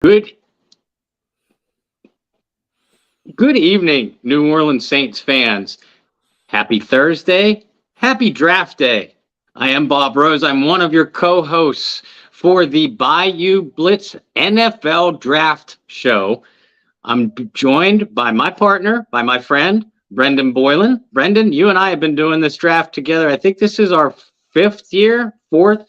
Good evening, New Orleans Saints fans. Happy Thursday. Happy draft day. I am Bob Rose. I'm one of your co-hosts for the Bayou Blitz NFL Draft Show. I'm joined by my partner, by my friend, Brendan Boylan. Brendan, you and I have been doing this draft together. I think this is our fourth year. 4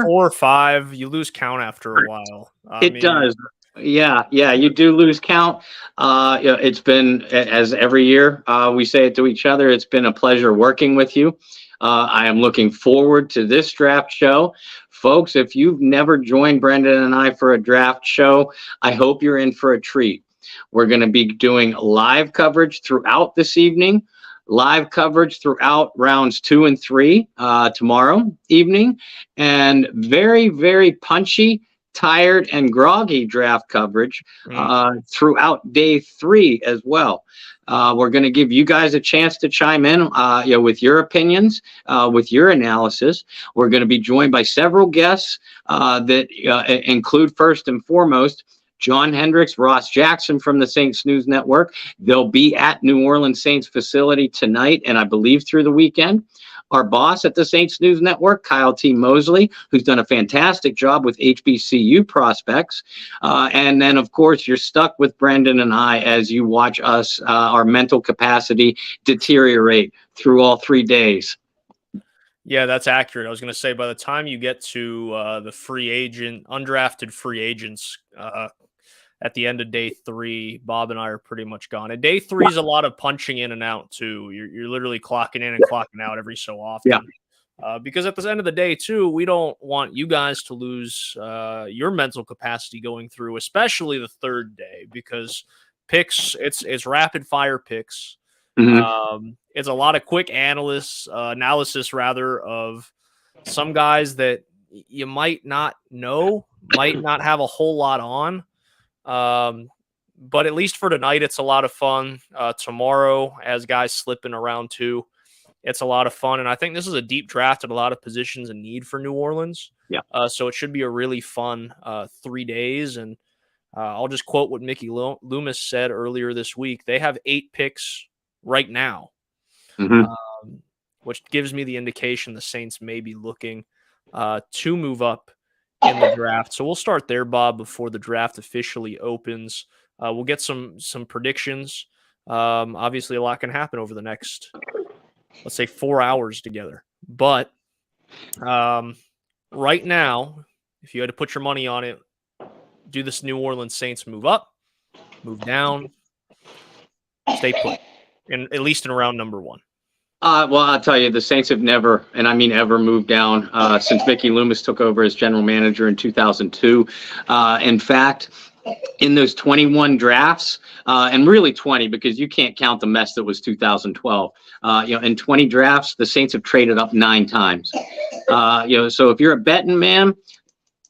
or 5. You lose count after a while. It does. Yeah, you do lose count. It's been, as every year we say it to each other, it's been a pleasure working with you. I am looking forward to this draft show. Folks, if you've never joined Brendan and I for a draft show, I hope you're in for a treat. We're going to be doing live coverage throughout this evening, live coverage throughout rounds 2 and 3 tomorrow evening, and very, very punchy, tired and groggy draft coverage throughout day 3 as well. We're going to give you guys a chance to chime in with your opinions, with your analysis. We're going to be joined by several guests that include, first and foremost, John Hendricks, Ross Jackson from the Saints News Network. They'll be at New Orleans Saints facility tonight and I believe through the weekend. Our boss at the Saints News Network, Kyle T. Mosley, who's done a fantastic job with HBCU prospects. And then, of course, you're stuck with Brendan and I as you watch us, our mental capacity deteriorate through all 3 days. Yeah, that's accurate. I was going to say, by the time you get to the undrafted free agents at the end of day 3, Bob and I are pretty much gone. And day 3 is a lot of punching in and out too. You're literally clocking in and clocking out every so often. Yeah. Because at the end of the day too, we don't want you guys to lose your mental capacity going through, especially the third day, because picks, it's rapid fire picks. Mm-hmm. It's a lot of quick analysis of some guys that you might not know, might not have a whole lot on. But at least for tonight, it's a lot of fun. Tomorrow, as guys slip in around 2, it's a lot of fun. And I think this is a deep draft at a lot of positions in need for New Orleans. Yeah. So it should be a really fun 3 days. And I'll just quote what Mickey Loomis said earlier this week. They have 8 picks right now, which gives me the indication the Saints may be looking to move up in the draft. So we'll start there, Bob, before the draft officially opens. We'll get some predictions. Obviously, a lot can happen over the next, let's say, 4 hours together. But right now, if you had to put your money on it, do this New Orleans Saints move up, move down, stay put, at least in round number 1? Well, I'll tell you, the Saints have never, and I mean ever, moved down since Mickey Loomis took over as general manager in 2002. In fact, in those 21 drafts, and really 20, because you can't count the mess that was 2012. In 20 drafts, the Saints have traded up 9 times. So if you're a betting man,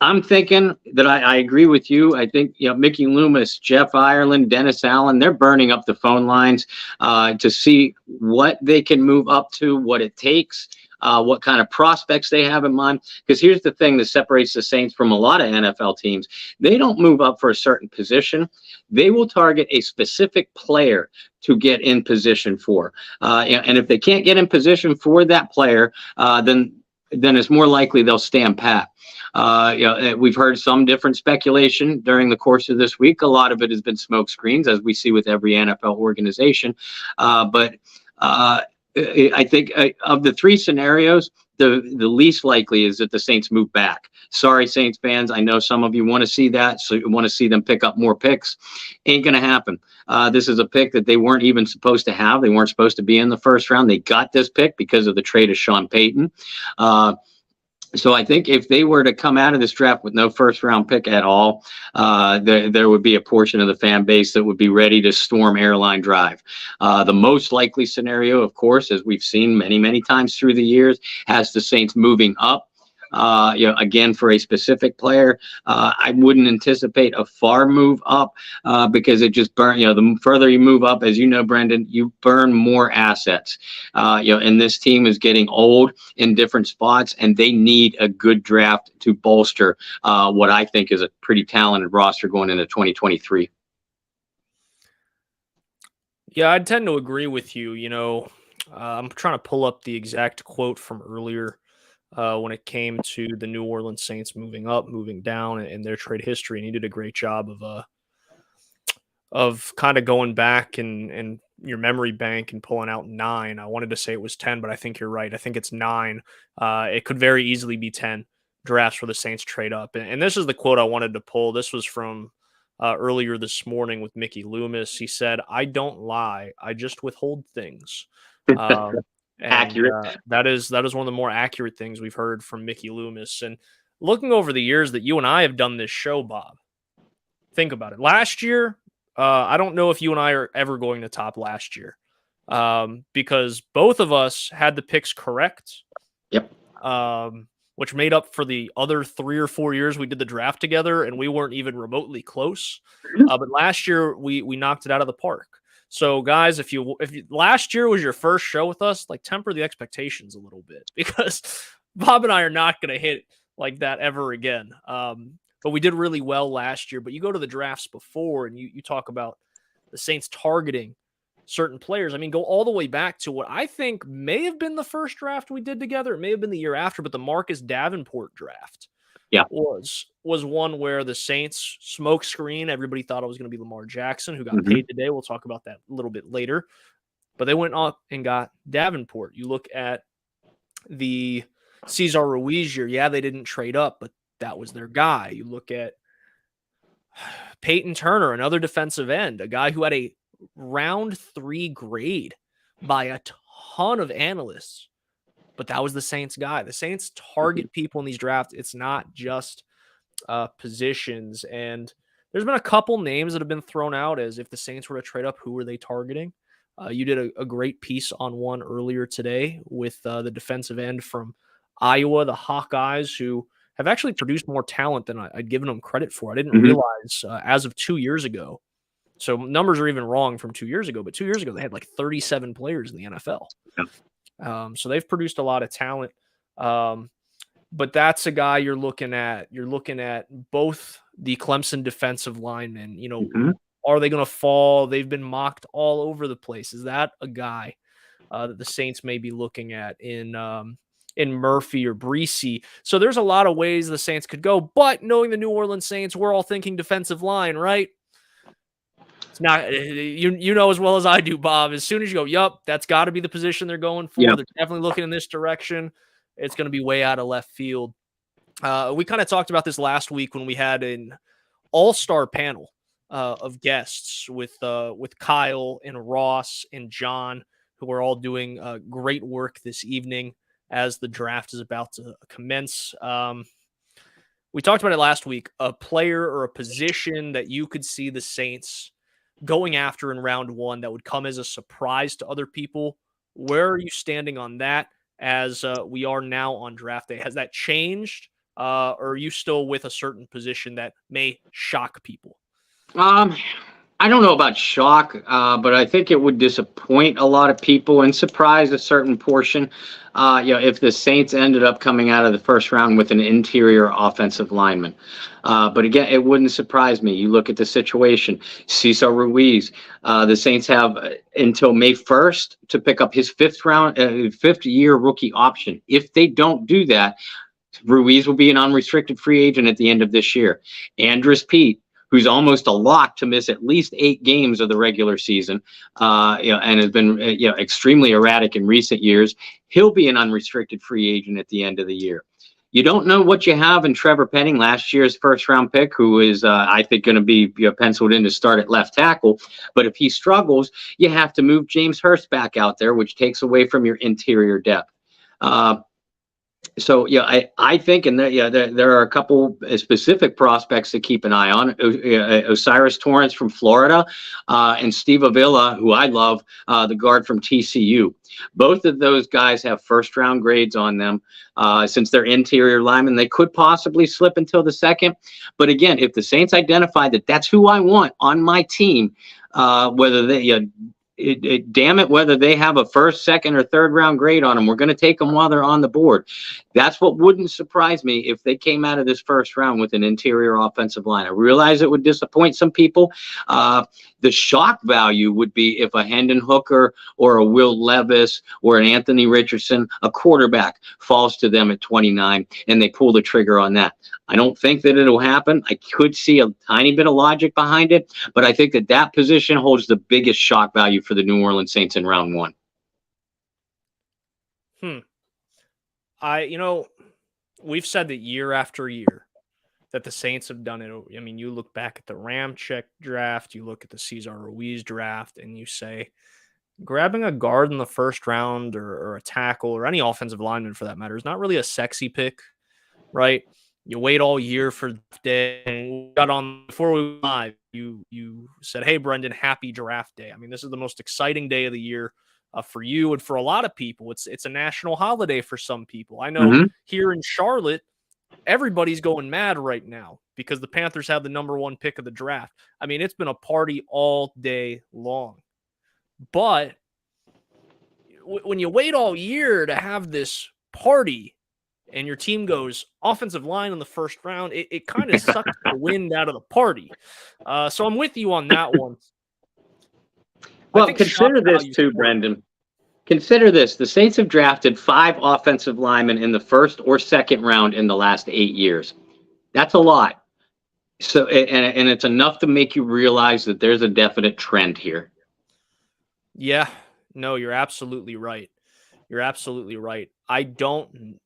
I'm thinking that I agree with you. I think Mickey Loomis, Jeff Ireland, Dennis Allen, they're burning up the phone lines to see what they can move up to, what it takes, what kind of prospects they have in mind. Because here's the thing that separates the Saints from a lot of NFL teams. They don't move up for a certain position. They will target a specific player to get in position for. And if they can't get in position for that player, then it's more likely they'll stand pat. We've heard some different speculation during the course of this week. A lot of it has been smoke screens, as we see with every NFL organization. But I think of the 3 scenarios, the least likely is that the Saints move back. Sorry, Saints fans. I know some of you want to see that, so you want to see them pick up more picks. Ain't going to happen. This is a pick that they weren't even supposed to have. They weren't supposed to be in the first round. They got this pick because of the trade of Sean Payton. So I think if they were to come out of this draft with no first-round pick at all, there would be a portion of the fan base that would be ready to storm Airline Drive. The most likely scenario, of course, as we've seen many, many times through the years, has the Saints moving up again, for a specific player, I wouldn't anticipate a far move up because it just burn. The further you move up, as you know, Brendan, you burn more assets. And this team is getting old in different spots, and they need a good draft to bolster what I think is a pretty talented roster going into 2023. Yeah, I tend to agree with you. I'm trying to pull up the exact quote from earlier when it came to the New Orleans Saints moving up, moving down, and their trade history. And he did a great job of kind of going back and your memory bank and pulling out 9. I wanted to say it was 10, but I think you're right. I think it's 9. It could very easily be 10 drafts for the Saints trade up. And this is the quote I wanted to pull. This was from earlier this morning with Mickey Loomis. He said, "I don't lie. I just withhold things." Accurate. That is one of the more accurate things we've heard from Mickey Loomis. And looking over the years that you and I have done this show, Bob, think about it. Last year, I don't know if you and I are ever going to top last year because both of us had the picks correct. Yep. Which made up for the other 3 or 4 years we did the draft together, and we weren't even remotely close. But last year we knocked it out of the park. So, guys, if you last year was your first show with us, like temper the expectations a little bit because Bob and I are not going to hit like that ever again. But we did really well last year. But you go to the drafts before, and you talk about the Saints targeting certain players. I mean, go all the way back to what I think may have been the first draft we did together. It may have been the year after, but the Marcus Davenport draft was one where the Saints smoke screen. Everybody thought it was going to be Lamar Jackson, who got paid today. We'll talk about that a little bit later. But they went up and got Davenport. You look at the Cesar Ruiz year. Yeah, they didn't trade up, but that was their guy. You look at Peyton Turner, another defensive end, a guy who had a round 3 grade by a ton of analysts, but that was the Saints guy. The Saints target people in these drafts. It's not just positions. And there's been a couple names that have been thrown out as if the Saints were to trade up, who were they targeting? You did a great piece on one earlier today with the defensive end from Iowa, the Hawkeyes, who have actually produced more talent than I'd given them credit for. I didn't realize as of 2 years ago. So numbers are even wrong from 2 years ago, but 2 years ago, they had like 37 players in the NFL. So they've produced a lot of talent. But that's a guy you're looking at. You're looking at both the Clemson defensive linemen. Are they going to fall? They've been mocked all over the place. Is that a guy that the Saints may be looking at in Murphy or Breesy? So there's a lot of ways the Saints could go. But knowing the New Orleans Saints, we're all thinking defensive line, right? It's not, you know as well as I do, Bob. As soon as you go, yup, that's got to be the position they're going for. Yep. They're definitely looking in this direction. It's going to be way out of left field. We kind of talked about this last week when we had an all-star panel of guests with Kyle and Ross and John, who are all doing great work this evening as the draft is about to commence. We talked about it last week, a player or a position that you could see the Saints going after in round 1 that would come as a surprise to other people. Where are you standing on that as we are now on draft day? Has that changed? Or are you still with a certain position that may shock people? I don't know about shock, but I think it would disappoint a lot of people and surprise a certain portion. If the Saints ended up coming out of the first round with an interior offensive lineman. But again, it wouldn't surprise me. You look at the situation. Cesar Ruiz, the Saints have until May 1st to pick up his fifth-year rookie option. If they don't do that, Ruiz will be an unrestricted free agent at the end of this year. Andrus Peat, who's almost a lock to miss at least 8 games of the regular season, and has been extremely erratic in recent years. He'll be an unrestricted free agent at the end of the year. You don't know what you have in Trevor Penning, last year's first-round pick, who is, I think, going to be penciled in to start at left tackle. But if he struggles, you have to move James Hurst back out there, which takes away from your interior depth. So yeah, I think, and there are a couple specific prospects to keep an eye on. Osiris Torrance from Florida, and Steve Avila, who I love, the guard from TCU. Both of those guys have first round grades on them. Since they're interior linemen, they could possibly slip until the second. But again, if the Saints identify that that's who I want on my team, whether they damn it, whether they have a first, second, or third round grade on them, we're going to take them while they're on the board. That's what wouldn't surprise me if they came out of this first round with an interior offensive line. I realize it would disappoint some people. The shock value would be if a Hendon Hooker or a Will Levis or an Anthony Richardson, a quarterback, falls to them at 29 and they pull the trigger on that. I don't think that it'll happen. I could see a tiny bit of logic behind it, but I think that that position holds the biggest shock value for the New Orleans Saints in round one. We've said that year after year that the Saints have done it. I mean, you look back at the Ramczyk draft, you look at the Cesar Ruiz draft, and you say, grabbing a guard in the first round or a tackle or any offensive lineman for that matter is not really a sexy pick, right? You wait all year for the day. And we got on before we went live. You said, "Hey, Brendan, happy draft day." I mean, this is the most exciting day of the year for you and for a lot of people. It's a national holiday for some people. I know here in Charlotte, everybody's going mad right now because the Panthers have the number one pick of the draft. I mean, it's been a party all day long. But when you wait all year to have this party and your team goes offensive line in the first round, it kind of sucks the wind out of the party. So I'm with you on that one. Well, consider this too, Brendan. Consider this. The Saints have drafted 5 offensive linemen in the first or second round in the last 8 years. That's a lot. So, and it's enough to make you realize that there's a definite trend here. Yeah, no, you're absolutely right. You're absolutely right. I don't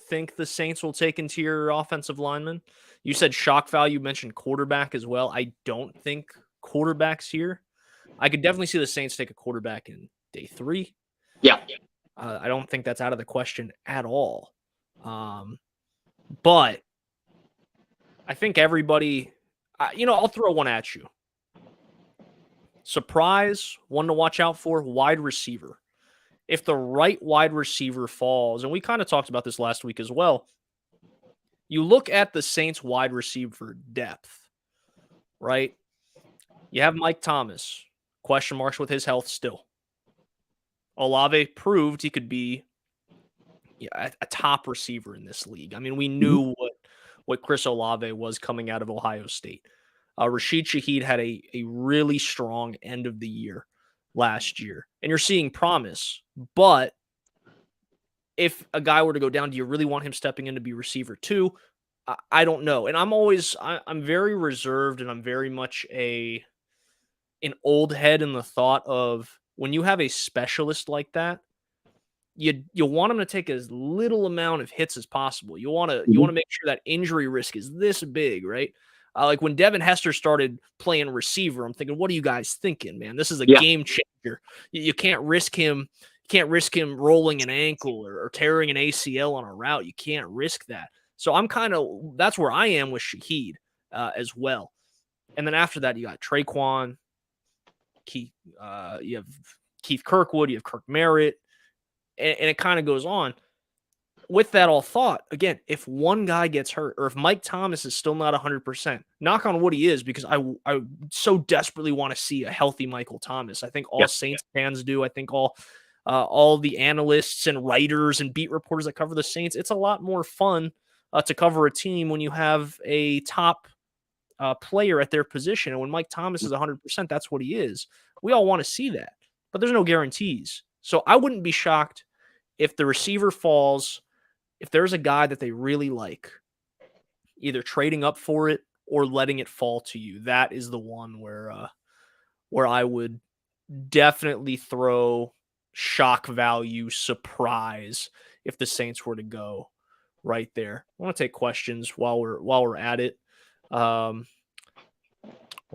think the Saints will take interior offensive linemen. You said shock value, mentioned quarterback as well. I don't think quarterbacks here. I could definitely see the Saints take a quarterback in day 3. Yeah. I don't think that's out of the question at all. But I think everybody, I'll throw one at you. Surprise, one to watch out for, wide receiver. If the right wide receiver falls, and we kind of talked about this last week as well, you look at the Saints wide receiver depth, right? You have Mike Thomas, question marks with his health still. Olave proved he could be a top receiver in this league. I mean, we knew what Chris Olave was coming out of Ohio State. Rashid Shaheed had a really strong end of the year last year, and you're seeing promise. But if a guy were to go down, do you really want him stepping in to be receiver 2? I don't know. And I'm very reserved, and I'm very much an old head in the thought of when you have a specialist like that, you want him to take as little amount of hits as possible. You want to make sure that injury risk is this big, right? Like when Devin Hester started playing receiver, I'm thinking, what are you guys thinking, man? This is a game changer. You can't risk him. Can't risk him rolling an ankle or tearing an ACL on a route. You can't risk that. So that's where I am with Shaheed as well. And then after that, you got Traquan, Keith, you have Keith Kirkwood, you have Kirk Merritt, and it kind of goes on. With that all thought, again, if one guy gets hurt or if Mike Thomas is still not 100%, knock on wood he is, because I so desperately want to see a healthy Michael Thomas. I think all Saints fans do. I think all the analysts and writers and beat reporters that cover the Saints, it's a lot more fun to cover a team when you have a top player at their position. And when Mike Thomas is 100%, that's what he is. We all want to see that, but there's no guarantees. So I wouldn't be shocked if the receiver falls, if there's a guy that they really like, either trading up for it or letting it fall to you. That is the one where I would definitely throw shock value, surprise, if the Saints were to go right there. I want to take questions while we're at it. One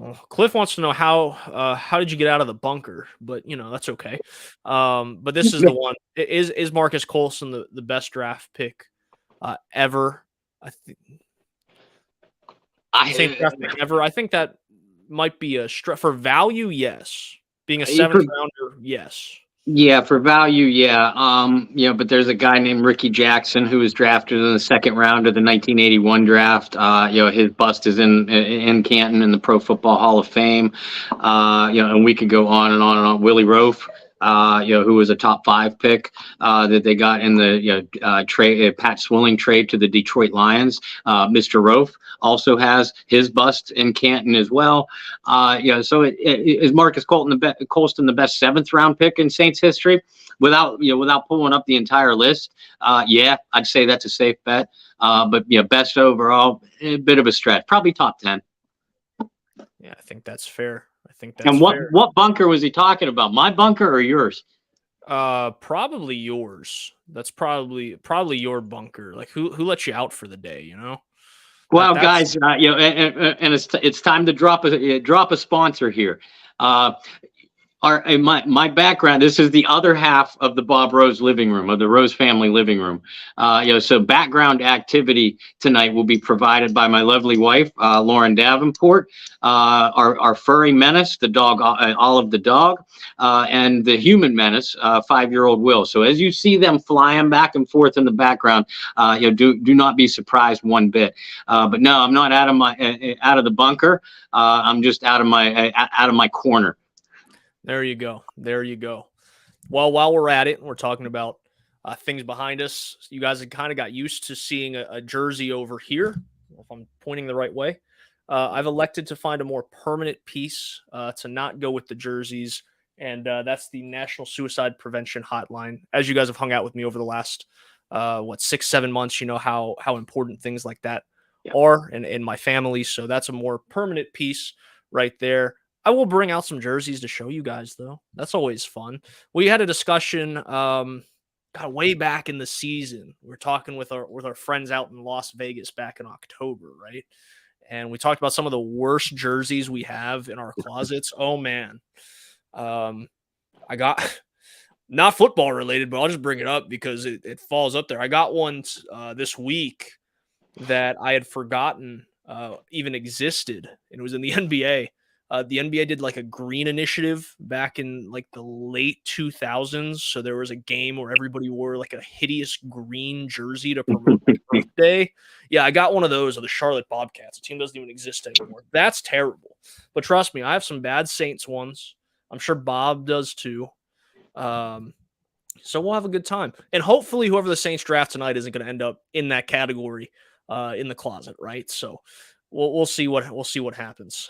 Well, Cliff wants to know how did you get out of the bunker? But that's okay. But this is the one. Is Marcus Colson the best draft pick ever? I think Saints draft pick ever. I think that might be a for value. Yes, being a seventh rounder. Yes. Yeah, for value, yeah. But there's a guy named Ricky Jackson who was drafted in the second round of the 1981 draft. His bust is in Canton in the Pro Football Hall of Fame. And we could go on and on and on. Willie Rofe, who was a top 5 pick that they got in the trade, Pat Swilling trade to the Detroit Lions. Mr. Rofe also has his bust in Canton as well. So is Marcus Colston the best 7th round pick in Saints history? Without pulling up the entire list, yeah, I'd say that's a safe bet. But best overall, a bit of a stretch, probably top 10. Yeah, I think that's fair. And what bunker was he talking about? My bunker or yours? Probably yours. That's probably your bunker. Like who let you out for the day? Well, guys, and it's time to drop a sponsor here. My background, this is the other half of the Bob Rose living room, of the Rose family living room. So background activity tonight will be provided by my lovely wife, Lauren Davenport, our furry menace, the dog, Olive the dog, and the human menace, 5-year-old Will. So as you see them flying back and forth in the background, do not be surprised one bit. But no, I'm not out of the bunker. I'm just out of my corner. There you go. Well, while we're at it, we're talking about things behind us. You guys have kind of got used to seeing a jersey over here. If I'm pointing the right way, I've elected to find a more permanent piece to not go with the jerseys, and that's the National Suicide Prevention Hotline. As you guys have hung out with me over the last 6-7 months, you know how important things like that are in my family. So that's a more permanent piece right there. I will bring out some jerseys to show you guys, though. That's always fun. We had a discussion way back in the season. We were talking with our friends out in Las Vegas back in October, right? And we talked about some of the worst jerseys we have in our closets. Oh, man. I got not football related, but I'll just bring it up because it falls up there. I got one this week that I had forgotten even existed, and it was in the NBA. The NBA did like a green initiative back in like the late 2000s. So there was a game where everybody wore like a hideous green jersey to promote Earth Day. Yeah, I got one of those of the Charlotte Bobcats. The team doesn't even exist anymore. That's terrible. But trust me, I have some bad Saints ones. I'm sure Bob does too. So we'll have a good time. And hopefully whoever the Saints draft tonight isn't going to end up in that category in the closet, right? So we'll see what happens.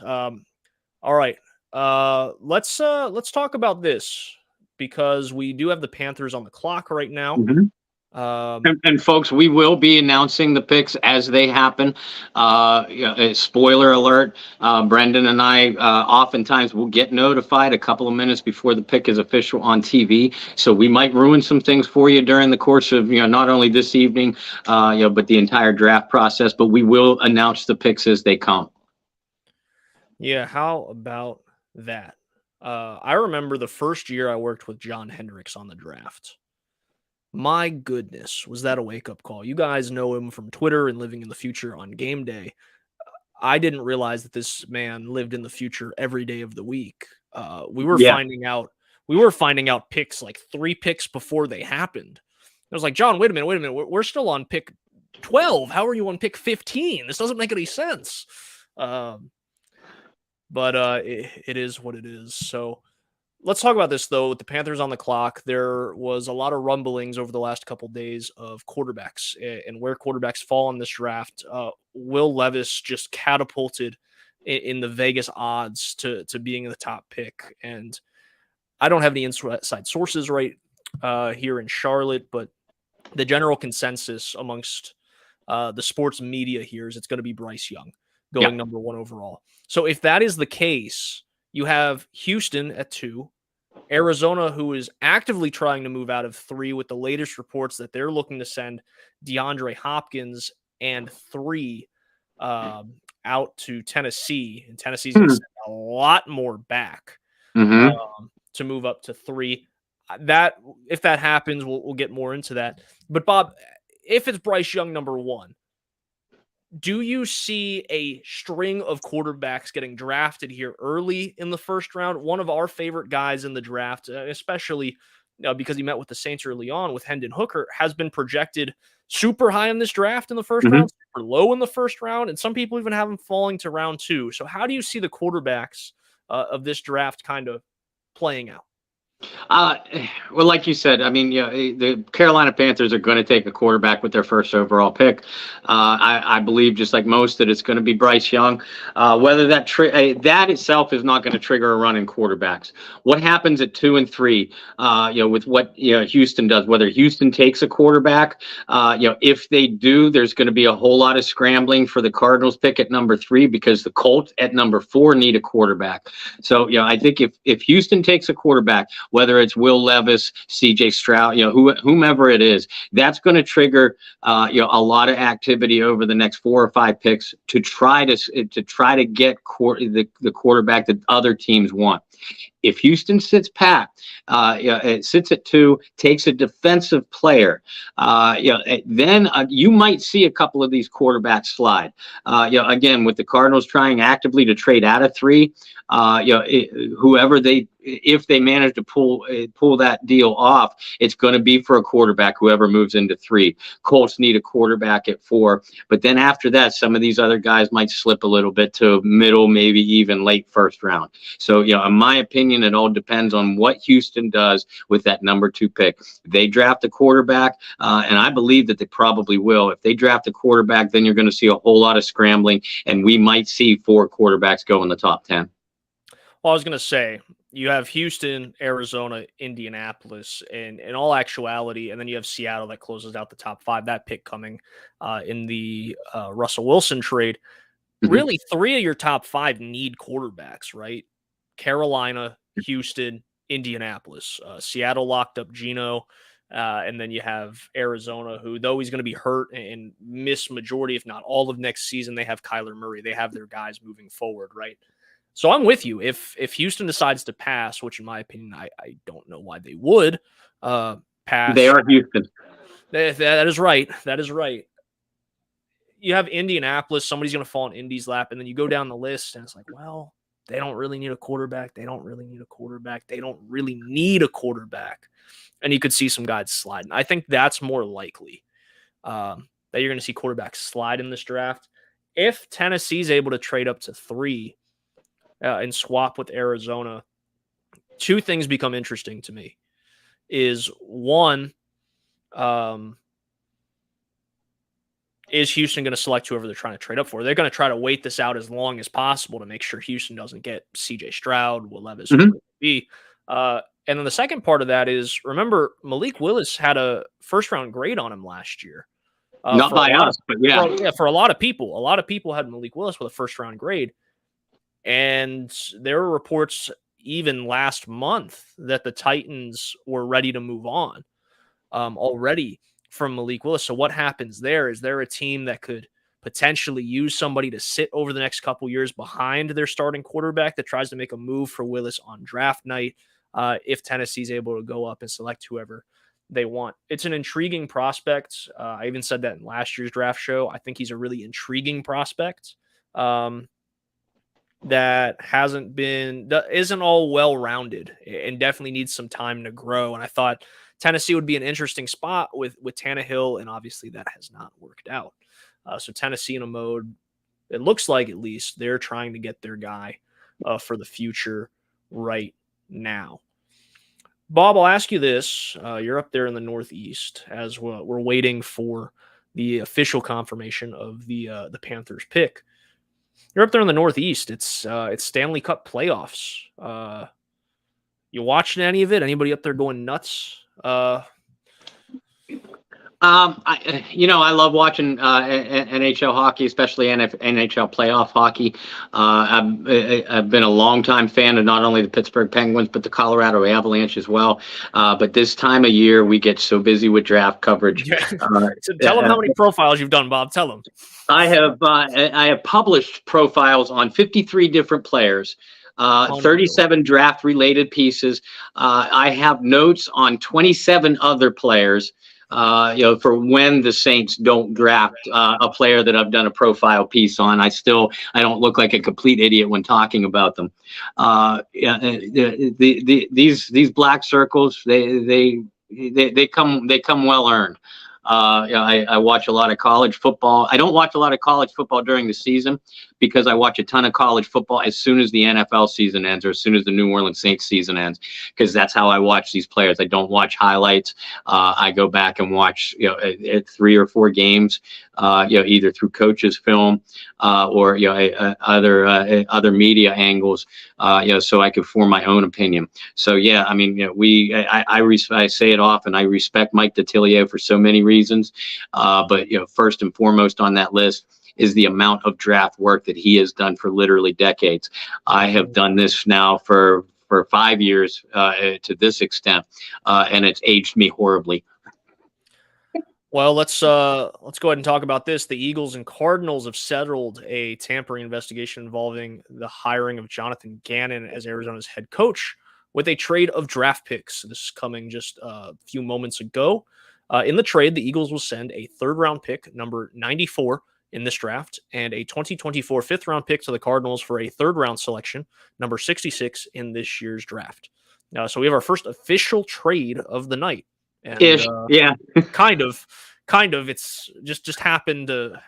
All right. Let's talk about this because we do have the Panthers on the clock right now. Mm-hmm. And folks, we will be announcing the picks as they happen. Spoiler alert, Brendan and I oftentimes will get notified a couple of minutes before the pick is official on TV. So we might ruin some things for you during the course of, not only this evening, but the entire draft process. But we will announce the picks as they come. Yeah, how about that? I remember the first year I worked with John Hendricks on the draft. My goodness, was that a wake-up call? You guys know him from Twitter and Living in the Future on game day. I didn't realize that this man lived in the future every day of the week. We were finding out picks like 3 picks before they happened. I was like, John, wait a minute. We're still on pick 12. How are you on pick 15? This doesn't make any sense. But it is what it is. So let's talk about this, though. With the Panthers on the clock, there was a lot of rumblings over the last couple of days of quarterbacks and where quarterbacks fall in this draft. Will Levis just catapulted in the Vegas odds to being the top pick. And I don't have any inside sources right here in Charlotte, but the general consensus amongst the sports media here is it's going to be Bryce Young going number 1 overall. So if that is the case, you have Houston at 2, Arizona, who is actively trying to move out of 3 with the latest reports that they're looking to send DeAndre Hopkins and 3 out to Tennessee. And Tennessee's going to send lot more back Mm-hmm. to move up to 3. That if that happens, we'll get more into that. But Bob, if it's Bryce Young number 1, do you see a string of quarterbacks getting drafted here early in the first round? One of our favorite guys in the draft, especially because he met with the Saints early on with Hendon Hooker, has been projected super high in this draft in the first Mm-hmm. round, super low in the first round, and some people even have him falling to round 2. So how do you see the quarterbacks of this draft kind of playing out? Well, like you said, I mean, yeah, the Carolina Panthers are going to take a quarterback with their first overall pick. I believe, just like most, that it's going to be Bryce Young. Whether that itself is not going to trigger a run in quarterbacks. What happens at 2 and 3? With what Houston does. Whether Houston takes a quarterback, if they do, there's going to be a whole lot of scrambling for the Cardinals pick at number 3 because the Colts at number 4 need a quarterback. So I think if Houston takes a quarterback, whether it's Will Levis, C.J. Stroud, whomever it is, that's going to trigger a lot of activity over the next 4 or 5 picks to try to get the quarterback that other teams want. If Houston sits pat, it sits at 2, takes a defensive player, then you might see a couple of these quarterbacks slide. Again, with the Cardinals trying actively to trade out of 3, if they manage to pull that deal off, it's going to be for a quarterback, whoever moves into 3. Colts need a quarterback at 4, but then after that, some of these other guys might slip a little bit to middle, maybe even late first round. So, in my opinion, it all depends on what Houston does with that number 2 pick. If they draft a quarterback, and I believe that they probably will. If they draft a quarterback, then you're going to see a whole lot of scrambling, and we might see 4 quarterbacks go in the top 10. Well, I was going to say, you have Houston, Arizona, Indianapolis, and in all actuality, and then you have Seattle that closes out the top 5, that pick coming in the Russell Wilson trade. Mm-hmm. Really, 3 of your top 5 need quarterbacks, right? Carolina, Houston, Indianapolis. Seattle locked up Geno, and then you have Arizona, who, though he's going to be hurt and miss majority, if not all of next season, they have Kyler Murray. They have their guys moving forward, right? So I'm with you. If Houston decides to pass, which in my opinion, I don't know why they would pass. They are Houston. That is right. That is right. You have Indianapolis. Somebody's going to fall in Indy's lap. And then you go down the list and it's like, well, they don't really need a quarterback. They don't really need a quarterback. They don't really need a quarterback. And you could see some guys sliding. I think that's more likely that you're going to see quarterbacks slide in this draft. If Tennessee's able to trade up to 3, and swap with Arizona, 2 things become interesting to me. Is one, is Houston going to select whoever they're trying to trade up for? They're going to try to wait this out as long as possible to make sure Houston doesn't get C.J. Stroud, Will Levis, Mm-hmm. be. And then the second part of that is, remember, Malik Willis had a first-round grade on him last year. Not by us, but yeah. For a lot of people. A lot of people had Malik Willis with a first-round grade. And there were reports even last month that the Titans were ready to move on already from Malik Willis. So what happens there? Is there a team that could potentially use somebody to sit over the next couple years behind their starting quarterback that tries to make a move for Willis on draft night if Tennessee's able to go up and select whoever they want? It's an intriguing prospect. I even said that in last year's draft show. I think he's a really intriguing prospect. That isn't all well-rounded and definitely needs some time to grow. And I thought Tennessee would be an interesting spot with Tannehill, and obviously that has not worked out. So Tennessee in a mode, it looks like at least they're trying to get their guy for the future right now. Bob, I'll ask you this. You're up there in the Northeast as well. We're waiting for the official confirmation of the Panthers pick. You're up there in the Northeast. It's Stanley Cup playoffs. You watching any of it? Anybody up there going nuts? I love watching NHL hockey, especially NHL playoff hockey. I've been a longtime fan of not only the Pittsburgh Penguins, but the Colorado Avalanche as well. But this time of year, we get so busy with draft coverage. Yeah. So tell them how many profiles you've done, Bob. Tell them. I have published profiles on 53 different players. 37 draft related pieces. I have notes on 27 other players, for when the Saints don't draft a player that I've done a profile piece on. I don't look like a complete idiot when talking about them. These black circles, they come well earned. I watch a lot of college football. I don't watch a lot of college football during the season because I watch a ton of college football as soon as the NFL season ends or as soon as the New Orleans Saints season ends, because that's how I watch these players. I don't watch highlights. I go back and watch, 3 or 4 games, either through coaches' film or other media angles, so I could form my own opinion. So yeah, I mean, I say it often. I respect Mike Detillier for so many reasons, but first and foremost on that list is the amount of draft work that he has done for literally decades. I have done this now for 5 years to this extent, and it's aged me horribly. Well, let's go ahead and talk about this. The Eagles and Cardinals have settled a tampering investigation involving the hiring of Jonathan Gannon as Arizona's head coach with a trade of draft picks. This is coming just a few moments ago. In the trade, the Eagles will send a 3rd-round pick, number 94, in this draft, and a 2024 5th-round pick to the Cardinals for a 3rd-round selection, number 66, in this year's draft. So we have our first official trade of the night. And, yeah. kind of. It's just happened to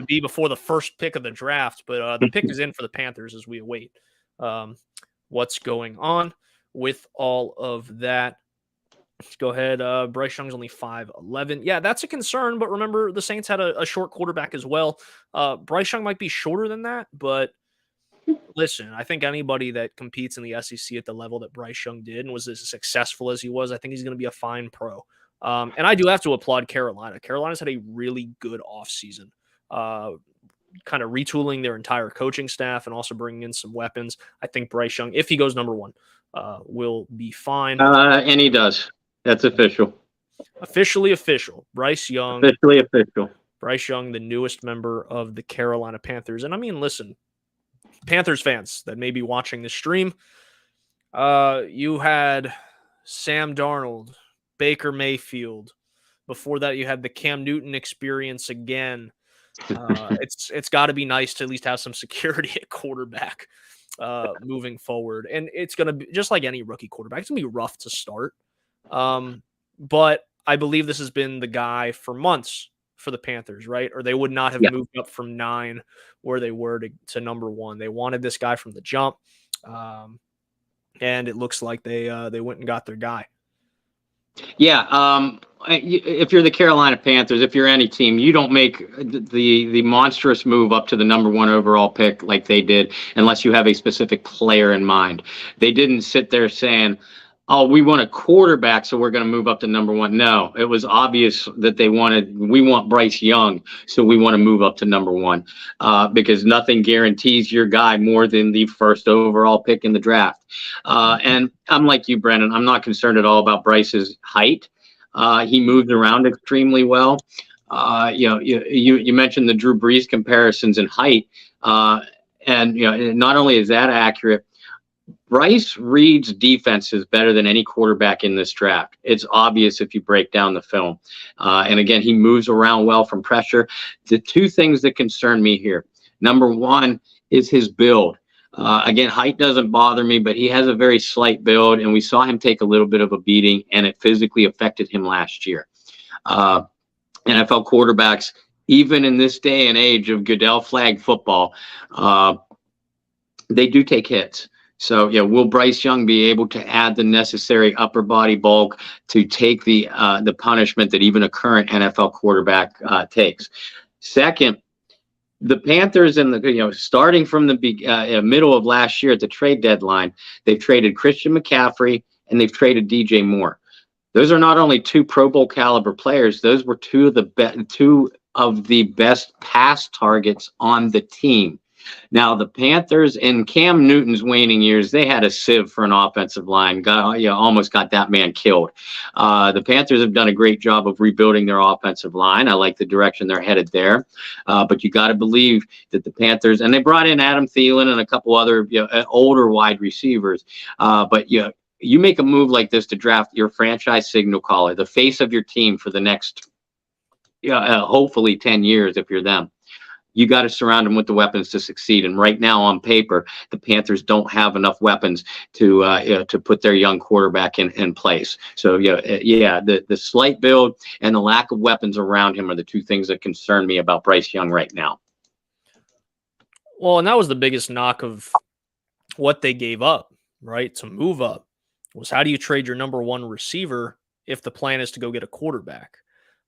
be before the first pick of the draft, but the pick is in for the Panthers as we await what's going on with all of that. Let's go ahead. Bryce Young's only 5'11". Yeah, that's a concern, but remember the Saints had a short quarterback as well. Bryce Young might be shorter than that, but listen, I think anybody that competes in the SEC at the level that Bryce Young did and was as successful as he was, I think he's going to be a fine pro. And I do have to applaud Carolina. Carolina's had a really good offseason, kind of retooling their entire coaching staff and also bringing in some weapons. I think Bryce Young, if he goes number 1, will be fine. And he does. That's official. Officially official. Bryce Young. Officially official. Bryce Young, the newest member of the Carolina Panthers. And I mean, listen, Panthers fans that may be watching this stream, you had Sam Darnold, Baker Mayfield. Before that, you had the Cam Newton experience again. It's got to be nice to at least have some security at quarterback moving forward. And it's going to be just like any rookie quarterback. It's going to be rough to start. But I believe this has been the guy for months for the Panthers, right? Or they would not have moved up from 9 where they were to number 1. They wanted this guy from the jump. And it looks like they went and got their guy. Yeah. If you're the Carolina Panthers, if you're any team, you don't make the monstrous move up to the number 1 overall pick like they did unless you have a specific player in mind. They didn't sit there saying, oh, we want a quarterback, so we're going to move up to number 1. No, it was obvious that we want Bryce Young, so we want to move up to number 1 because nothing guarantees your guy more than the 1st overall pick in the draft. And I'm like you, Brennan. I'm not concerned at all about Bryce's height. He moves around extremely well. You mentioned the Drew Brees comparisons in height, and not only is that accurate, Bryce reads defenses better than any quarterback in this draft. It's obvious if you break down the film. And again, he moves around well from pressure. The 2 things that concern me here. Number 1 is his build. Again, height doesn't bother me, but he has a very slight build, and we saw him take a little bit of a beating, and it physically affected him last year. NFL quarterbacks, even in this day and age of Goodell flag football, they do take hits. So, will Bryce Young be able to add the necessary upper body bulk to take the punishment that even a current NFL quarterback takes? Second, the Panthers starting from the middle of last year at the trade deadline, they've traded Christian McCaffrey and they've traded DJ Moore. Those are not only 2 Pro Bowl caliber players; those were two of the best pass targets on the team. Now, the Panthers in Cam Newton's waning years, they had a sieve for an offensive line. Almost got that man killed. The Panthers have done a great job of rebuilding their offensive line. I like the direction they're headed there. But you got to believe that the Panthers, and they brought in Adam Thielen and a couple other older wide receivers. But you make a move like this to draft your franchise signal caller, the face of your team for the next, hopefully 10 years if you're them. You got to surround them with the weapons to succeed. And right now, on paper, the Panthers don't have enough weapons to put their young quarterback in place. So the slight build and the lack of weapons around him are the two things that concern me about Bryce Young right now. Well, and that was the biggest knock of what they gave up, right, to move up, was how do you trade your number one receiver if the plan is to go get a quarterback?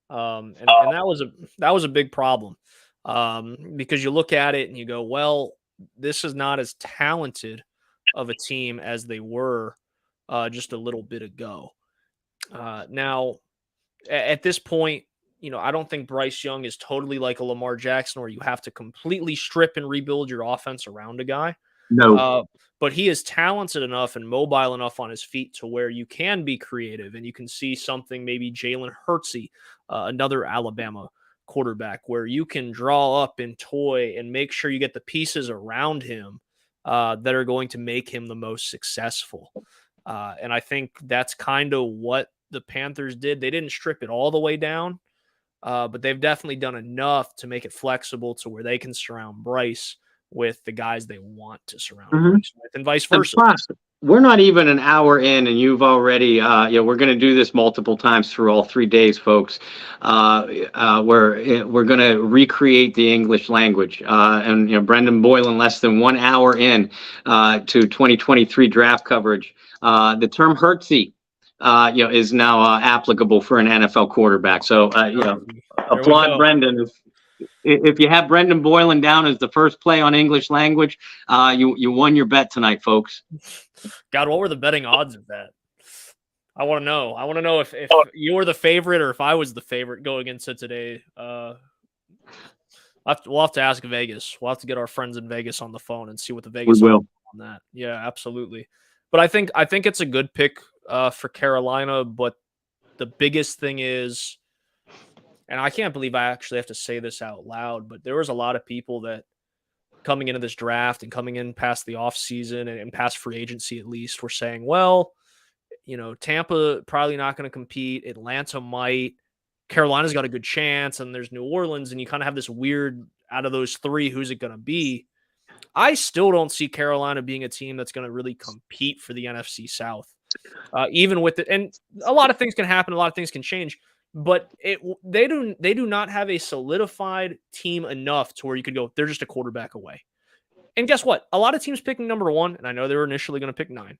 And that was a big problem. Because you look at it and you go, well, this is not as talented of a team as they were just a little bit ago. Now, at this point, I don't think Bryce Young is totally like a Lamar Jackson where you have to completely strip and rebuild your offense around a guy. No. But he is talented enough and mobile enough on his feet to where you can be creative and you can see something, maybe Jalen Hurtsy, another Alabama quarterback, where you can draw up and toy and make sure you get the pieces around him that are going to make him the most successful. And I think that's kind of what the Panthers did. They didn't strip it all the way down, but they've definitely done enough to make it flexible to where they can surround Bryce with the guys they want to surround Bryce with, and vice versa. We're not even an hour in, and you've already, we're going to do this multiple times through all 3 days, folks. We're going to recreate the English language. And Brendan Boylan, less than 1 hour in to 2023 draft coverage. The term Hurtsy, is now applicable for an NFL quarterback. So, applaud Brendan. If you have Brendan Boylan down as the first play on English language, you won your bet tonight, folks. God, what were the betting odds of that? I want to know. I want to know if you were the favorite or if I was the favorite going into today. We'll have to ask Vegas. We'll have to get our friends in Vegas on the phone and see what the Vegas will on that. Yeah, absolutely. But I think it's a good pick for Carolina. But the biggest thing is, and I can't believe I actually have to say this out loud, but there was a lot of people that coming into this draft and coming in past the offseason and past free agency, at least, were saying, well, Tampa probably not going to compete. Atlanta might. Carolina's got a good chance, and there's New Orleans, and you kind of have this weird, out of those three, who's it going to be? I still don't see Carolina being a team that's going to really compete for the NFC South. Even with it, and a lot of things can happen, a lot of things can change. But they do not have a solidified team enough to where you could go, they're just a quarterback away. And guess what? A lot of teams picking number one, and I know they were initially going to pick 9,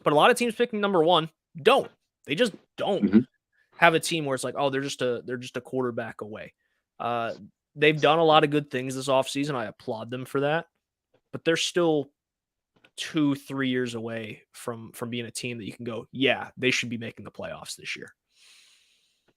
but a lot of teams picking number 1 don't. They just don't have a team where it's like, oh, they're just a quarterback away. They've done a lot of good things this offseason. I applaud them for that. But they're still 2-3 years away from being a team that you can go, yeah, they should be making the playoffs this year.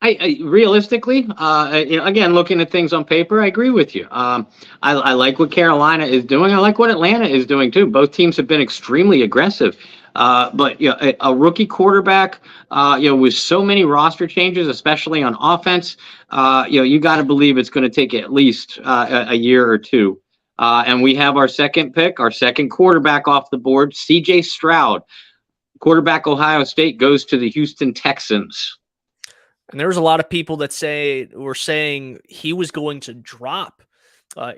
I realistically, again, looking at things on paper, I agree with you. I like what Carolina is doing. I like what Atlanta is doing too. Both teams have been extremely aggressive. But a rookie quarterback, with so many roster changes, especially on offense, you got to believe it's going to take at least a year or two. And we have our second pick, our second quarterback off the board, C.J. Stroud, quarterback Ohio State, goes to the Houston Texans. And there's a lot of people that were saying he was going to drop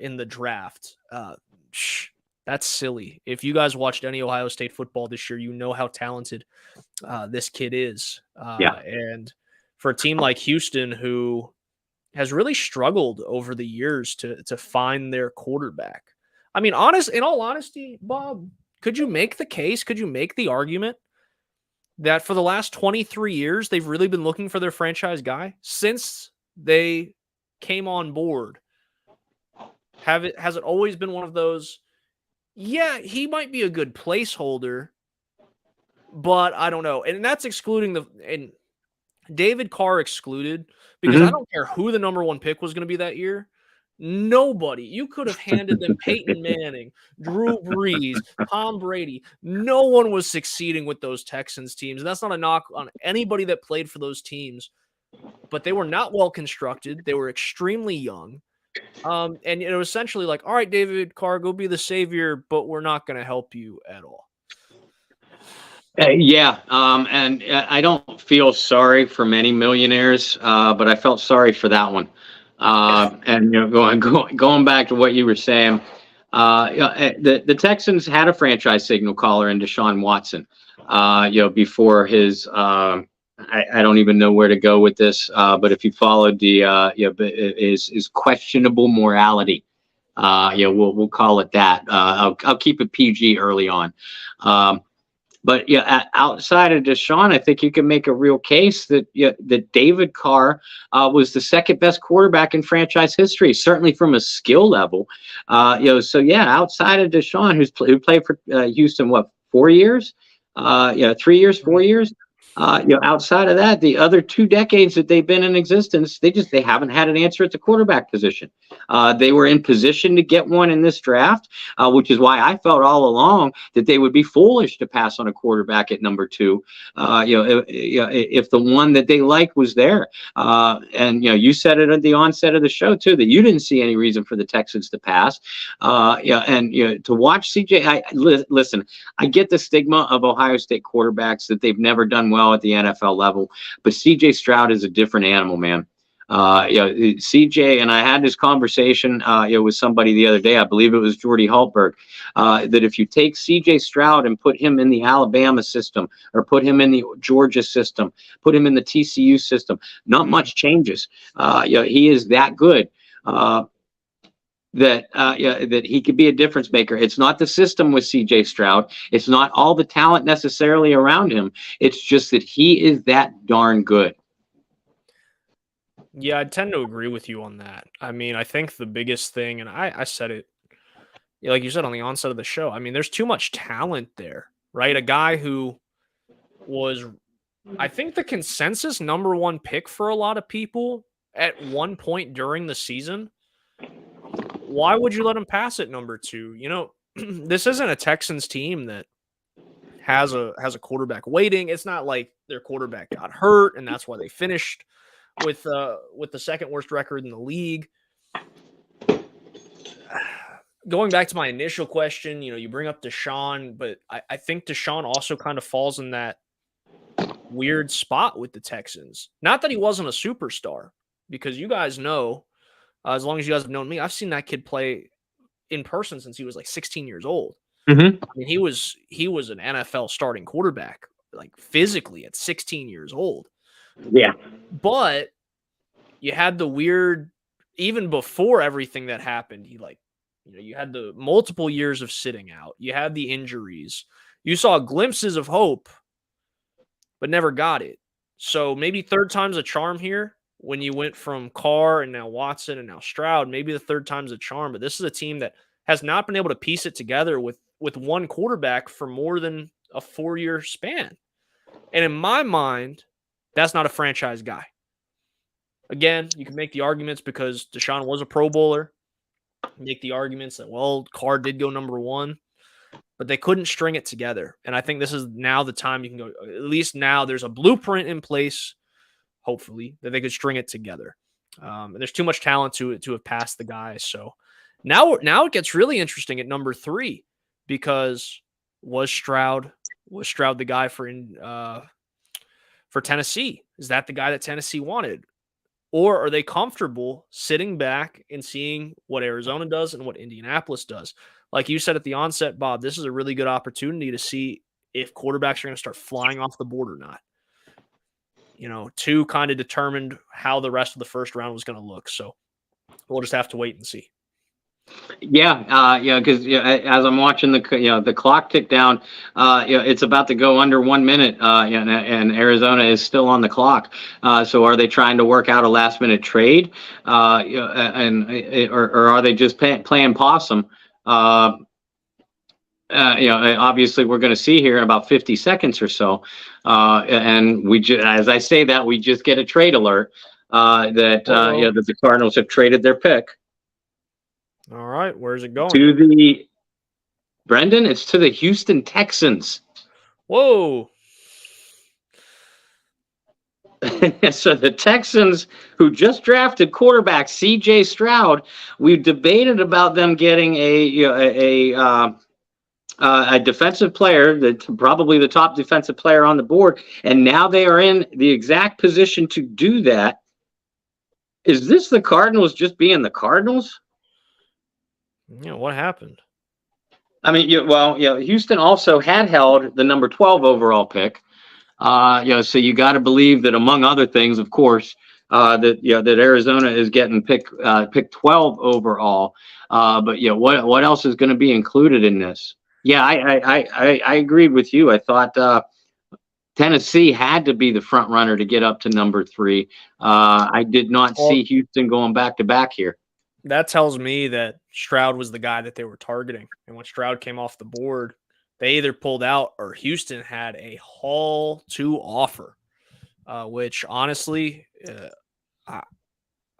in the draft. That's silly. If you guys watched any Ohio State football this year, you know how talented this kid is. And for a team like Houston, who has really struggled over the years to find their quarterback. I mean, in all honesty, Bob, could you make the case? Could you make the argument that for the last 23 years, they've really been looking for their franchise guy since they came on board? Has it always been one of those, yeah, he might be a good placeholder, but I don't know. And that's excluding and David Carr excluded, because I don't care who the number 1 pick was going to be that year. Nobody. You could have handed them Peyton Manning, Drew Brees, Tom Brady. No one was succeeding with those Texans teams. And that's not a knock on anybody that played for those teams, but they were not well constructed. They were extremely young. And it was essentially like, all right, David Carr, go be the savior, but we're not going to help you at all. Yeah, and I don't feel sorry for many millionaires, but I felt sorry for that one. And going back to what you were saying, the Texans had a franchise signal caller in Deshaun Watson. Before his, I don't even know where to go with this, but if you followed the is questionable morality, we'll call it that. I'll keep it PG early on. But outside of Deshaun, I think you can make a real case that that David Carr was the second best quarterback in franchise history, certainly from a skill level. Outside of Deshaun, who played for Houston, 4 years? 3 years, 4 years. Outside of that, the other 2 decades that they've been in existence, they haven't had an answer at the quarterback position. They were in position to get one in this draft, which is why I felt all along that they would be foolish to pass on a quarterback at number 2. If the one that they liked was there, and you said it at the onset of the show too, that you didn't see any reason for the Texans to pass. To watch CJ, listen, I get the stigma of Ohio State quarterbacks that they've never done well at the NFL level, but CJ Stroud is a different animal, man. CJ, and I had this conversation with somebody the other day, I believe it was Jordy Hultberg, that if you take CJ Stroud and put him in the Alabama system, or put him in the Georgia system, put him in the TCU system, not much changes. He is that good. That he could be a difference maker. It's not the system with CJ Stroud. It's not all the talent necessarily around him. It's just that he is that darn good. Yeah, I tend to agree with you on that. I mean, I think the biggest thing, and I said it, like you said on the onset of the show, I mean, there's too much talent there, right? A guy who was, I think, the consensus number 1 pick for a lot of people at one point during the season. Why would you let him pass at number 2? This isn't a Texans team that has a quarterback waiting. It's not like their quarterback got hurt and that's why they finished with the second worst record in the league. Going back to my initial question, you bring up Deshaun, but I think Deshaun also kind of falls in that weird spot with the Texans. Not that he wasn't a superstar, because you guys know, as long as you guys have known me, I've seen that kid play in person since he was like 16 years old. Mm-hmm. I mean, he was an NFL starting quarterback, like physically at 16 years old. Yeah. But you had the weird, even before everything that happened, you had the multiple years of sitting out. You had the injuries. You saw glimpses of hope, but never got it. So maybe third time's a charm here. When you went from Carr and now Watson and now Stroud, maybe the third time's a charm, but this is a team that has not been able to piece it together with one quarterback for more than a 4-year span. And in my mind, that's not a franchise guy. Again, you can make the arguments because Deshaun was a Pro Bowler. Make the arguments that, well, Carr did go number 1, but they couldn't string it together. And I think this is now the time you can go, at least now there's a blueprint in place, hopefully, that they could string it together. And there's too much talent to have passed the guys. So now it gets really interesting at number 3, because was Stroud the guy for Tennessee? Is that the guy that Tennessee wanted? Or are they comfortable sitting back and seeing what Arizona does and what Indianapolis does? Like you said at the onset, Bob, this is a really good opportunity to see if quarterbacks are going to start flying off the board or not. 2 kind of determined how the rest of the first round was going to look. So we'll just have to wait and see. Yeah, because as I'm watching the clock tick down, it's about to go under 1 minute, and Arizona is still on the clock. So are they trying to work out a last minute trade, or are they just playing possum? Obviously we're going to see here in about 50 seconds or so, and as I say that, we just get a trade alert that the Cardinals have traded their pick. All right, where's it going? To the Brendan, it's to the Houston Texans. Whoa. So the Texans, who just drafted quarterback C.J. Stroud, we've debated about them getting a defensive player, probably the top defensive player on the board, and now they are in the exact position to do that. Is this the Cardinals just being the Cardinals? What happened? I mean, Houston also had held the number 12 overall pick. So you got to believe that, among other things, of course, that Arizona is getting pick 12 overall. But what else is going to be included in this? Yeah, I agreed with you. I thought Tennessee had to be the front runner to get up to number 3. I did not see Houston going back to back here. That tells me that Stroud was the guy that they were targeting. And when Stroud came off the board, they either pulled out or Houston had a haul to offer, which honestly,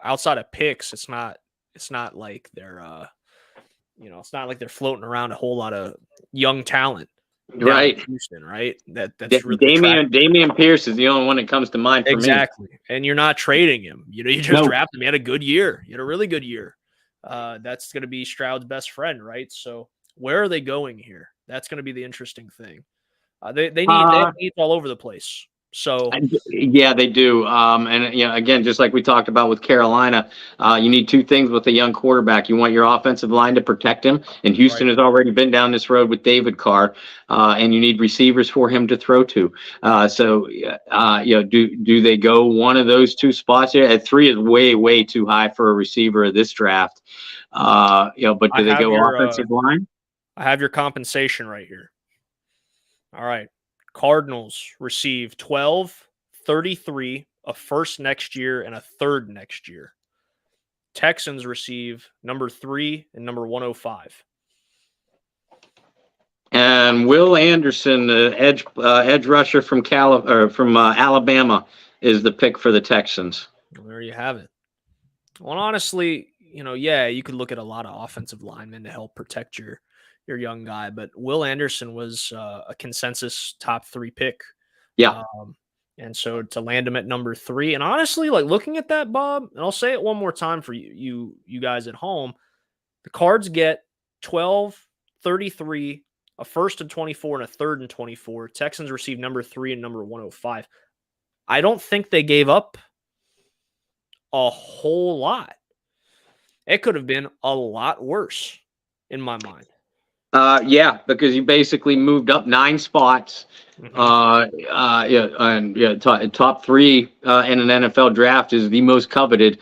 outside of picks, it's not like they're, it's not like they're floating around a whole lot of young talent. Right. Houston, right? That's really Damian Pierce is the only one that comes to mind for me. Exactly. And you're not trading him. You just drafted him. He had a good year. He had a really good year. That's going to be Stroud's best friend, right? So where are they going here? That's going to be the interesting thing. They need needs all over the place. So yeah, they do. And again, just like we talked about with Carolina, you need two things with a young quarterback. You want your offensive line to protect him, and Houston has already been down this road with David Carr. And you need receivers for him to throw to. Do they go one of those two spots here? At 3 is way too high for a receiver of this draft. But do they go offensive line? I have your compensation right here. All right. Cardinals receive 12, 33, a first next year, and a third next year. Texans receive number 3 and number 105. And Will Anderson, the edge rusher from Alabama, is the pick for the Texans. Well, there you have it. Well, honestly, you could look at a lot of offensive linemen to help protect your young guy, but Will Anderson was a consensus top 3 pick. Yeah. And so to land him at number 3, and honestly, like looking at that, Bob, and I'll say it one more time for you guys at home, the Cards get 12, 33, a first and 24, and a third and 24. Texans receive number 3 and number 105. I don't think they gave up a whole lot. It could have been a lot worse in my mind. Because you basically moved up 9 spots. Top 3 in an NFL draft is the most coveted,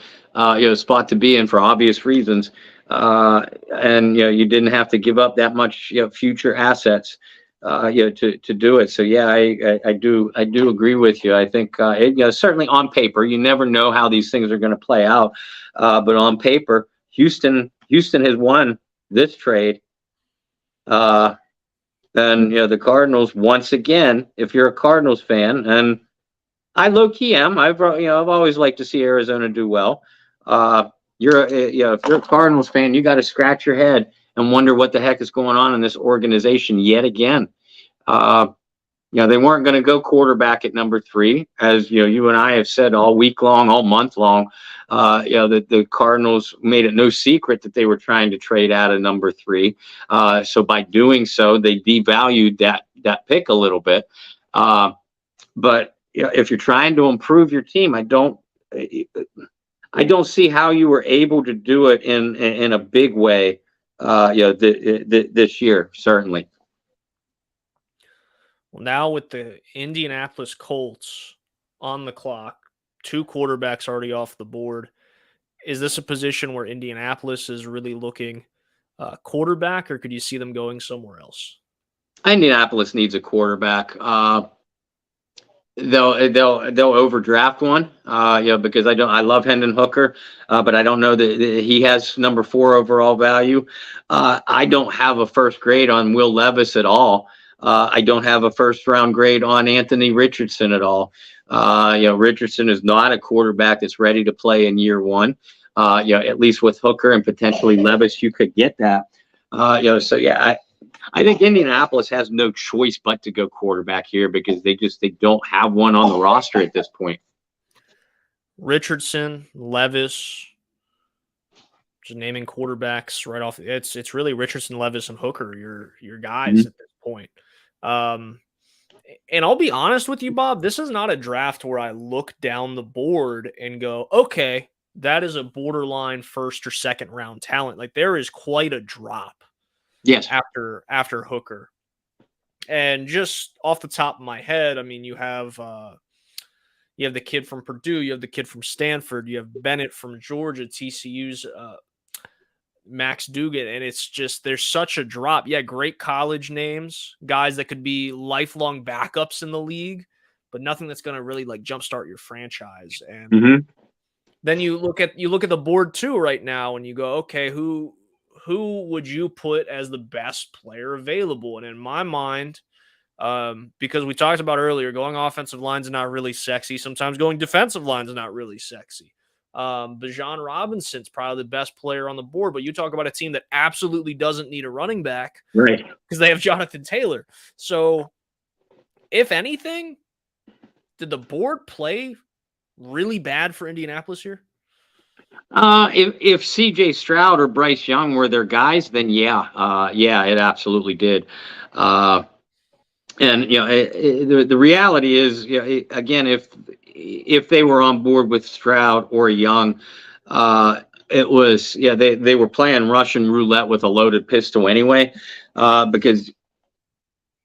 spot to be in for obvious reasons. And you didn't have to give up that much, future assets, to do it. So yeah, I do agree with you. I think certainly on paper, you never know how these things are going to play out. But on paper, Houston has won this trade. And the Cardinals, once again, if you're a Cardinals fan, and I low-key am, I've always liked to see Arizona do well. If you're a Cardinals fan, you got to scratch your head and wonder what the heck is going on in this organization yet again. They weren't going to go quarterback at number 3, as you and I have said all week long, all month long. That the Cardinals made it no secret that they were trying to trade out of number 3. So by doing so, they devalued that pick a little bit. But if you're trying to improve your team, I don't see how you were able to do it in a big way. This year, certainly. Well, now with the Indianapolis Colts on the clock, 2 quarterbacks already off the board, is this a position where Indianapolis is really looking quarterback, or could you see them going somewhere else? Indianapolis needs a quarterback. They'll overdraft one, because I love Hendon Hooker, but I don't know that he has number 4 overall value. I don't have a first grade on Will Levis at all. I don't have a first round grade on Anthony Richardson at all. Richardson is not a quarterback that's ready to play in year 1. At least with Hooker and potentially Levis, you could get that. So yeah, I think Indianapolis has no choice but to go quarterback here because they don't have one on the roster at this point. Richardson, Levis, just naming quarterbacks right off. It's really Richardson, Levis, and Hooker, your guys at this point. And I'll be honest with you, Bob, this is not a draft where I look down the board and go, okay, that is a borderline first or second round talent. Like there is quite a drop. Yes. After Hooker. And just off the top of my head, I mean, you have the kid from Purdue, you have the kid from Stanford, you have Bennett from Georgia, TCU's Max Dugan, and it's just there's such a drop. Yeah, great college names, guys that could be lifelong backups in the league, but nothing that's going to really like jumpstart your franchise. And then you look at the board too right now, and you go, okay, who would you put as the best player available? And in my mind, because we talked about earlier, going offensive lines is not really sexy. Sometimes going defensive lines is not really sexy. Bijan Robinson's probably the best player on the board, but you talk about a team that absolutely doesn't need a running back, right? Because they have Jonathan Taylor. So, if anything, did the board play really bad for Indianapolis here? If CJ Stroud or Bryce Young were their guys, then yeah, it absolutely did. And the reality is, again, if they were on board with Stroud or Young, it was they were playing Russian roulette with a loaded pistol anyway, because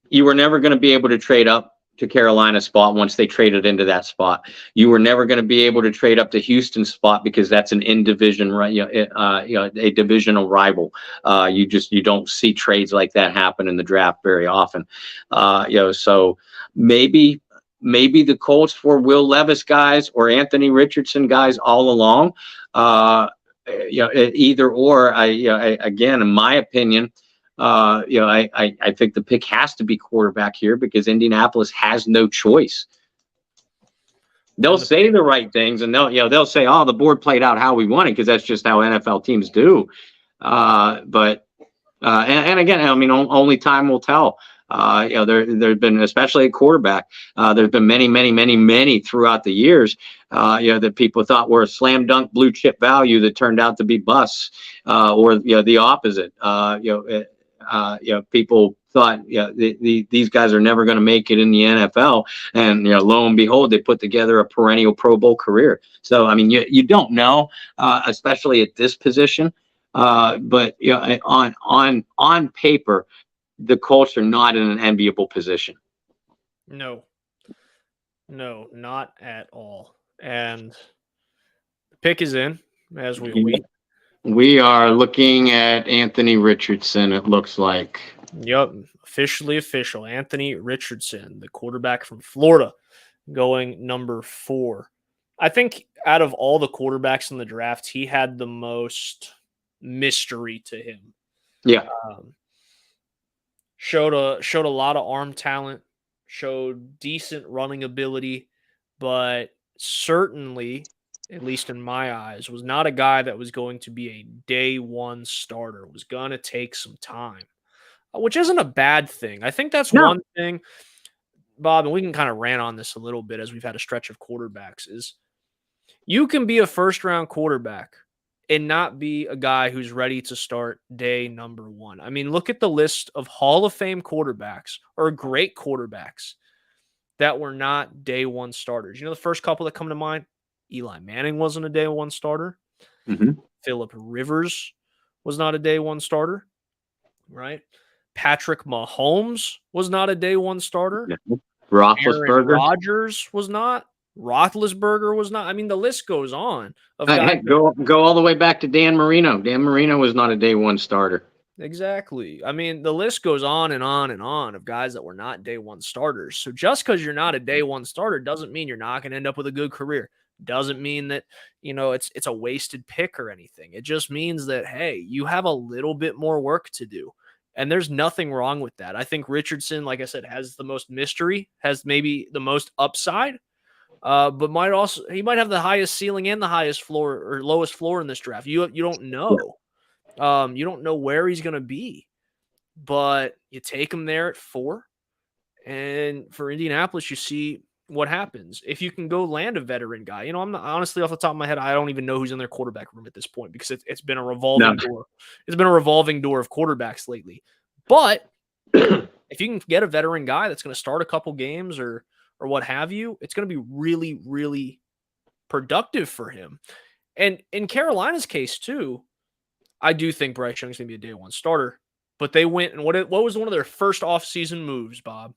you were never going to be able to trade up to Carolina's spot once they traded into that spot. You were never going to be able to trade up to Houston's spot because that's an in-division, a divisional rival. You don't see trades like that happen in the draft very often. So maybe the Colts were Will Levis guys or Anthony Richardson guys all along. Either or. Again, in my opinion, I think the pick has to be quarterback here because Indianapolis has no choice. They'll say the right things and they'll say, oh, the board played out how we wanted because that's just how NFL teams do. But again, I mean, only time will tell. There've been, especially at quarterback, there's been many throughout the years, that people thought were a slam dunk blue chip value that turned out to be busts, or the opposite. People thought, these guys are never going to make it in the NFL, and lo and behold, they put together a perennial Pro Bowl career. So, I mean, you don't know, especially at this position, but on paper, the Colts are not in an enviable position. No, not at all. And the pick is in as we wait. We are looking at Anthony Richardson, it looks like. Yep, official. Anthony Richardson, the quarterback from Florida, going number 4. I think out of all the quarterbacks in the draft, he had the most mystery to him. Yeah. Showed a lot of arm talent, showed decent running ability, but certainly, at least in my eyes, was not a guy that was going to be a day one starter. It was going to take some time, which isn't a bad thing. I think that's one thing, Bob, and we can kind of rant on this a little bit as we've had a stretch of quarterbacks, is you can be a first-round quarterback and not be a guy who's ready to start day number 1. I mean, look at the list of Hall of Fame quarterbacks or great quarterbacks that were not day one starters. The first couple that come to mind, Eli Manning wasn't a day one starter. Mm-hmm. Phillip Rivers was not a day one starter, right? Patrick Mahomes was not a day one starter. Yeah. Roethlisberger. Aaron Rodgers was not. Roethlisberger was not. I mean, the list goes on. Go all the way back to Dan Marino. Dan Marino was not a day one starter. Exactly. I mean, the list goes on and on and on of guys that were not day one starters. So just because you're not a day one starter doesn't mean you're not going to end up with a good career. Doesn't mean that, it's a wasted pick or anything. It just means that, hey, you have a little bit more work to do. And there's nothing wrong with that. I think Richardson, like I said, has the most mystery, has maybe the most upside. But he might have the highest ceiling and the highest floor or lowest floor in this draft. You don't know. You don't know where he's going to be, but you take him there at 4. And for Indianapolis, you see what happens. If you can go land a veteran guy, I'm not, honestly, off the top of my head, I don't even know who's in their quarterback room at this point because it's been a revolving door. It's been a revolving door of quarterbacks lately. But if you can get a veteran guy that's going to start a couple games or what have you, it's going to be really, really productive for him. And in Carolina's case too, I do think Bryce Young's going to be a day one starter. But they went and what was one of their first offseason moves, Bob?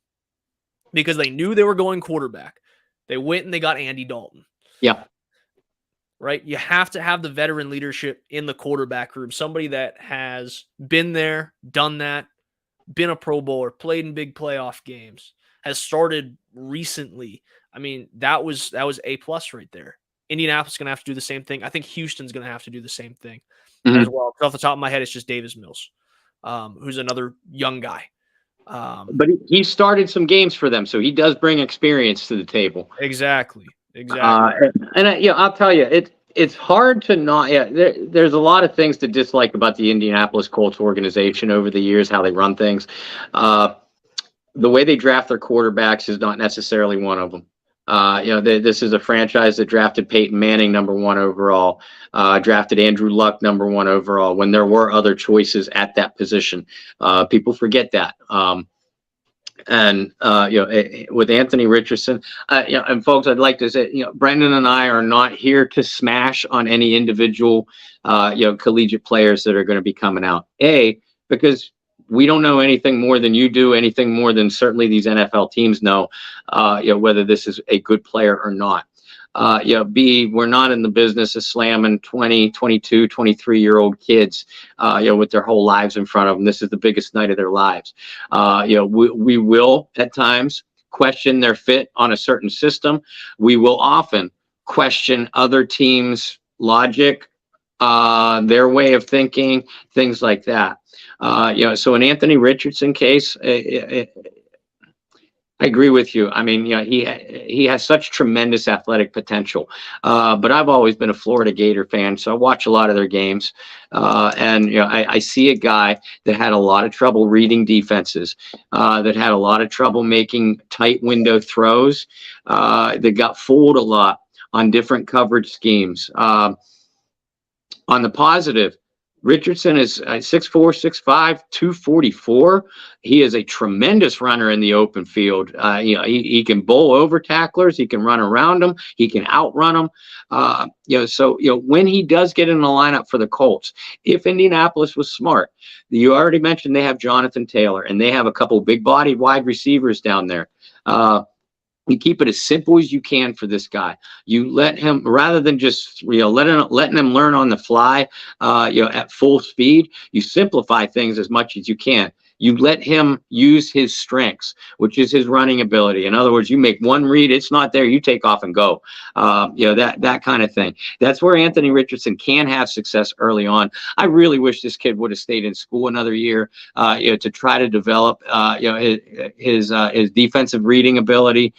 Because they knew they were going quarterback. They went and they got Andy Dalton. Yeah. Right? You have to have the veteran leadership in the quarterback room, somebody that has been there, done that, been a Pro Bowler, played in big playoff games, has started recently. I mean, that was A+ right there. Indianapolis is going to have to do the same thing. I think Houston's going to have to do the same thing as well. Off the top of my head, it's just Davis Mills, who's another young guy. But he started some games for them, so he does bring experience to the table. Exactly. I'll tell you, it's hard to not. Yeah, there's a lot of things to dislike about the Indianapolis Colts organization over the years, how they run things. The way they draft their quarterbacks is not necessarily one of them. This is a franchise that drafted Peyton Manning #1 overall, drafted Andrew Luck #1 overall when there were other choices at that position. People forget that. With Anthony Richardson, and folks, I'd like to say, Brendan and I are not here to smash on any individual, collegiate players that are going to be coming out. Because we don't know anything more than you do, anything more than certainly these NFL teams know, whether this is a good player or not. B, we're not in the business of slamming 20, 22, 23-year-old kids, with their whole lives in front of them. This is the biggest night of their lives. We will at times question their fit on a certain system. We will often question other teams' logic, their way of thinking, things like that. So in Anthony Richardson case, I agree with you. I mean, he has such tremendous athletic potential. But I've always been a Florida Gator fan, so I watch a lot of their games. I see a guy that had a lot of trouble reading defenses, that had a lot of trouble making tight window throws, that got fooled a lot on different coverage schemes. On the positive, Richardson is 6'4", 6'5", 244. He is a tremendous runner in the open field. He can bowl over tacklers. He can run around them. He can outrun them. When he does get in the lineup for the Colts, if Indianapolis was smart, you already mentioned they have Jonathan Taylor, and they have a couple big-bodied wide receivers down there. You keep it as simple as you can for this guy. You let him, rather than just letting him learn on the fly, at full speed. You simplify things as much as you can. You let him use his strengths, which is his running ability. In other words, you make one read, it's not there, you take off and go. That kind of thing. That's where Anthony Richardson can have success early on. I really wish this kid would have stayed in school another year, to try to develop, his defensive reading ability,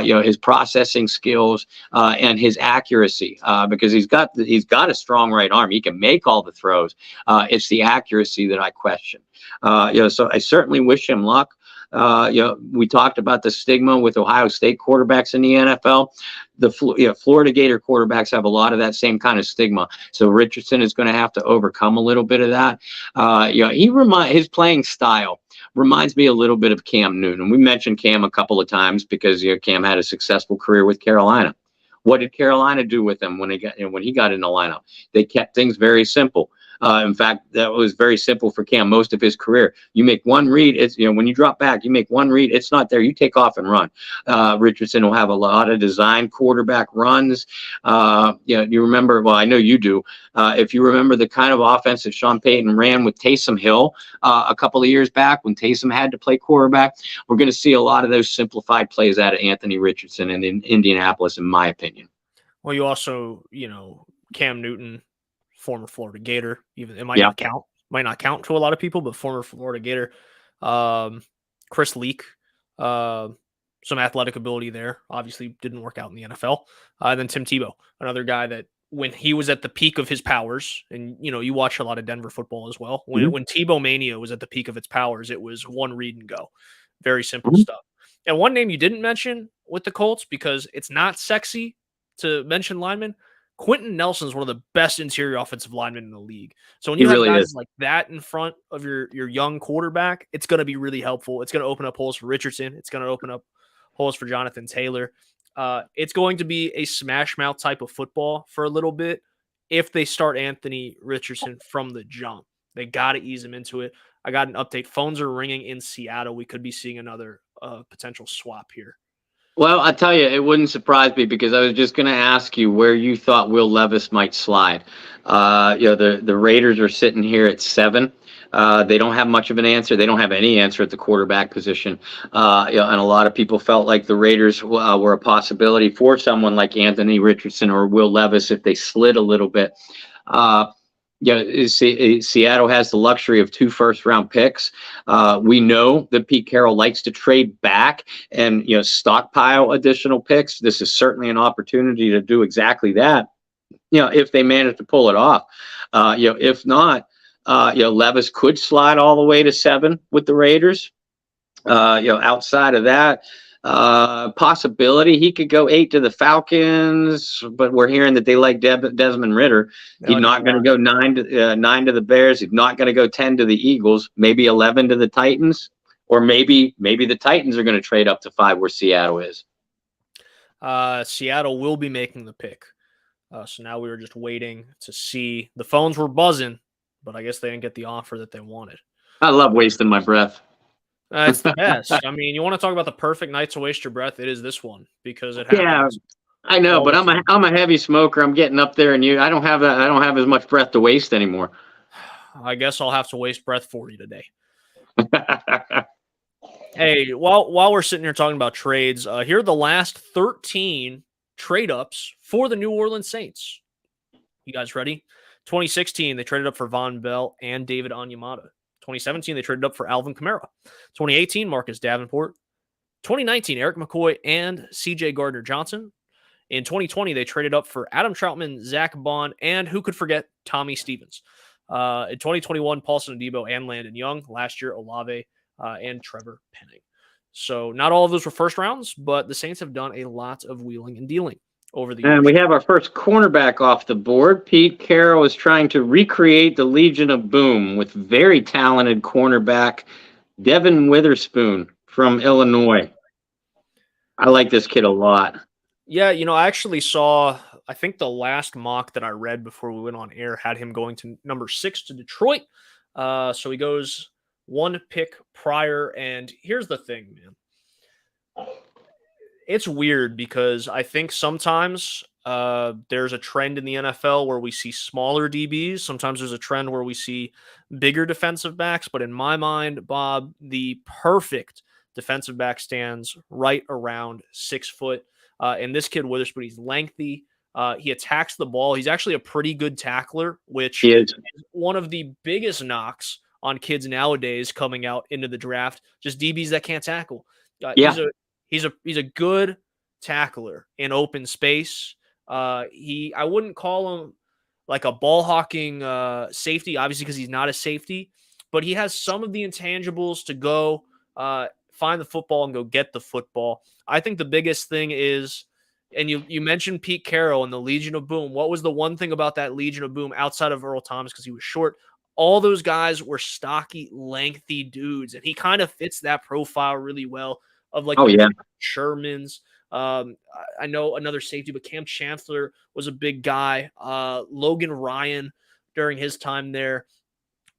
his processing skills, and his accuracy, because he's got a strong right arm. He can make all the throws. It's the accuracy that I question. So I certainly wish him luck. We talked about the stigma with Ohio State quarterbacks in the NFL. The Florida Gator quarterbacks have a lot of that same kind of stigma. So Richardson is going to have to overcome a little bit of that. His playing style reminds me a little bit of Cam Newton. We mentioned Cam a couple of times because Cam had a successful career with Carolina. What did Carolina do with him when he got in the lineup? They kept things very simple. In fact, that was very simple for Cam most of his career. You make one read, it's when you drop back, you make one read, it's not there, you take off and run. Richardson will have a lot of design quarterback runs. You remember, well, I know you do. If you remember the kind of offense that Sean Payton ran with Taysom Hill a couple of years back when Taysom had to play quarterback, we're going to see a lot of those simplified plays out of Anthony Richardson in Indianapolis, in my opinion. Well, you also, Cam Newton, former Florida Gator, even it might not count to a lot of people, but former Florida Gator. Chris Leak, some athletic ability there. Obviously didn't work out in the NFL. Then Tim Tebow, another guy that when he was at the peak of his powers, and you watch a lot of Denver football as well. When Tebow Mania was at the peak of its powers, it was one read and go. Very simple stuff. And one name you didn't mention with the Colts, because it's not sexy to mention linemen, Quentin Nelson's one of the best interior offensive linemen in the league. So when you have guys like that in front of your young quarterback, it's going to be really helpful. It's going to open up holes for Richardson. It's going to open up holes for Jonathan Taylor. It's going to be a smash mouth type of football for a little bit if they start Anthony Richardson from the jump. They got to ease him into it. I got an update. Phones are ringing in Seattle. We could be seeing another potential swap here. Well, I tell you, it wouldn't surprise me, because I was just going to ask you where you thought Will Levis might slide. The Raiders are sitting here at 7. They don't have much of an answer. They don't have any answer at the quarterback position. And a lot of people felt like the Raiders were a possibility for someone like Anthony Richardson or Will Levis if they slid a little bit. Seattle has the luxury of 2 first-round picks. We know that Pete Carroll likes to trade back and stockpile additional picks. This is certainly an opportunity to do exactly that. If they manage to pull it off. If not, Levis could slide all the way to 7 with the Raiders. Outside of that, possibility he could go 8 to the Falcons, but we're hearing that they like Desmond Ridder. He's not going to go 9 to the Bears. He's not going to go 10 to the Eagles. Maybe 11 to the Titans, or maybe the Titans are going to trade up to 5 where Seattle is. Seattle will be making the pick. So now we were just waiting to see. The phones were buzzing, but I guess they didn't get the offer that they wanted. I love wasting my breath. It's the best. I mean, you want to talk about the perfect night to waste your breath? It is this one, because it happens. Yeah, I know, but I'm a heavy smoker. I'm getting up there, and I don't have as much breath to waste anymore. I guess I'll have to waste breath for you today. Hey, while we're sitting here talking about trades, here are the last 13 trade ups for the New Orleans Saints. You guys ready? 2016, they traded up for Von Bell and David Onyemata. 2017, they traded up for Alvin Kamara. 2018, Marcus Davenport. 2019, Eric McCoy and CJ Gardner-Johnson. In 2020, they traded up for Adam Troutman, Zach Bond, and who could forget Tommy Stevens. In 2021, Paulson Adebo and Landon Young. Last year, Olave and Trevor Penning. So not all of those were first rounds, but the Saints have done a lot of wheeling and dealing over the years. And we have our first cornerback off the board. Pete Carroll is trying to recreate the Legion of Boom with very talented cornerback Devin Witherspoon from Illinois. I like this kid a lot. Yeah, I actually saw, I think the last mock that I read before we went on air had him going to number 6 to Detroit. So he goes 1 pick prior. And here's the thing, man. It's weird because I think sometimes there's a trend in the NFL where we see smaller DBs. Sometimes there's a trend where we see bigger defensive backs. But in my mind, Bob, the perfect defensive back stands right around 6 foot. And this kid Witherspoon, he's lengthy. He attacks the ball. He's actually a pretty good tackler, which is one of the biggest knocks on kids nowadays coming out into the draft. Just DBs that can't tackle. He's a good tackler in open space. I wouldn't call him like a ball hawking safety, obviously, because he's not a safety, but he has some of the intangibles to go find the football and go get the football. I think the biggest thing is, and you mentioned Pete Carroll and the Legion of Boom. What was the one thing about that Legion of Boom outside of Earl Thomas, because he was short? All those guys were stocky, lengthy dudes, and he kind of fits that profile really well. Of like Shermans. I know another safety, but Cam Chancellor was a big guy. Logan Ryan during his time there,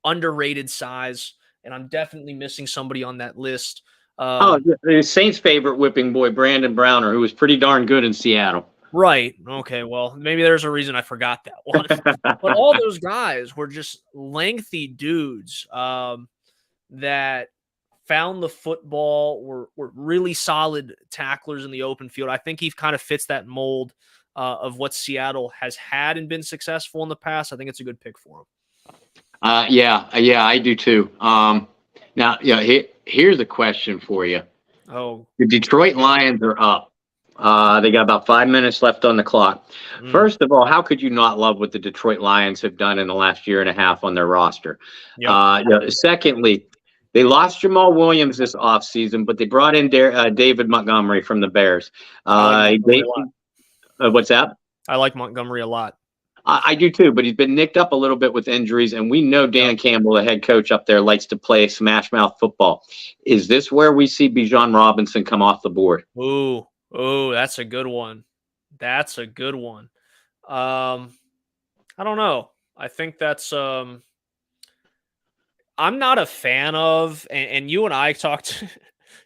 underrated size, and I'm definitely missing somebody on that list. The Saints' favorite whipping boy, Brandon Browner, who was pretty darn good in Seattle. Right. Okay. Well, maybe there's a reason I forgot that one. But all those guys were just lengthy dudes that found the football, were really solid tacklers in the open field. I think he kind of fits that mold of what Seattle has had and been successful in the past. I think it's a good pick for him. I do too. Now, here's a question for you. Oh, The Detroit Lions are up. They got about 5 minutes left on the clock. mm, First of all, how could you not love what the Detroit Lions have done in the last year and a half on their roster? yep. Secondly, they lost Jamal Williams this offseason, but they brought in David Montgomery from the Bears. I like Uh, Montgomery they, a lot. what's that? I like Montgomery a lot. I do too, but he's been nicked up a little bit with injuries, and we know Yep. Dan Campbell, the head coach up there, likes to play smash mouth football. Is this where we see Bijan Robinson come off the board? Ooh, that's a good one. That's a good one. I don't know. I think that's I'm not a fan of, and you and I talked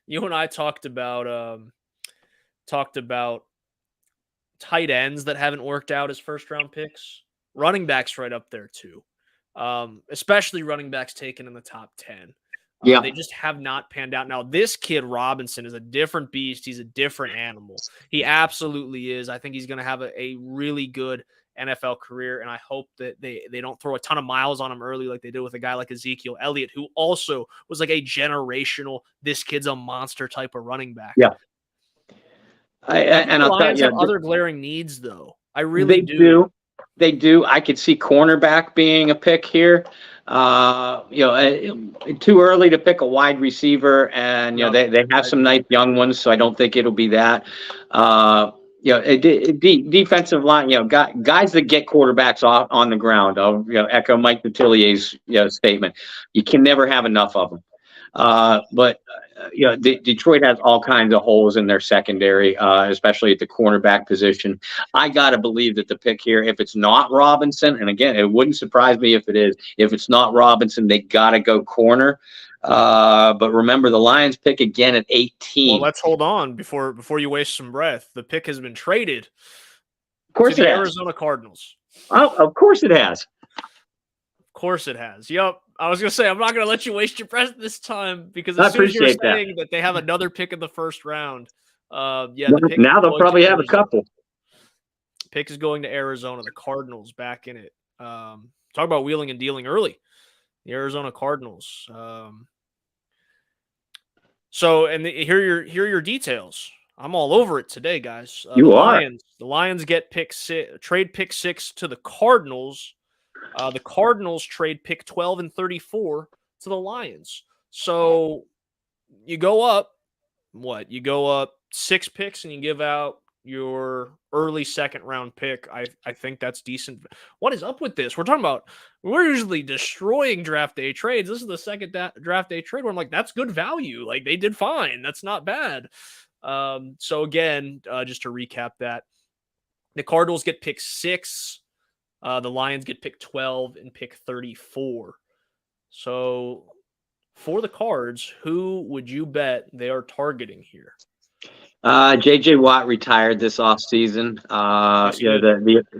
you and I talked about tight ends that haven't worked out as first round picks. Running backs right up there too. Especially running backs taken in the top 10. Yeah. They just have not panned out. Now, this kid Robinson is a different beast. He's a different animal. He absolutely is. I think he's going to have a really good NFL career, and I hope that they don't throw a ton of miles on him early like they did with a guy like Ezekiel Elliott, who also was like a generational, this kid's a monster type of running back. Yeah. And I'll the Lions tell you, have other glaring needs, though. I really they do. They do. I could see cornerback being a pick here. Too early to pick a wide receiver, and they have some nice young ones, so I don't think it'll be that. Defensive line, guys that get quarterbacks off on the ground. I'll echo Mike Detillier's statement. You can never have enough of them. But Detroit has all kinds of holes in their secondary, especially at the cornerback position. I got to believe that the pick here, if it's not Robinson, and again, it wouldn't surprise me if it is, if it's not Robinson, they got to go corner. But remember, the Lions pick again at 18. Well, let's hold on before you waste some breath. The pick has been traded to the Arizona Cardinals. Oh, of course it has. Of course it has. Yep. I was going to say, I'm not going to let you waste your breath this time because as soon as you're saying that they have another pick in the first round, the pick now they'll probably have a couple. Pick is going to Arizona. The Cardinals back in it. Talk about wheeling and dealing early. The Arizona Cardinals. Here are your details. I'm all over it today, guys. The Lions get trade pick 6 to the Cardinals. The Cardinals trade pick 12 and 34 to the Lions. So you go up, You go up 6 picks and you give out your early second round pick. I think that's decent. What is up with this? We're usually destroying draft day trades. This is the second draft day trade where I'm like, that's good value. Like they did fine. That's not bad. So again, just to recap that, the Cardinals get pick 6. The Lions get pick 12 and pick 34. So for the Cards, who would you bet they are targeting here? J.J. Watt retired this offseason.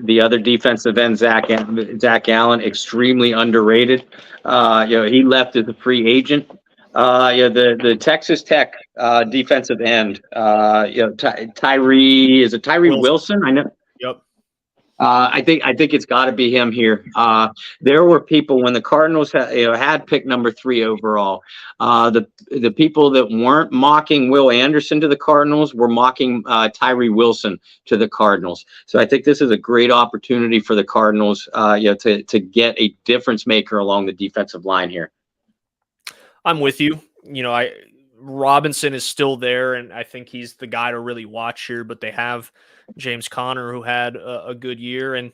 The other defensive end, Zach Allen, extremely underrated. He left as a free agent. The Texas Tech defensive end, Tyree Wilson? I know. Yep. I think it's got to be him here. There were people when the Cardinals had pick number 3 overall. The people that weren't mocking Will Anderson to the Cardinals were mocking Tyree Wilson to the Cardinals. So I think this is a great opportunity for the Cardinals, to get a difference maker along the defensive line here. I'm with you. Robinson is still there, and I think he's the guy to really watch here. But they have James Conner, who had a good year, and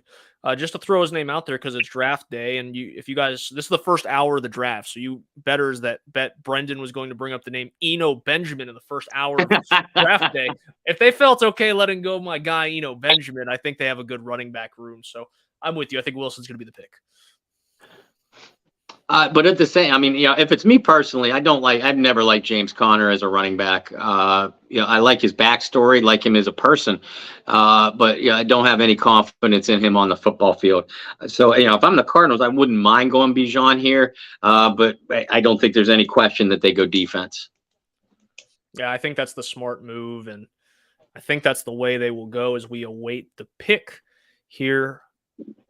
just to throw his name out there because it's draft day, and if you guys, this is the first hour of the draft, so you bettors that bet Brendan was going to bring up the name Eno Benjamin in the first hour of draft day. If they felt okay letting go my guy Eno Benjamin, I think they have a good running back room. So I'm with you. I think Wilson's going to be the pick. But at the same, if it's me personally, I've never liked James Conner as a running back. I like his backstory, like him as a person. But I don't have any confidence in him on the football field. So, if I'm the Cardinals, I wouldn't mind going Bijan here. But I don't think there's any question that they go defense. Yeah, I think that's the smart move. And I think that's the way they will go as we await the pick here.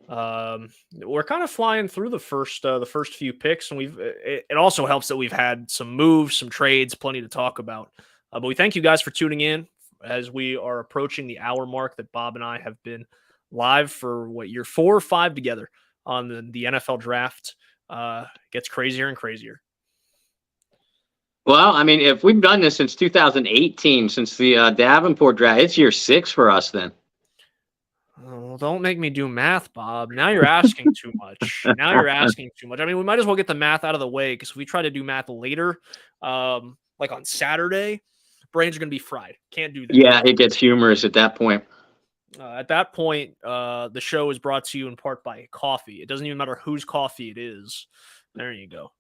We're kind of flying through the first few picks, and it also helps that we've had some moves, some trades, plenty to talk about. But we thank you guys for tuning in as we are approaching the hour mark that Bob and I have been live for year 4 or 5 together on the NFL draft. Gets crazier and crazier. Well, I mean, if we've done this since 2018, since the Davenport draft, it's year 6 for us then. Oh, don't make me do math, Bob. Now you're asking too much. I mean, we might as well get the math out of the way, because if we try to do math later, like on Saturday, brains are going to be fried. Can't do that. Yeah, it gets humorous at that point. At that point, the show is brought to you in part by coffee. It doesn't even matter whose coffee it is. There you go.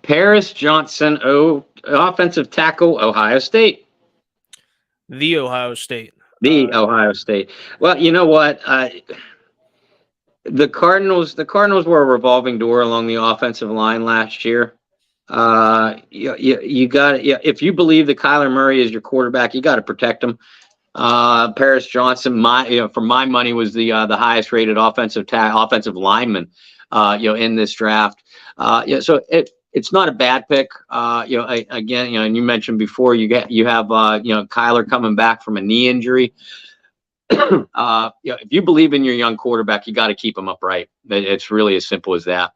Paris Johnson, offensive tackle, Ohio State. The Ohio State. Ohio State. Well, you know what? The Cardinals were a revolving door along the offensive line last year. You got if you believe that Kyler Murray is your quarterback, you got to protect him. Paris Johnson, for my money, was the highest rated offensive lineman, in this draft. So it's not a bad pick. Again, and you mentioned before, you have Kyler coming back from a knee injury. If you believe in your young quarterback, you got to keep him upright. It's really as simple as that.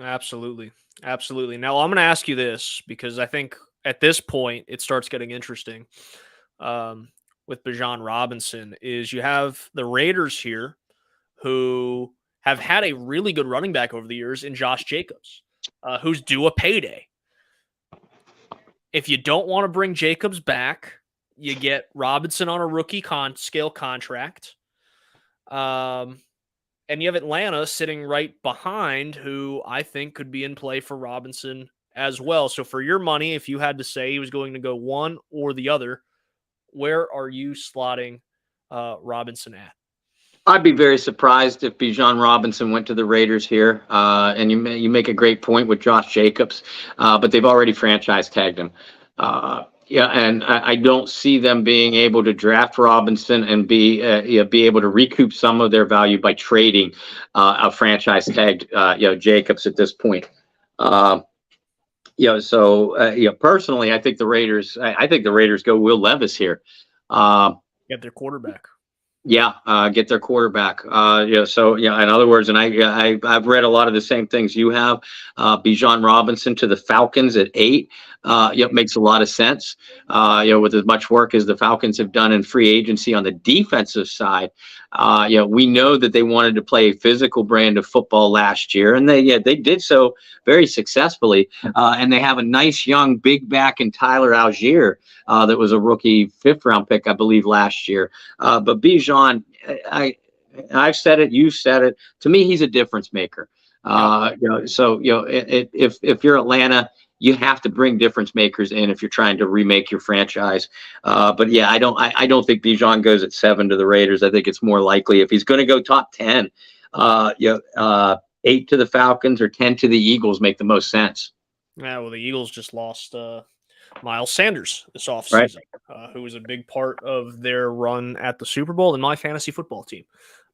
Absolutely. Now I'm going to ask you this, because I think at this point it starts getting interesting. With Bijan Robinson, is you have the Raiders here, who have had a really good running back over the years in Josh Jacobs, who's due a payday. If you don't want to bring Jacobs back, you get Robinson on a rookie scale contract. And you have Atlanta sitting right behind, who I think could be in play for Robinson as well. So for your money, if you had to say he was going to go one or the other, where are you slotting Robinson at? I'd be very surprised if Bijan Robinson went to the Raiders here. And you make a great point with Josh Jacobs, but they've already franchise tagged him. And I don't see them being able to draft Robinson and be able to recoup some of their value by trading a franchise tagged Jacobs at this point. Personally, I think the Raiders go Will Levis here. Get their quarterback. Get their quarterback. In other words, and I've read a lot of the same things you have. Bijan Robinson to the Falcons at 8. Makes a lot of sense. With as much work as the Falcons have done in free agency on the defensive side, we know that they wanted to play a physical brand of football last year, and they did so very successfully. And they have a nice young big back in Tyler Algier, that was a rookie 5th round pick, I believe, last year. But Bijan, I've said it, you said it. To me, he's a difference maker. If you're Atlanta, you have to bring difference makers in if you're trying to remake your franchise. I don't think Bijan goes at 7 to the Raiders. I think it's more likely, if he's going to go top 10, 8 to the Falcons or 10 to the Eagles make the most sense. Yeah, well, the Eagles just lost Miles Sanders this offseason, right? Who was a big part of their run at the Super Bowl in my fantasy football team.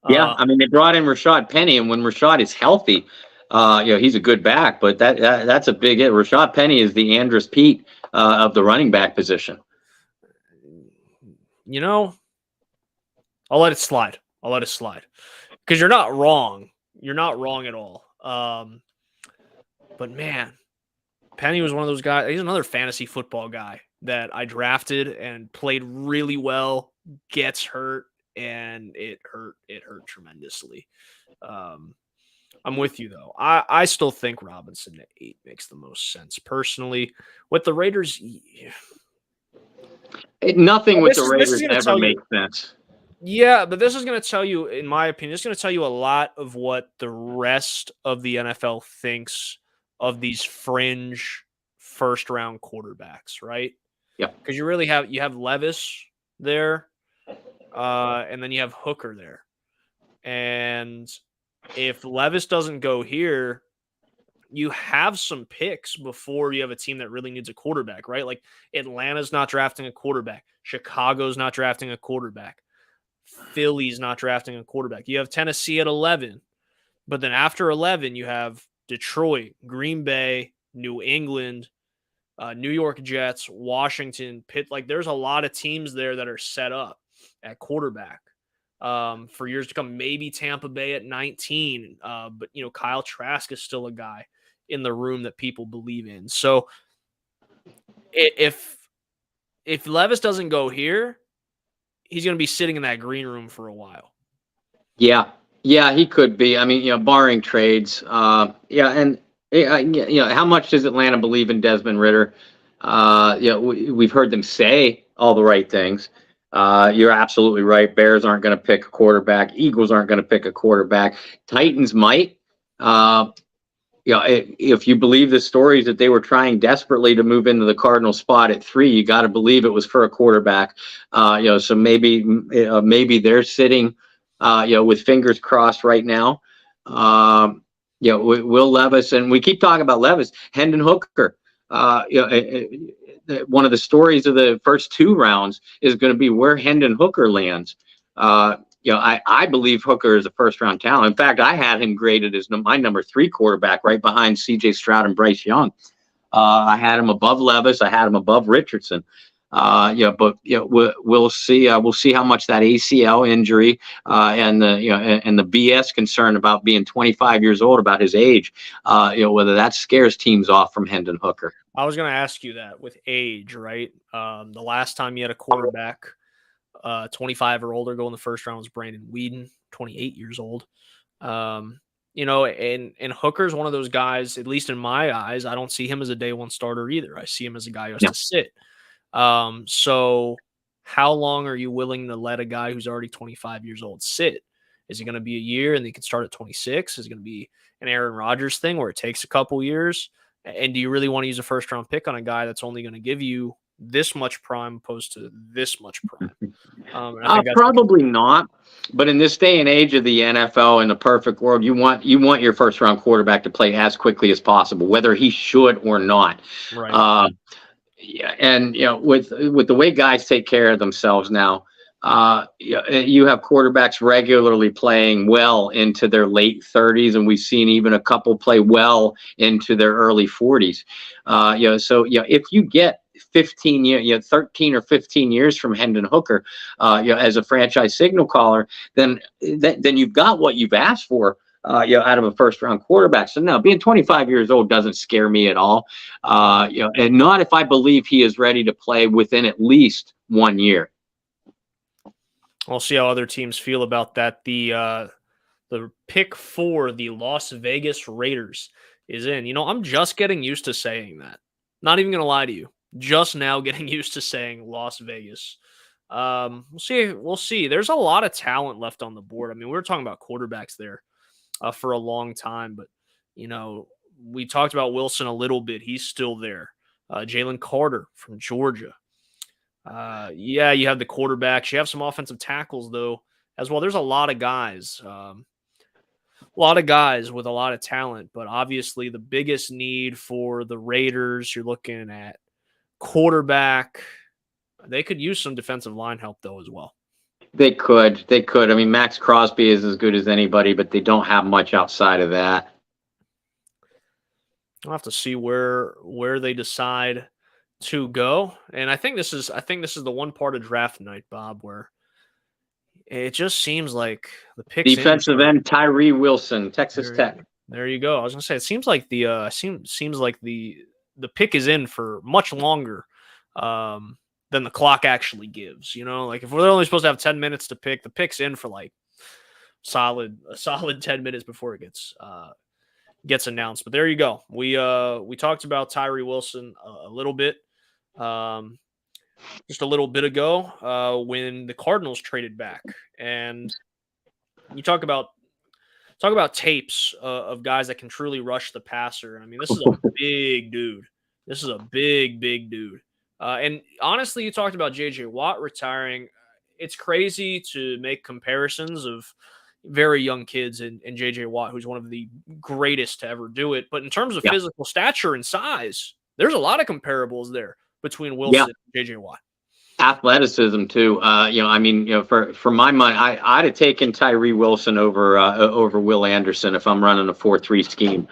They brought in Rashad Penny, and when Rashad is healthy, he's a good back, but that's a big hit. Rashad Penny is the Andrus Peat of the running back position. I'll let it slide. Because you're not wrong. You're not wrong at all. But man, Penny was one of those guys. He's another fantasy football guy that I drafted and played really well, gets hurt, and it hurt tremendously. I'm with you, though. I still think Robinson at 8 makes the most sense personally. With the Raiders, nothing with the Raiders ever makes sense. Yeah, but this is going to tell you, in my opinion, it's going to tell you a lot of what the rest of the NFL thinks of these fringe first-round quarterbacks, right? Yeah. Because you have Levis there, and then you have Hooker there. And if Levis doesn't go here, you have some picks before you have a team that really needs a quarterback, right? Like Atlanta's not drafting a quarterback. Chicago's not drafting a quarterback. Philly's not drafting a quarterback. You have Tennessee at 11. But then after 11, you have Detroit, Green Bay, New England, New York Jets, Washington, Pitt. Like there's a lot of teams there that are set up at quarterback for years to come. Maybe Tampa Bay at 19, but Kyle Trask is still a guy in the room that people believe in. So if Levis doesn't go here, he's going to be sitting in that green room for a while. Yeah, he could be. I mean, barring trades. And how much does Atlanta believe in Desmond Ridder? We've heard them say all the right things. You're absolutely right. Bears aren't going to pick a quarterback. Eagles aren't going to pick a quarterback. Titans might. If you believe the stories that they were trying desperately to move into the Cardinal spot at 3, you got to believe it was for a quarterback. So maybe they're sitting, with fingers crossed right now. Will Levis, and we keep talking about Levis, Hendon Hooker. One of the stories of the first 2 rounds is going to be where Hendon Hooker lands. I believe Hooker is a first-round talent. In fact, I had him graded as my number 3 quarterback, right behind C.J. Stroud and Bryce Young. I had him above Levis. I had him above Richardson. But we'll see. We'll see how much that ACL injury and the BS concern about being 25 years old, about his age, whether that scares teams off from Hendon Hooker. I was going to ask you that with age, right? The last time you had a quarterback 25 or older go in the first round was Brandon Weeden, 28 years old. And Hooker's one of those guys, at least in my eyes, I don't see him as a day 1 starter either. I see him as a guy who has to sit. So how long are you willing to let a guy who's already 25 years old sit? Is it going to be a year and they can start at 26? Is it going to be an Aaron Rodgers thing where it takes a couple years? And do you really want to use a first round pick on a guy that's only going to give you this much prime opposed to this much prime? I think probably not. But in this day and age of the NFL, in the perfect world, you want your first round quarterback to play as quickly as possible, whether he should or not. Right. And with the way guys take care of themselves now, you have quarterbacks regularly playing well into their late 30s, and we've seen even a couple play well into their early 40s. So if you get 13 or 15 years from Hendon Hooker, as a franchise signal caller, then you've got what you've asked for. Out of a first-round quarterback. So no, being 25 years old doesn't scare me at all. And not if I believe he is ready to play within at least 1 year. We'll see how other teams feel about that. The pick for the Las Vegas Raiders is in. I'm just getting used to saying that. Not even going to lie to you. Just now getting used to saying Las Vegas. We'll see. There's a lot of talent left on the board. I mean, we were talking about quarterbacks there for a long time, but we talked about Wilson a little bit. He's still there. Jalen Carter from Georgia. You have the quarterbacks. You have some offensive tackles though as well. There's a lot of guys with a lot of talent, but obviously the biggest need for the Raiders, you're looking at quarterback. They could use some defensive line help though as well. They could. I mean, Max Crosby is as good as anybody, but they don't have much outside of that. I'll have to see where they decide to go. And I think this is the one part of draft night, Bob, where it just seems like the picks defensive end Tyree Wilson, Texas Tech. There you go. I was gonna say it seems like the pick is in for much longer than the clock actually gives. Like if we're only supposed to have 10 minutes to pick, the pick's in for like a solid 10 minutes before it gets announced. But there you go. We talked about Tyree Wilson a little bit, just a little bit ago when the Cardinals traded back, and you talk about tapes of guys that can truly rush the passer. I mean, this is a big dude. This is a big dude. And honestly, you talked about J.J. Watt retiring. It's crazy to make comparisons of very young kids and J.J. Watt, who's one of the greatest to ever do it. But in terms of physical stature and size, there's a lot of comparables there between Wilson and J.J. Watt. Athleticism too. For my money, I'd have taken Tyree Wilson over Will Anderson if I'm running a 4-3 scheme.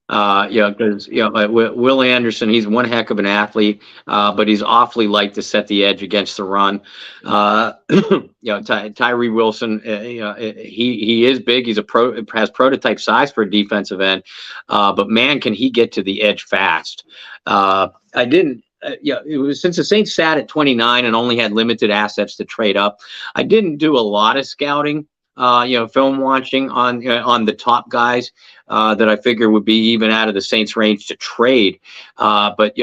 Because like Will Anderson, he's one heck of an athlete, but he's awfully light to set the edge against the run. Tyree Wilson, he is big. He's has prototype size for a defensive end, but man, can he get to the edge fast? I didn't. It was since the Saints sat at 29 and only had limited assets to trade up. I didn't do a lot of scouting, film watching on the top guys that I figure would be even out of the Saints' range to trade. But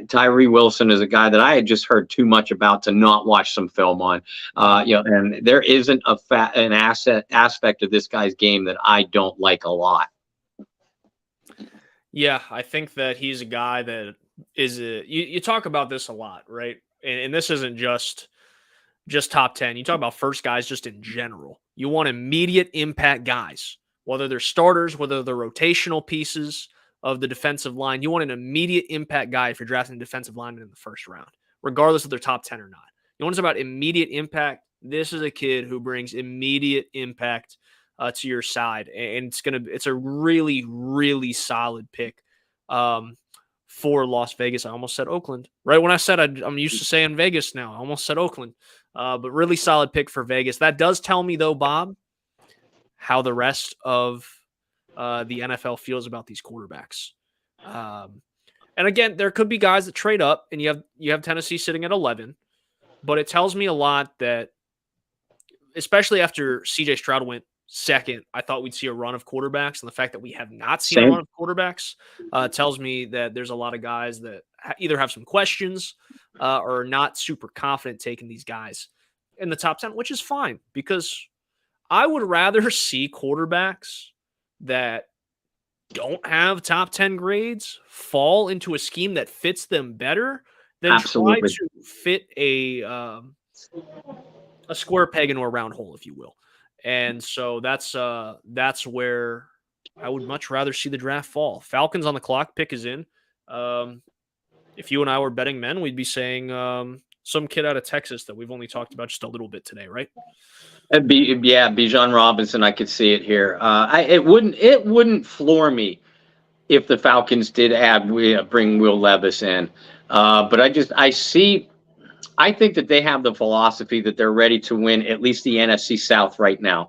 Tyree Wilson is a guy that I had just heard too much about to not watch some film on. And there isn't an aspect of this guy's game that I don't like a lot. Yeah, I think that he's a guy that is you talk about this a lot, right? And this isn't just top 10. You talk about first guys just in general. You want immediate impact guys, whether they're starters, whether they're rotational pieces of the defensive line. You want an immediate impact guy if you're drafting a defensive lineman in the first round, regardless if they're top 10 or not. You want to talk about immediate impact. This is a kid who brings immediate impact to your side, and it's a really, really solid pick for Las Vegas. I almost said Oakland. Right when I said I'm used to saying Vegas now. I almost said Oakland. But really solid pick for Vegas. That does tell me, though, Bob, how the rest of the NFL feels about these quarterbacks. And again, there could be guys that trade up, and you have Tennessee sitting at 11. But it tells me a lot that, especially after C.J. Stroud went second, I thought we'd see a run of quarterbacks, and the fact that we have not seen a run of quarterbacks tells me that there's a lot of guys that either have some questions or are not super confident taking these guys in the top 10, which is fine, because I would rather see quarterbacks that don't have top 10 grades fall into a scheme that fits them better than try to fit a square peg into a round hole, if you will. And so that's where I would much rather see the draft fall. Falcons on the clock, pick is in. If you and I were betting men, we'd be saying some kid out of Texas that we've only talked about just a little bit today, right? Bijan Robinson. I could see it here. It wouldn't floor me if the Falcons did bring Will Levis in. But I think that they have the philosophy that they're ready to win at least the NFC South right now,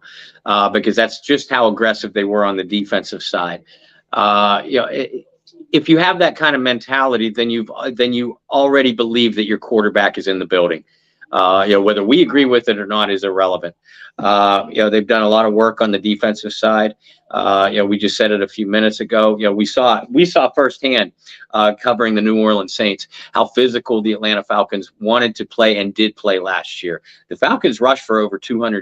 because that's just how aggressive they were on the defensive side. If you have that kind of mentality, then you already believe that your quarterback is in the building. Whether we agree with it or not is irrelevant. They've done a lot of work on the defensive side. We just said it a few minutes ago. We saw firsthand covering the New Orleans Saints how physical the Atlanta Falcons wanted to play and did play last year. The Falcons rushed for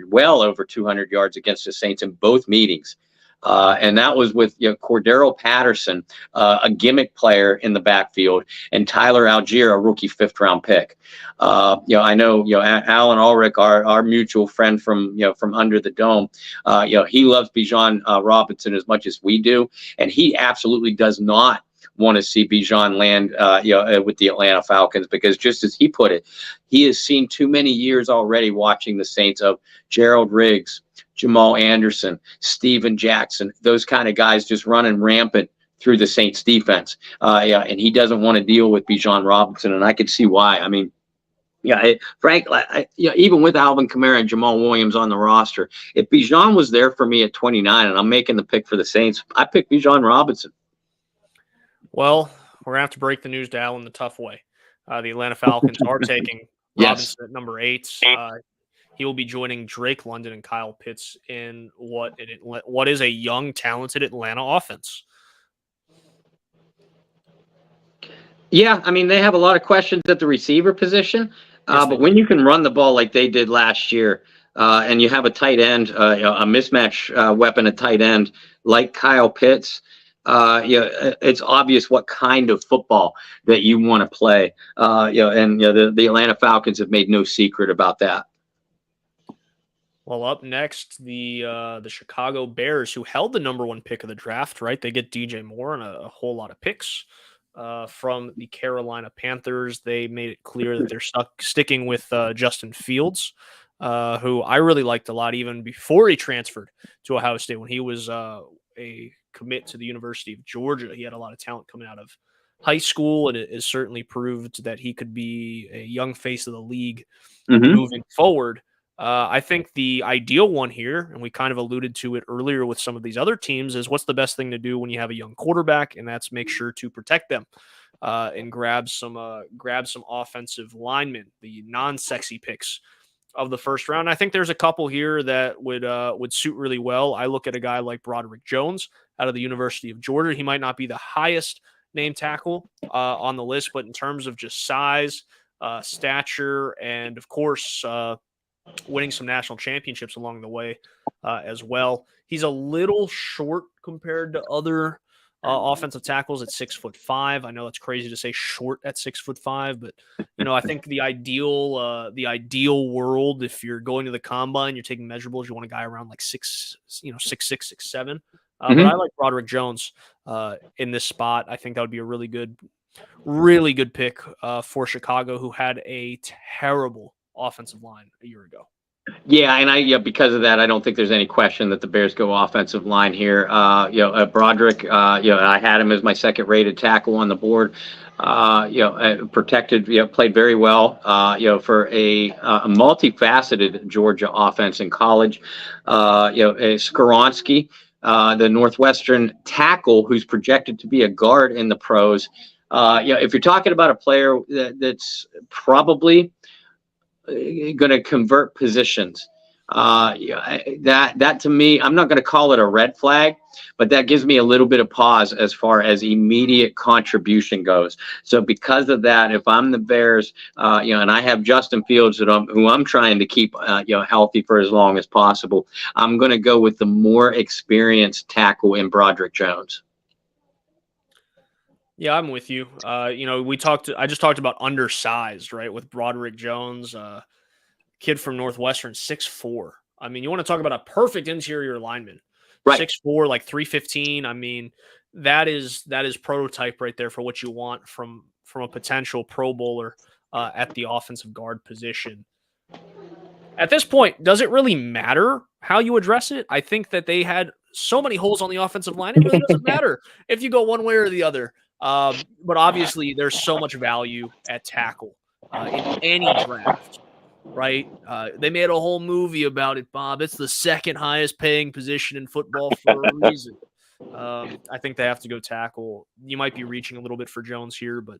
well over 200 yards against the Saints in both meetings. And that was with Cordero Patterson, a gimmick player in the backfield, and Tyler Algier, a rookie 5th-round pick. I know Alan Ulrich, our mutual friend from under the dome. He loves Bijan Robinson as much as we do, and he absolutely does not want to see Bijan land with the Atlanta Falcons, because just as he put it, he has seen too many years already watching the Saints of Gerald Riggs, Jamal Anderson, Steven Jackson, those kind of guys just running rampant through the Saints defense. And he doesn't want to deal with Bijan Robinson, and I could see why. I mean, Frank, even with Alvin Kamara and Jamal Williams on the roster, if Bijan was there for me at 29 and I'm making the pick for the Saints, I pick Bijan Robinson. Well, we're going to have to break the news to Alan the tough way. The Atlanta Falcons are taking Robinson at number 8. He will be joining Drake London and Kyle Pitts in what is a young, talented Atlanta offense. Yeah, I mean, they have a lot of questions at the receiver position, but when you can run the ball like they did last year, and you have a tight end, a mismatch weapon at tight end like Kyle Pitts, it's obvious what kind of football that you want to play. The Atlanta Falcons have made no secret about that. Well, up next, the Chicago Bears, who held the number 1 pick of the draft, right? They get DJ Moore and a whole lot of picks from the Carolina Panthers. They made it clear that they're sticking with Justin Fields, who I really liked a lot even before he transferred to Ohio State, when he was a commit to the University of Georgia. He had a lot of talent coming out of high school, and it has certainly proved that he could be a young face of the league moving forward. I think the ideal one here, and we kind of alluded to it earlier with some of these other teams, is what's the best thing to do when you have a young quarterback, and that's make sure to protect them and grab some offensive linemen, the non-sexy picks of the first round. I think there's a couple here that would suit really well. I look at a guy like Broderick Jones out of the University of Georgia. He might not be the highest name tackle on the list, but in terms of just size, stature, and of course, winning some national championships along the way as well. He's a little short compared to other offensive tackles at 6'5". I know that's crazy to say short at 6'5", but I think the ideal world, if you're going to the combine, you're taking measurables, you want a guy around like 6'6", 6'7". But I like Broderick Jones in this spot. I think that would be a really good pick for Chicago, who had a terrible offensive line a year ago. Yeah, and because of that, I don't think there's any question that the Bears go offensive line here. Broderick, I had him as my second-rated tackle on the board. Protected, played very well, for a multifaceted Georgia offense in college. Skoronski, the Northwestern tackle, who's projected to be a guard in the pros. If you're talking about a player that's probably going to convert positions, that to me, I'm not going to call it a red flag, but that gives me a little bit of pause as far as immediate contribution goes. So because of that, if I'm the Bears, and I have Justin Fields who I'm trying to keep healthy for as long as possible, I'm going to go with the more experienced tackle in Broderick Jones. Yeah, I'm with you. I just talked about undersized, right? With Broderick Jones, kid from Northwestern, 6'4". I mean, you want to talk about a perfect interior lineman, right? 6'4", like 315. I mean, that is prototype right there for what you want from a potential Pro Bowler at the offensive guard position. At this point, does it really matter how you address it? I think that they had so many holes on the offensive line, it really doesn't matter if you go one way or the other. But obviously, there's so much value at tackle in any draft, right? They made a whole movie about it, Bob. It's the second highest paying position in football for a reason. I think they have to go tackle. You might be reaching a little bit for Jones here, but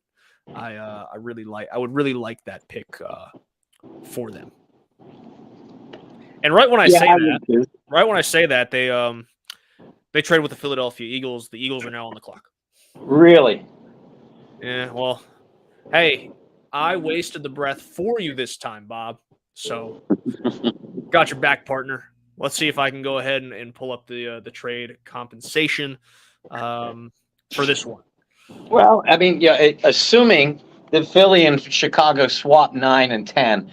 I would really like that pick for them. And right when I say that, they trade with the Philadelphia Eagles. The Eagles are now on the clock. Really? Yeah, well, hey, I wasted the breath for you this time, Bob. So, got your back, partner. Let's see if I can go ahead and pull up the trade compensation for this one. Well, I mean, assuming that Philly and Chicago swap 9 and 10,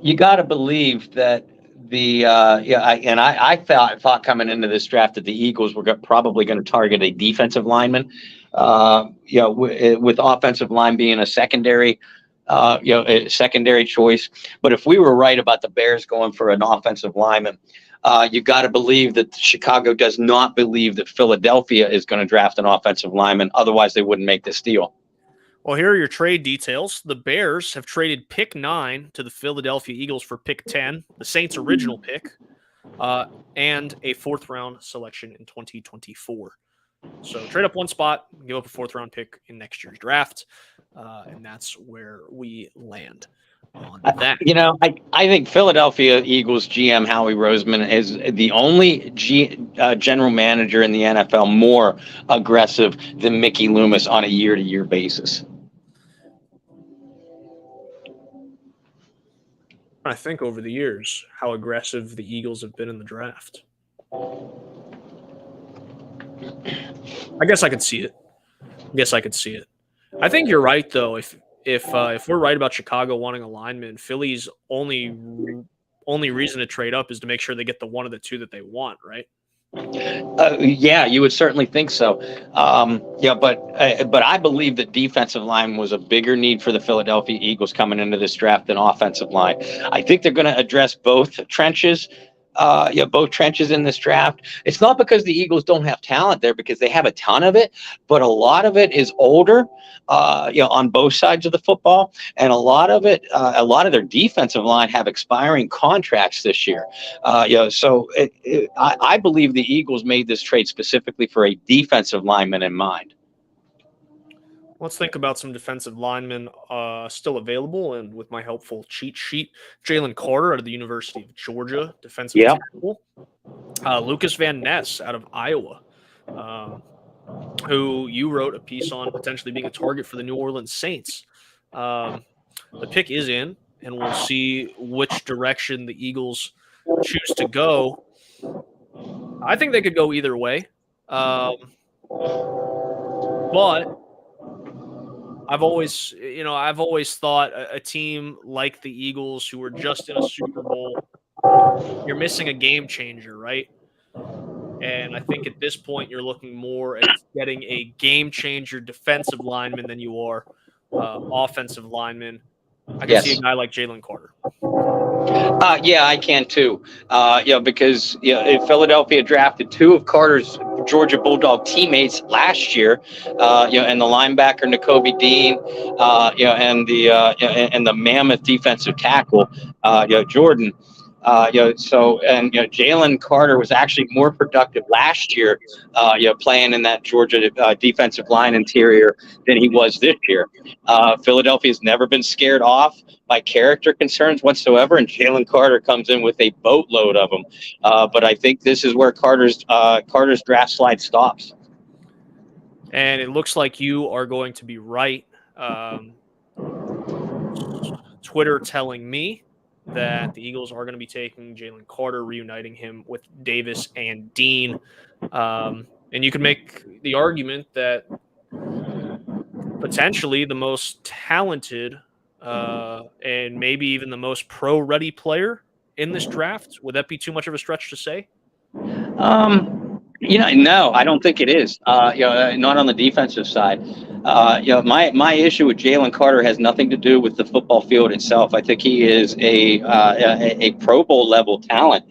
you got to believe that I thought coming into this draft that the Eagles were probably going to target a defensive lineman, with offensive line being a secondary choice. But if we were right about the Bears going for an offensive lineman, you got to believe that Chicago does not believe that Philadelphia is going to draft an offensive lineman. Otherwise, they wouldn't make this deal. Well, here are your trade details. The Bears have traded pick 9 to the Philadelphia Eagles for pick 10, the Saints' original pick, and a 4th-round selection in 2024. So trade up one spot, give up a 4th-round pick in next year's draft, and that's where we land on that. I think Philadelphia Eagles GM Howie Roseman is the only general manager in the NFL more aggressive than Mickey Loomis on a year-to-year basis. I think over the years, how aggressive the Eagles have been in the draft. I guess I could see it. I think you're right, though. If we're right about Chicago wanting a lineman, Philly's only reason to trade up is to make sure they get the one of the two that they want, right? Yeah, you would certainly think so. But I believe that defensive line was a bigger need for the Philadelphia Eagles coming into this draft than offensive line. I think they're going to address both trenches. both trenches in this draft. It's not because the Eagles don't have talent there, because they have a ton of it, but a lot of it is older, on both sides of the football, and a lot of their defensive line have expiring contracts this year. So I believe the Eagles made this trade specifically for a defensive lineman in mind. Let's think about some defensive linemen still available, and with my helpful cheat sheet, Jalen Carter out of the University of Georgia, defensive tackle. Lucas Van Ness out of Iowa, who you wrote a piece on potentially being a target for the New Orleans Saints. The pick is in, and we'll see which direction the Eagles choose to go. I think they could go either way. But I've always thought a team like the Eagles, who were just in a Super Bowl, you're missing a game changer, right? And I think at this point, you're looking more at getting a game changer defensive lineman than you are offensive lineman. I can see a guy like Jalen Carter. I can too. Because Philadelphia drafted two of Carter's Georgia Bulldog teammates last year, and the linebacker Nakobe Dean, and the mammoth defensive tackle, Jordan. Jalen Carter was actually more productive last year, playing in that Georgia defensive line interior than he was this year. Philadelphia's never been scared off by character concerns whatsoever, and Jalen Carter comes in with a boatload of them. But I think this is where Carter's draft slide stops. And it looks like you are going to be right. Twitter telling me that the Eagles are going to be taking Jalen Carter, reuniting him with Davis and Dean. And you can make the argument that potentially the most talented and maybe even the most pro-ready player in this draft. Would that be too much of a stretch to say? No, I don't think it is. Not on the defensive side. My issue with Jalen Carter has nothing to do with the football field itself. I think he is a Pro Bowl level talent.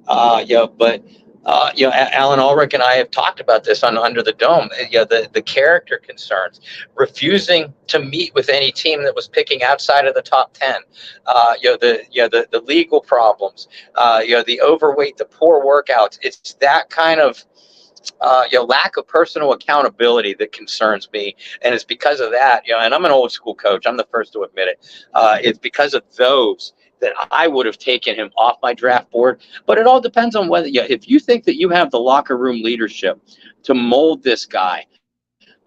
Alan Ulrich and I have talked about this on Under the Dome. The character concerns, refusing to meet with any team that was picking outside of the top 10. The legal problems. The overweight, the poor workouts. It's that kind of lack of personal accountability that concerns me, and it's because of that. And I'm an old school coach. I'm the first to admit it. It's because of those that I would have taken him off my draft board. But it all depends on whether, if you think that you have the locker room leadership to mold this guy,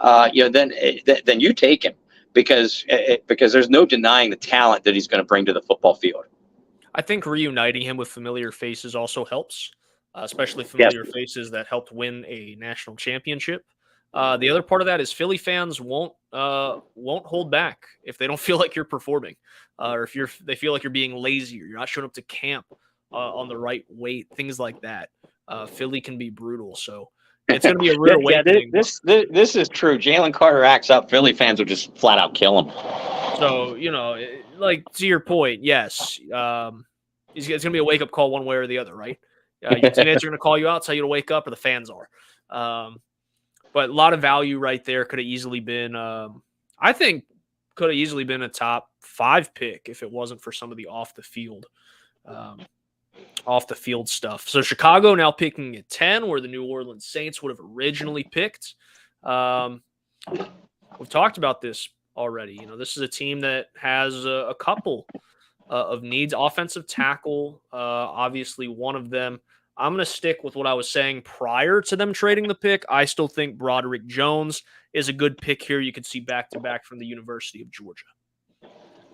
then you take him, because there's no denying the talent that he's going to bring to the football field. I think reuniting him with familiar faces also helps, especially familiar faces that helped win a national championship. The other part of that is Philly fans won't hold back if they don't feel like you're performing, or if they feel like you're being lazy, or you're not showing up to camp on the right weight, things like that. Philly can be brutal, so it's going to be a real awakening. This is true. Jalen Carter acts up, Philly fans will just flat out kill him. So like, to your point, yes, it's going to be a wake up call one way or the other, right? Your teammates are going to call you out, tell you to wake up, or the fans are. But a lot of value right there. Could have easily been, I think, could have easily been a top 5 pick if it wasn't for some of the off the field stuff. So Chicago now picking at 10, where the New Orleans Saints would have originally picked. We've talked about this already. This is a team that has a couple of needs. Offensive tackle, obviously one of them. I'm going to stick with what I was saying prior to them trading the pick. I still think Broderick Jones is a good pick here. You can see back-to-back from the University of Georgia.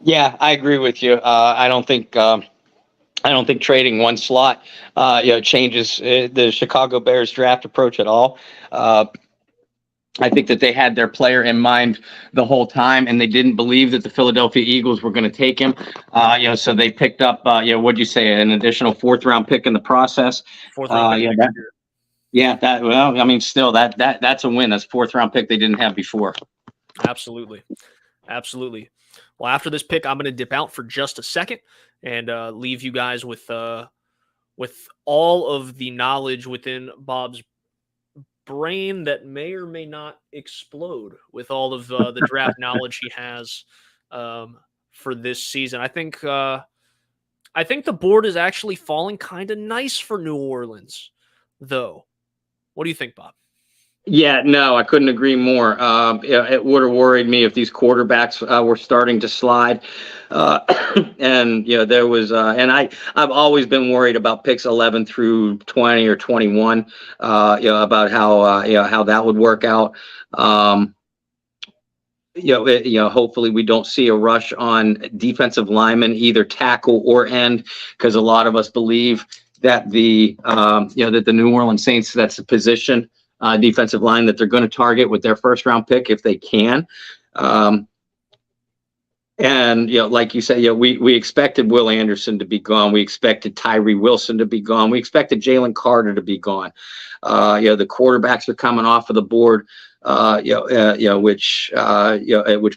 Yeah, I agree with you. I don't think trading one slot changes the Chicago Bears draft approach at all. I think that they had their player in mind the whole time, and they didn't believe that the Philadelphia Eagles were going to take him. So they picked up, what'd you say, an additional 4th-round pick in the process. 4th-round pick. Still, that's a win. That's 4th-round pick they didn't have before. Absolutely. Well, after this pick, I'm going to dip out for just a second and leave you guys with with all of the knowledge within Bob's brain that may or may not explode with all of the draft knowledge he has for this season. I think the board is actually falling kind of nice for New Orleans, though. What do you think, Bob? Yeah, no, I couldn't agree more. It would have worried me if these quarterbacks were starting to slide. Uh, and there was, and I've always been worried about picks 11 through 20 or 21. About how that would work out. Hopefully we don't see a rush on defensive linemen, either tackle or end, because a lot of us believe that that the New Orleans Saints, that's the position, defensive line, that they're going to target with their first round pick if they can. And like you said, we expected Will Anderson to be gone. We expected Tyree Wilson to be gone. We expected Jalen Carter to be gone. The quarterbacks are coming off of the board. Which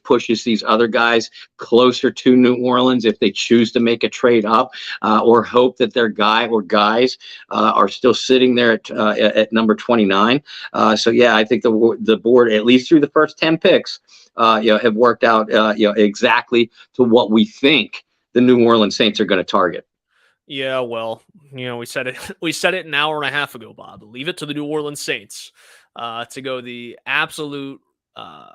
pushes these other guys closer to New Orleans if they choose to make a trade up, or hope that their guy or guys are still sitting there at number 29. So yeah, I think the board, at least through the first 10 picks, have worked out exactly to what we think the New Orleans Saints are going to target. Yeah, well, we said it. We said it an hour and a half ago, Bob. Leave it to the New Orleans Saints to go the absolute, I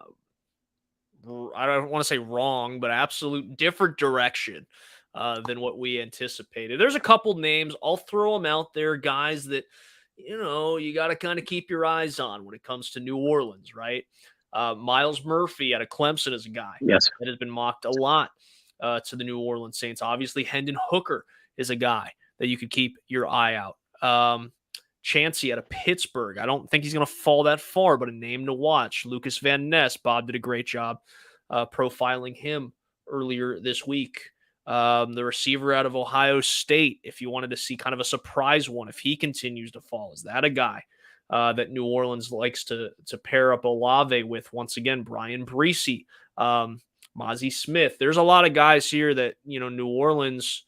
don't want to say wrong, but absolute different direction than what we anticipated. There's a couple names. I'll throw them out there, guys that, you got to kind of keep your eyes on when it comes to New Orleans, right? Miles Murphy out of Clemson is a guy Yes. that has been mocked a lot to the New Orleans Saints. Obviously, Hendon Hooker is a guy that you could keep your eye out. Chancey out of Pittsburgh. I don't think he's going to fall that far, but a name to watch. Lucas Van Ness. Bob did a great job profiling him earlier this week. The receiver out of Ohio State, if you wanted to see kind of a surprise one, if he continues to fall, is that a guy that New Orleans likes to pair up Olave with? Once again, Brian Breesy, Mozzie Smith. There's a lot of guys here that, New Orleans,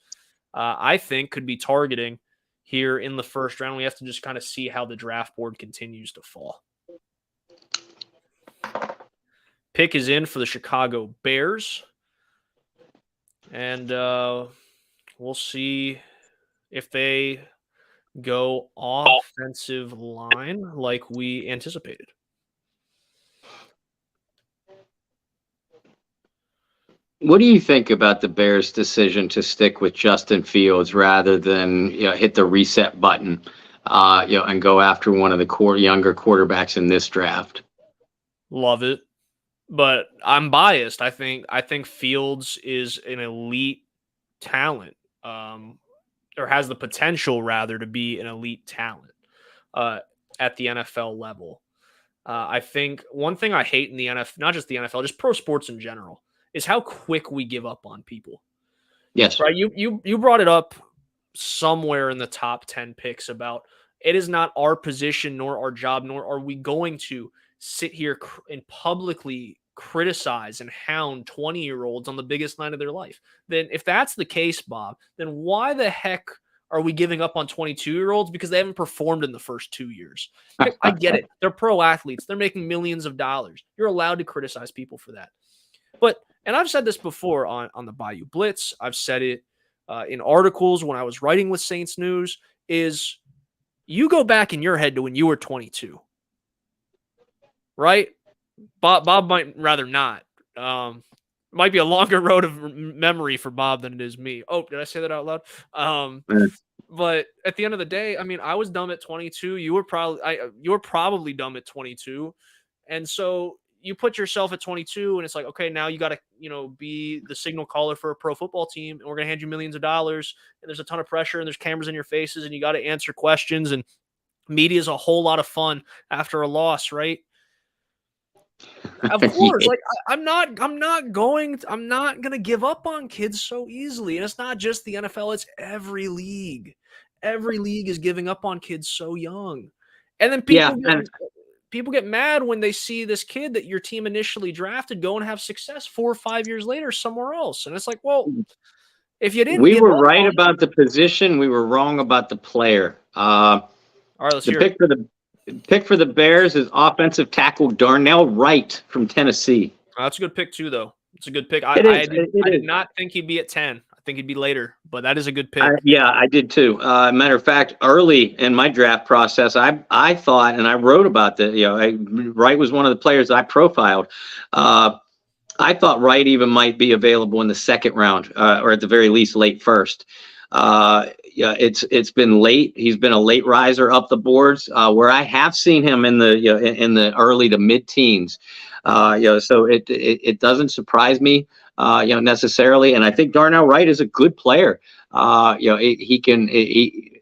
I think, could be targeting here in the first round. We have to just kind of see how the draft board continues to fall. Pick is in for the Chicago Bears. And we'll see if they go offensive line like we anticipated. What do you think about the Bears' decision to stick with Justin Fields rather than hit the reset button, and go after one of the younger quarterbacks in this draft? Love it, but I'm biased. I think Fields is an elite talent, or has the potential rather to be an elite talent at the NFL level. I think one thing I hate in the NFL, not just the NFL, just pro sports in general, is how quick we give up on people. Yes. Right. You brought it up somewhere in the top 10 picks about it is not our position nor our job, nor are we going to sit here and publicly criticize and hound 20-year-olds on the biggest night of their life. Then if that's the case, Bob, then why the heck are we giving up on 22-year-olds? Because they haven't performed in the first 2 years. I get it. They're pro athletes. They're making millions of dollars. You're allowed to criticize people for that. And I've said this before on the Bayou Blitz. I've said it in articles when I was writing with Saints News, is you go back in your head to when you were 22, right? Bob might rather not. Might be a longer road of memory for Bob than it is me. Oh, did I say that out loud? But at the end of the day, I mean, I was dumb at 22. You were probably dumb at 22. And so you put yourself at 22 and it's like, okay, now you got to, be the signal caller for a pro football team, and we're going to hand you millions of dollars, and there's a ton of pressure and there's cameras in your faces and you got to answer questions, and media is a whole lot of fun after a loss, right? Of course, like I'm not going to give up on kids so easily. And it's not just the NFL, it's every league. Every league is giving up on kids so young. And then people get mad when they see this kid that your team initially drafted go and have success 4 or 5 years later somewhere else. And it's like, well, If you didn't We get were off right on, about the position. We were wrong about the player. all right, let's The hear it. pick for the Bears is offensive tackle Darnell Wright from Tennessee. That's a good pick too, though. It's a good pick. It is. I It did is. not think he'd be at 10. I think he'd be later, but that is a good pick. Yeah, I did too. Matter of fact, early in my draft process, I thought, and I wrote about that. Wright was one of the players I profiled. I thought Wright even might be available in the second round, or at the very least, late first. Yeah, it's been late. He's been a late riser up the boards, where I have seen him in the in the early to mid teens. So it doesn't surprise me, necessarily. And I think Darnell Wright is a good player.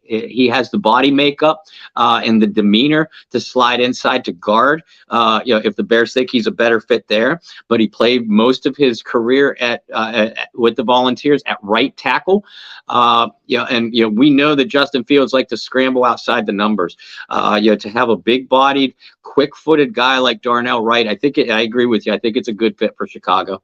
He has the body makeup and the demeanor to slide inside to guard. If the Bears think he's a better fit there, but he played most of his career with the Volunteers at right tackle. We know that Justin Fields like to scramble outside the numbers. To have a big-bodied, quick-footed guy like Darnell Wright, I agree with you. I think it's a good fit for Chicago.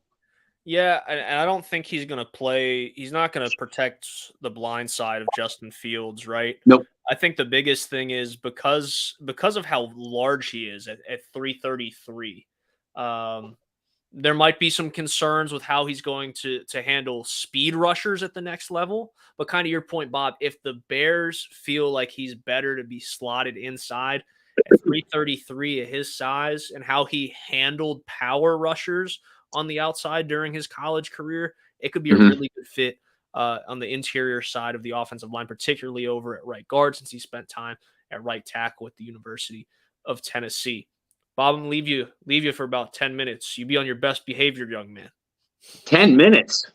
Yeah, and I don't think he's going to play. He's not going to protect the blind side of Justin Fields, right? Nope. I think the biggest thing is because of how large he is at 333. There might be some concerns with how he's going to handle speed rushers at the next level. But kind of your point, Bob, if the Bears feel like he's better to be slotted inside at 333 at his size and how he handled power rushers on the outside during his college career, it could be a really good fit on the interior side of the offensive line, particularly over at right guard, since he spent time at right tackle at the University of Tennessee. Bob, I'm gonna leave you for about 10 minutes. You be on your best behavior, young man. 10 minutes.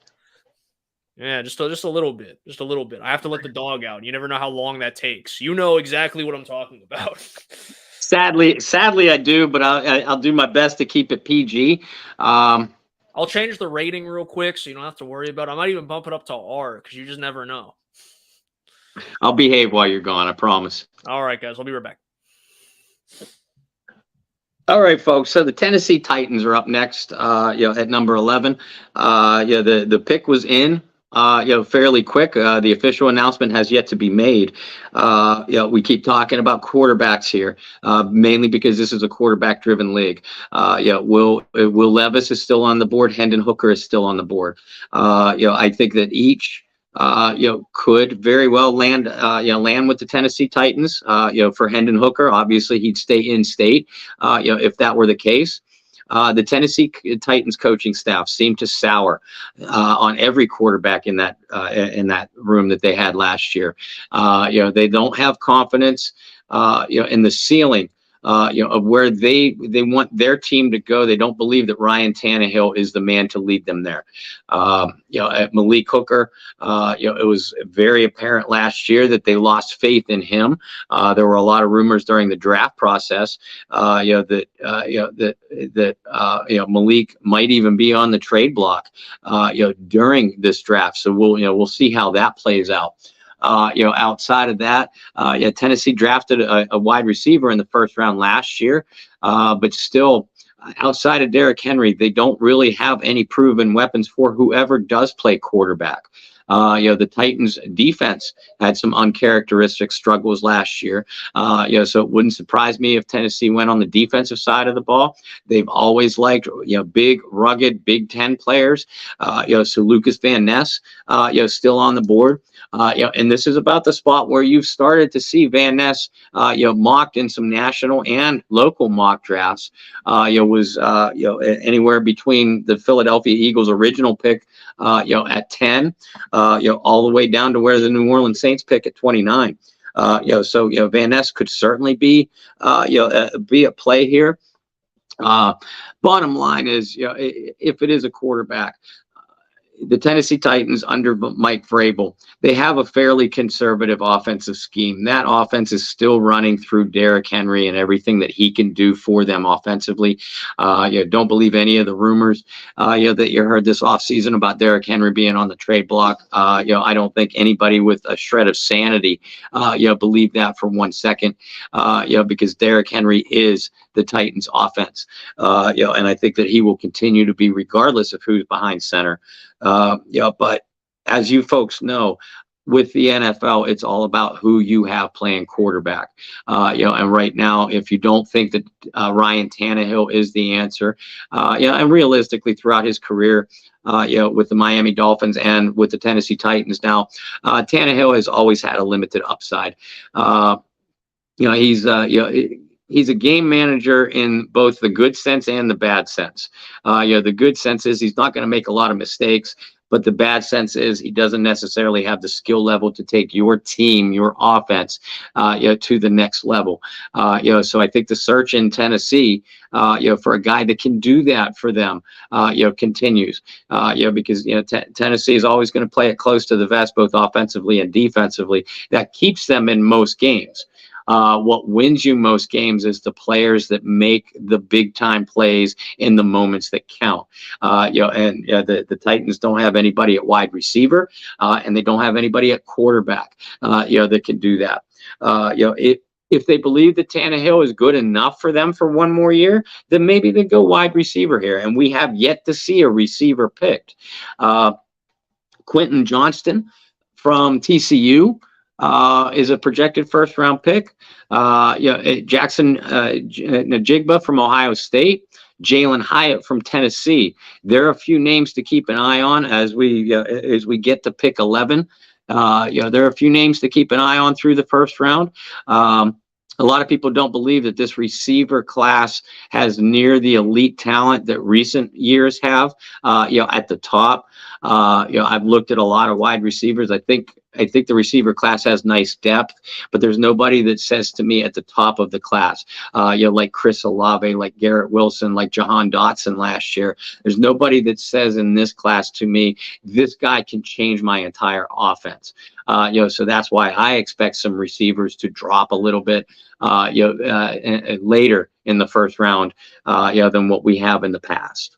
Yeah, just a little bit. Just a little bit. I have to let the dog out. You never know how long that takes. You know exactly what I'm talking about. Sadly, I do, but I'll do my best to keep it PG. I'll change the rating real quick so you don't have to worry about it. I might even bump it up to R because you just never know. I'll behave while you're gone, I promise. All right, guys. I'll be right back. All right, folks. So the Tennessee Titans are up next, at number 11. The pick was in, fairly quick. The official announcement has yet to be made. We keep talking about quarterbacks here, mainly because this is a quarterback-driven league. Will Levis is still on the board. Hendon Hooker is still on the board. I think that each could very well land with the Tennessee Titans. For Hendon Hooker, obviously he'd stay in state. If that were the case. The Tennessee Titans coaching staff seemed to sour on every quarterback in that room that they had last year. They don't have confidence, in the ceiling. Of where they want their team to go. They don't believe that Ryan Tannehill is the man to lead them there. At Malik Hooker, it was very apparent last year that they lost faith in him. There were a lot of rumors during the draft process, that Malik might even be on the trade block, during this draft. So we'll see how that plays out. Outside of that, Tennessee drafted a wide receiver in the first round last year, but still, outside of Derrick Henry, they don't really have any proven weapons for whoever does play quarterback. The Titans defense had some uncharacteristic struggles last year. So it wouldn't surprise me if Tennessee went on the defensive side of the ball. They've always liked, big, rugged Big Ten players. So Lucas Van Ness, still on the board. And this is about the spot where you've started to see Van Ness, mocked in some national and local mock drafts. Was anywhere between the Philadelphia Eagles' original pick, at 10, all the way down to where the New Orleans Saints pick at 29. So Van Ness could certainly be a play here. Bottom line is, if it is a quarterback, the Tennessee Titans under Mike Vrabel, they have a fairly conservative offensive scheme. That offense is still running through Derrick Henry and everything that he can do for them offensively. Don't believe any of the rumors that you heard this offseason about Derrick Henry being on the trade block. I don't think anybody with a shred of sanity believe that for 1 second. Because Derrick Henry is the Titans offense. And I think that he will continue to be regardless of who's behind center. But as you folks know, with the NFL, it's all about who you have playing quarterback. And right now, if you don't think that Ryan Tannehill is the answer, and realistically throughout his career, with the Miami Dolphins and with the Tennessee Titans now, Tannehill has always had a limited upside. He's he's a game manager in both the good sense and the bad sense. The good sense is he's not going to make a lot of mistakes, but the bad sense is he doesn't necessarily have the skill level to take your team, your offense, to the next level. So I think the search in Tennessee, for a guy that can do that for them, continues. Because Tennessee is always going to play it close to the vest, both offensively and defensively. That keeps them in most games. What wins you most games is the players that make the big time plays in the moments that count. The Titans don't have anybody at wide receiver, and they don't have anybody at quarterback, that can do that. If they believe that Tannehill is good enough for them for one more year, then maybe they go wide receiver here. And we have yet to see a receiver picked. Quentin Johnston from TCU is a projected first-round pick. Jackson Najigba from Ohio State, Jalen Hyatt from Tennessee. There are a few names to keep an eye on as we get to pick 11. There are a few names to keep an eye on through the first round. A lot of people don't believe that this receiver class has near the elite talent that recent years have, at the top. I've looked at a lot of wide receivers. I think the receiver class has nice depth, but there's nobody that says to me at the top of the class, like Chris Olave, like Garrett Wilson, like Jahan Dotson last year. There's nobody that says in this class to me, this guy can change my entire offense. So that's why I expect some receivers to drop a little bit, later in the first round, than what we have in the past.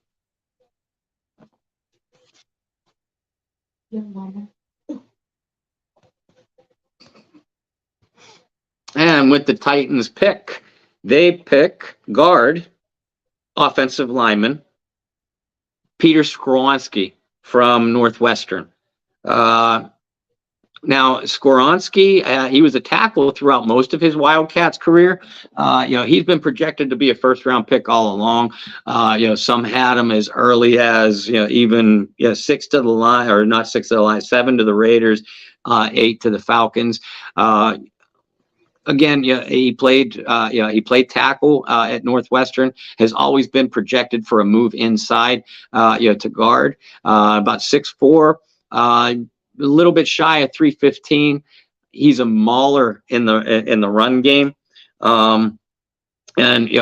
And with the Titans pick, they pick guard, offensive lineman, Peter Skoronski from Northwestern. Now, Skoronski, he was a tackle throughout most of his Wildcats career. He's been projected to be a first-round pick all along. Some had him as early as, even 6 to the line, or not 6 to the line, 7 to the Raiders, 8 to the Falcons. Again, he played tackle at Northwestern. Has always been projected for a move inside, to guard. About 6'4". A little bit shy of 315. He's a mauler in the run game. And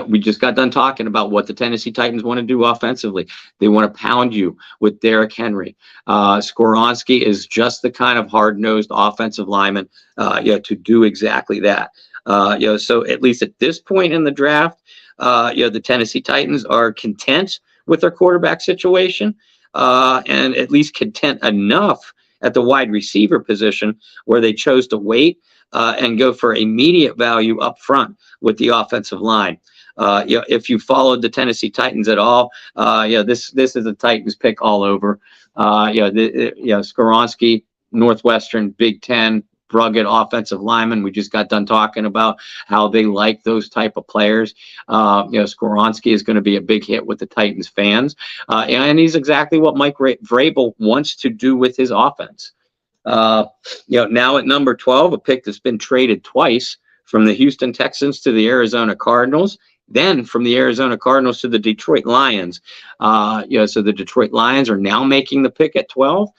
we just got done talking about what the Tennessee Titans want to do offensively. They want to pound you with Derrick Henry. Skoronski is just the kind of hard-nosed offensive lineman, to do exactly that. So at least at this point in the draft, the Tennessee Titans are content with their quarterback situation, and at least content enough at the wide receiver position where they chose to wait and go for immediate value up front with the offensive line. If you followed the Tennessee Titans at all, this is a Titans pick all over. Skoronski, Northwestern, Big Ten, rugged offensive lineman. We just got done talking about how they like those type of players. Skoronski is going to be a big hit with the Titans fans, and he's exactly what Mike Vrabel wants to do with his offense. Now at number 12, a pick that's been traded twice from the Houston Texans to the Arizona Cardinals, then from the Arizona Cardinals to the Detroit Lions. So the Detroit Lions are now making the pick at 12.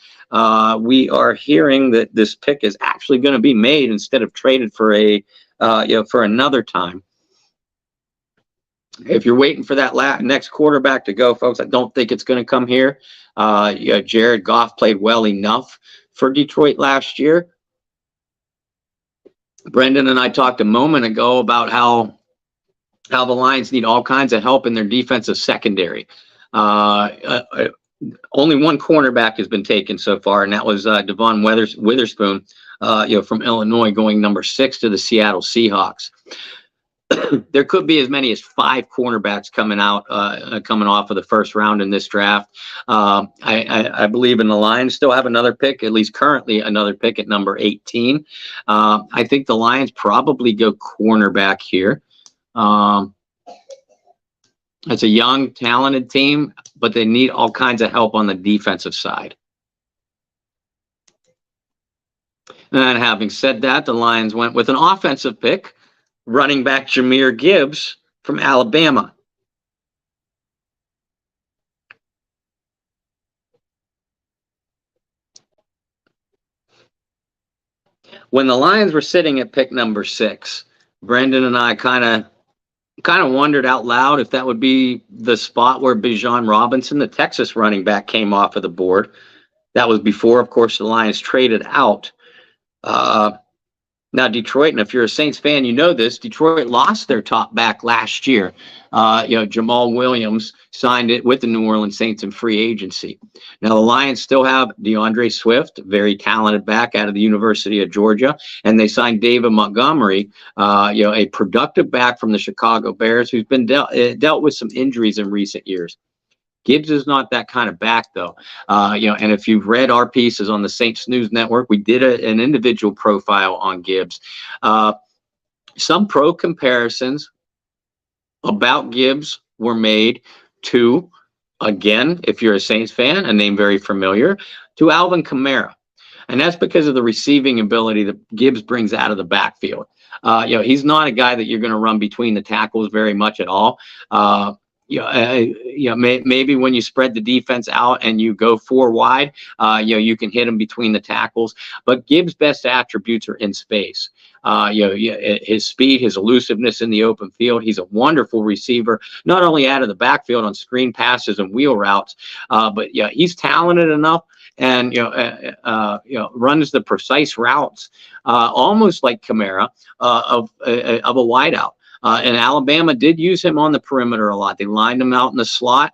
We are hearing that this pick is actually going to be made instead of traded for for another time. If you're waiting for that next quarterback to go, folks, I don't think it's going to come here. Jared Goff played well enough for Detroit last year. Brendan and I talked a moment ago about how the Lions need all kinds of help in their defensive secondary. Only one cornerback has been taken so far, and that was Devon Witherspoon, from Illinois, going number 6 to the Seattle Seahawks. there could be as many as 5 cornerbacks coming off of the first round in this draft. I believe in the Lions still have another pick, at least currently another pick at number 18. I think the Lions probably go cornerback here. It's a young, talented team, but they need all kinds of help on the defensive side. And having said that, the Lions went with an offensive pick, running back Jahmyr Gibbs from Alabama. When the Lions were sitting at pick number 6, Brendan and I kind of wondered out loud if that would be the spot where Bijan Robinson, the Texas running back, came off of the board. That was before, of course, the Lions traded out. Now, Detroit, and if you're a Saints fan, you know this, Detroit lost their top back last year. Jamal Williams signed it with the New Orleans Saints in free agency. Now, the Lions still have DeAndre Swift, very talented back out of the University of Georgia, and they signed David Montgomery, a productive back from the Chicago Bears who's been dealt with some injuries in recent years. Gibbs is not that kind of back, though. And if you've read our pieces on the Saints News Network, we did an individual profile on Gibbs. Some pro comparisons about Gibbs were made to, again, if you're a Saints fan, a name very familiar, to Alvin Kamara. And that's because of the receiving ability that Gibbs brings out of the backfield. He's not a guy that you're going to run between the tackles very much at all. Maybe when you spread the defense out and you go 4 wide, you can hit him between the tackles. But Gibbs' best attributes are in space. His speed, his elusiveness in the open field. He's a wonderful receiver, not only out of the backfield on screen passes and wheel routes, but he's talented enough and runs the precise routes, almost like Kamara, of a wideout. And Alabama did use him on the perimeter a lot. They lined him out in the slot.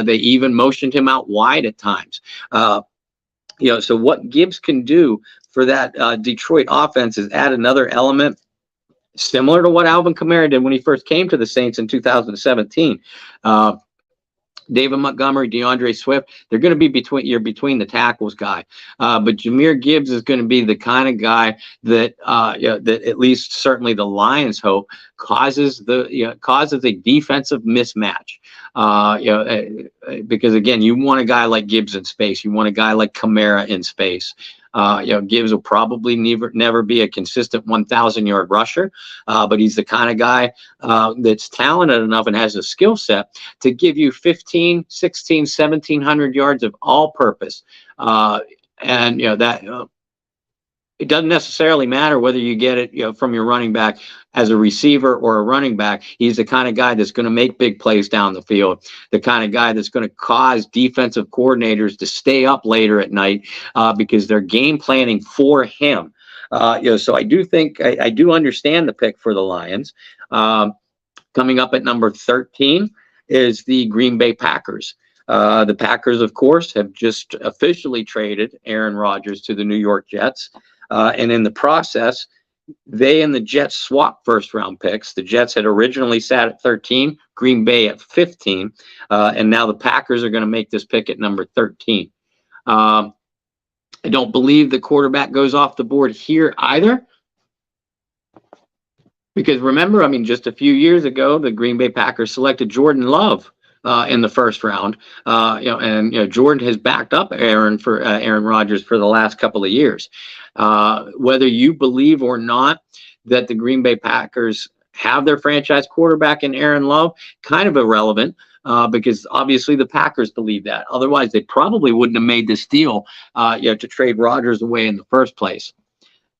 They even motioned him out wide at times. So what Gibbs can do for that Detroit offense is add another element similar to what Alvin Kamara did when he first came to the Saints in 2017. David Montgomery, DeAndre Swift, they're going to be between the tackles guy. But Jahmyr Gibbs is going to be the kind of guy that that at least certainly the Lions hope causes a defensive mismatch. Because again, you want a guy like Gibbs in space, you want a guy like Kamara in space. Gibbs will probably never be a consistent 1,000-yard rusher, but he's the kind of guy that's talented enough and has a skill set to give you 15, 16, 1,700 yards of all-purpose. It doesn't necessarily matter whether you get it from your running back as a receiver or a running back. He's the kind of guy that's going to make big plays down the field, the kind of guy that's going to cause defensive coordinators to stay up later at night because they're game planning for him. So I do think I do understand the pick for the Lions. Coming up at number 13 is the Green Bay Packers. The Packers, of course, have just officially traded Aaron Rodgers to the New York Jets. And in the process, they and the Jets swapped first-round picks. The Jets had originally sat at 13, Green Bay at 15, and now the Packers are going to make this pick at number 13. I don't believe the quarterback goes off the board here either. Because remember, just a few years ago, the Green Bay Packers selected Jordan Love in the first round. Jordan has backed up Aaron Rodgers for the last couple of years. Whether you believe or not that the Green Bay Packers have their franchise quarterback in Aaron Love, kind of irrelevant because obviously the Packers believe that. Otherwise, they probably wouldn't have made this deal to trade Rodgers away in the first place.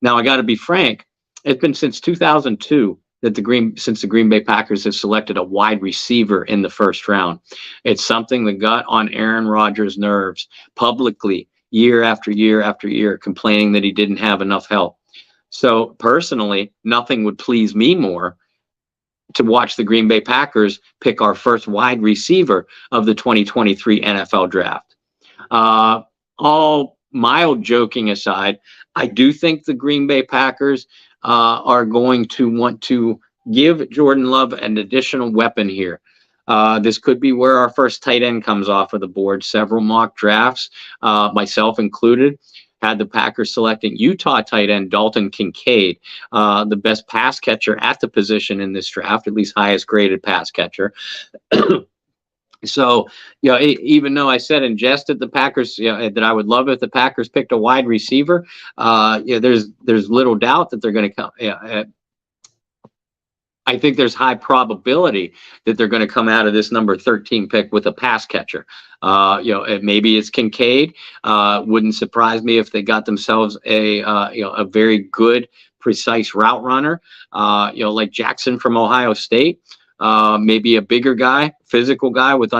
Now, I got to be frank. It's been since 2002 that the Green Bay Packers have selected a wide receiver in the first round. It's something that got on Aaron Rodgers' nerves publicly year after year after year, complaining that he didn't have enough help. So personally, nothing would please me more to watch the Green Bay Packers pick our first wide receiver of the 2023 NFL draft. All mild joking aside, I do think the Green Bay Packers are going to want to give Jordan Love an additional weapon here. This could be where our first tight end comes off of the board. Several mock drafts, myself included, had the Packers selecting Utah tight end Dalton Kincaid, the best pass catcher at the position in this draft, at least highest graded pass catcher. So, even though I said in jest that the Packers, that I would love if the Packers picked a wide receiver, there's little doubt that they're going to come. I think there's high probability that they're going to come out of this number 13 pick with a pass catcher. Maybe it's Kincaid. Wouldn't surprise me if they got themselves a very good, precise route runner, like Jackson from Ohio State. Maybe a bigger guy, physical guy with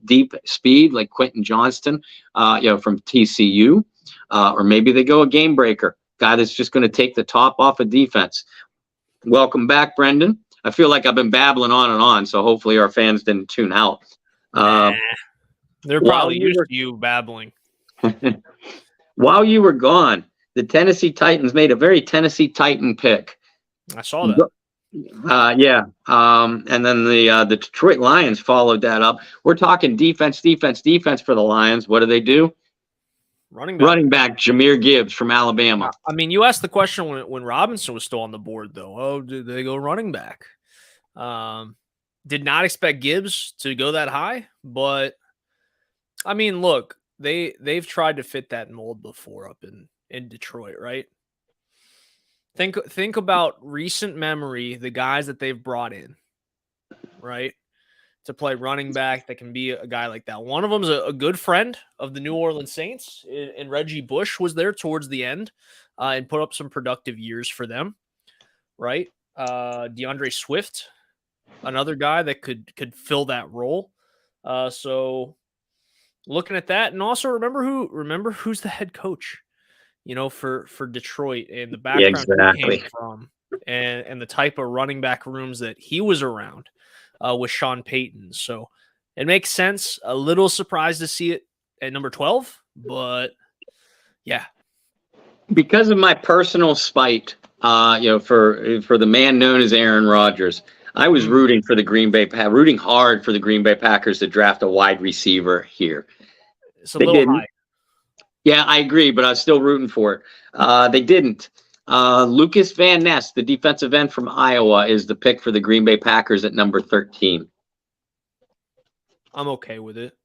deep speed, like Quentin Johnston, from TCU. Or maybe they go a game breaker, guy that's just going to take the top off of defense. Welcome back, Brendan. I feel like I've been babbling on and on, so hopefully our fans didn't tune out. They're probably used to you babbling. While you were gone, the Tennessee Titans made a very Tennessee Titan pick. I saw that. And then the Detroit Lions followed that up. We're talking defense for the Lions. What do? Running back Jahmyr Gibbs from Alabama. I mean, you asked the question when Robinson was still on the board, though. Oh, did they go running back? Did not expect Gibbs to go that high, but I mean, look, they've tried to fit that mold before up in Detroit, right? Think about recent memory, the guys that they've brought in, right, to play running back that can be a guy like that. One of them is a good friend of the New Orleans Saints, and Reggie Bush was there towards the end and put up some productive years for them, right? DeAndre Swift, another guy that could fill that role. So looking at that, and also remember who's the head coach, for Detroit and the background he came from and the type of running back rooms that he was around. With Sean Payton. So it makes sense. A little surprised to see it at number 12, but yeah. Because of my personal spite, for the man known as Aaron Rodgers, I was rooting hard for the Green Bay Packers to draft a wide receiver here. It's a little high. Yeah, I agree, but I was still rooting for it. They didn't. Lucas Van Ness, the defensive end from Iowa, is the pick for the Green Bay Packers at number 13. I'm okay with it.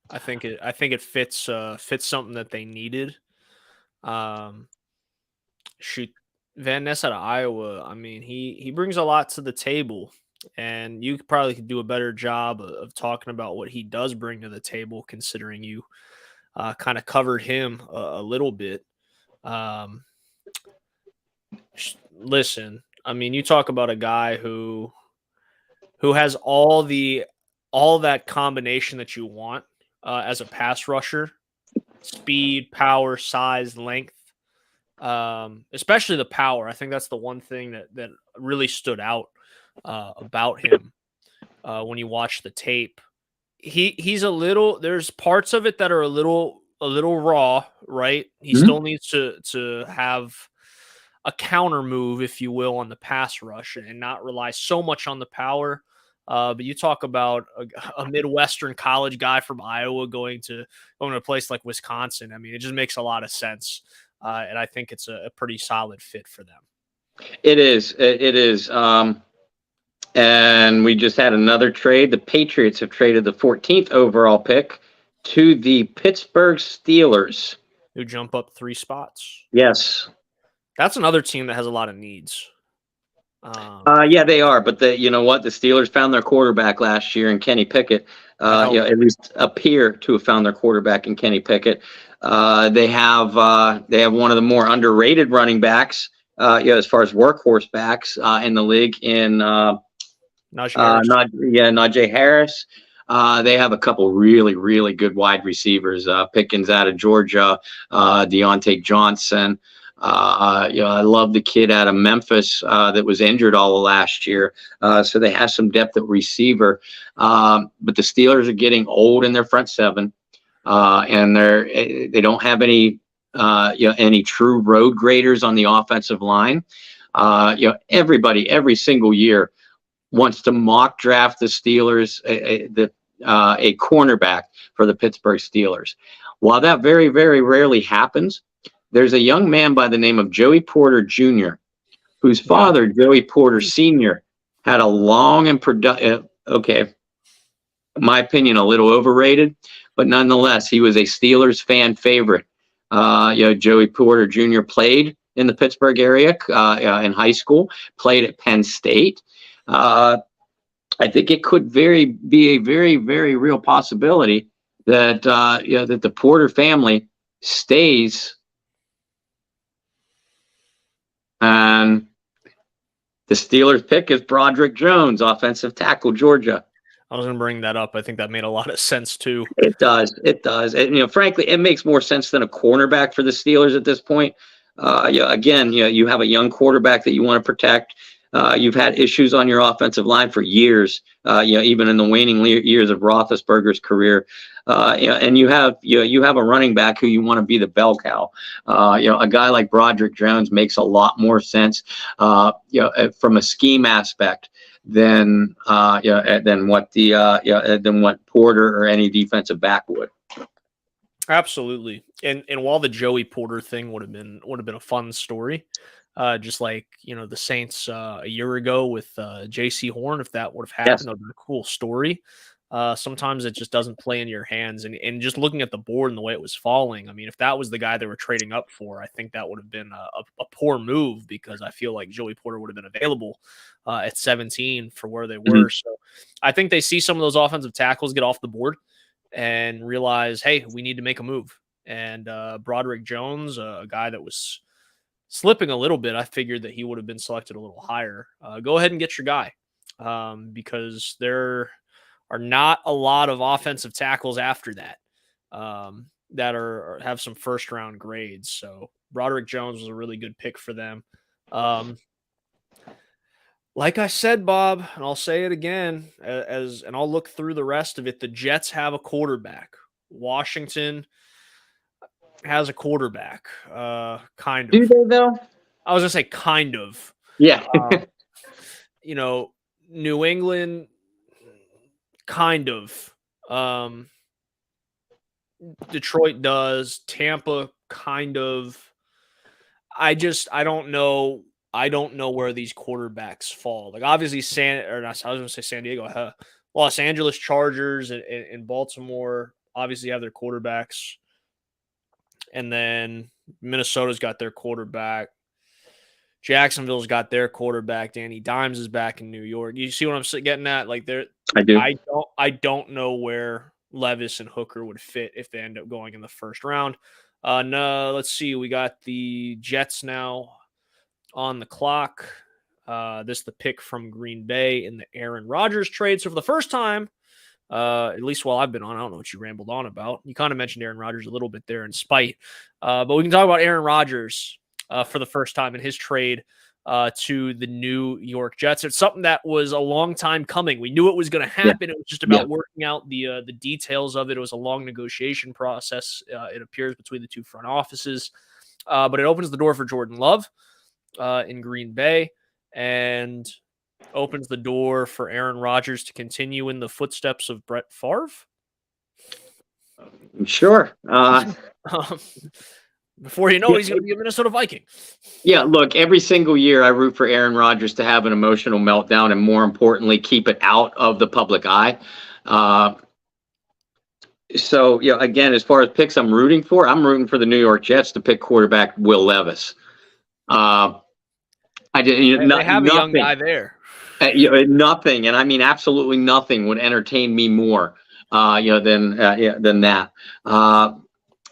I think it fits something that they needed. Van Ness out of Iowa, I mean, he brings a lot to the table, and you probably could do a better job of talking about what he does bring to the table, considering you kind of covered him a little bit. Listen, I mean, you talk about a guy who has all that combination that you want as a pass rusher: speed, power, size, length, especially the power. I think that's the one thing that really stood out about him when you watch the tape. He's there's parts of it that are a little raw, right? He still needs to have a counter move, if you will, on the pass rush and not rely so much on the power. But you talk about a Midwestern college guy from Iowa going to a place like Wisconsin. I mean, it just makes a lot of sense. And I think it's a pretty solid fit for them. It is. And we just had another trade. The Patriots have traded the 14th overall pick to the Pittsburgh Steelers, who jump up 3 spots. Yes. That's another team that has a lot of needs. Yeah, they are. But you know what? The Steelers found their quarterback last year in Kenny Pickett. At least appear to have found their quarterback in Kenny Pickett. They have one of the more underrated running backs, as far as workhorse backs in the league in Najee Harris. They have a couple really, really good wide receivers. Pickens out of Georgia, Deontay Johnson. I love the kid out of Memphis that was injured all of last year. So they have some depth at receiver. But the Steelers are getting old in their front seven, and they don't have any true road graders on the offensive line. Everybody every single year wants to mock draft the Steelers, a cornerback for the Pittsburgh Steelers. While that very, very rarely happens, there's a young man by the name of Joey Porter Jr., whose father, Joey Porter Sr., had a long and productive, in my opinion, a little overrated, but nonetheless, he was a Steelers fan favorite. Joey Porter Jr. played in the Pittsburgh area in high school, played at Penn State. I think it could be a very, very real possibility that that the Porter family stays, and the Steelers pick is Broderick Jones, offensive tackle, Georgia. I was going to bring that up. I think that made a lot of sense too. It does. And, frankly, it makes more sense than a cornerback for the Steelers at this point. Again, you have a young quarterback that you want to protect. You've had issues on your offensive line for years, even in the waning years of Roethlisberger's career. And you have a running back who you want to be the bell cow. A guy like Broderick Jones makes a lot more sense, from a scheme aspect than what Porter or any defensive back would. Absolutely. And while the Joey Porter thing would have been a fun story, just like, the Saints a year ago with J.C. Horn, if that would have happened, that would have been a cool story. Sometimes it just doesn't play in your hands. And just looking at the board and the way it was falling, I mean, if that was the guy they were trading up for, I think that would have been a poor move, because I feel like Joey Porter would have been available at 17 for where they were. Mm-hmm. So I think they see some of those offensive tackles get off the board and realize, hey, we need to make a move. And Broderick Jones, a guy that was slipping a little bit, I figured that he would have been selected a little higher. Go ahead and get your guy, because there are not a lot of offensive tackles after that that have some first round grades. So Broderick Jones was a really good pick for them. Like I said, Bob, and I'll say it again, and I'll look through the rest of it. The Jets have a quarterback. Washington has a quarterback, kind of. Do they though? I was gonna say kind of. Yeah. New England, kind of. Detroit does. Tampa, kind of. I don't know. I don't know where these quarterbacks fall. Like, obviously, I was going to say San Diego. Los Angeles Chargers and Baltimore obviously have their quarterbacks. And then Minnesota's got their quarterback. Jacksonville's got their quarterback. Danny Dimes is back in New York. You see what I'm getting at? Like, I do. I don't know where Levis and Hooker would fit if they end up going in the first round. No, let's see. We got the Jets now on the clock. This is the pick from Green Bay in the Aaron Rodgers trade. So for the first time, at least while I've been on, I don't know what you rambled on about. You kind of mentioned Aaron Rodgers a little bit there in spite. But we can talk about Aaron Rodgers for the first time in his trade to the New York Jets. It's something that was a long time coming. We knew it was going to happen. Yeah. It was just about working out the details of it. It was a long negotiation process, it appears, between the two front offices. But it opens the door for Jordan Love in Green Bay, and opens the door for Aaron Rodgers to continue in the footsteps of Brett Favre. Sure. Before you know it, he's going to be a Minnesota Viking. Yeah, look, every single year I root for Aaron Rodgers to have an emotional meltdown and, more importantly, keep it out of the public eye. So, again, as far as picks I'm rooting for the New York Jets to pick quarterback Will Levis. They have a young guy there. Nothing, and I mean absolutely nothing, would entertain me more, than that.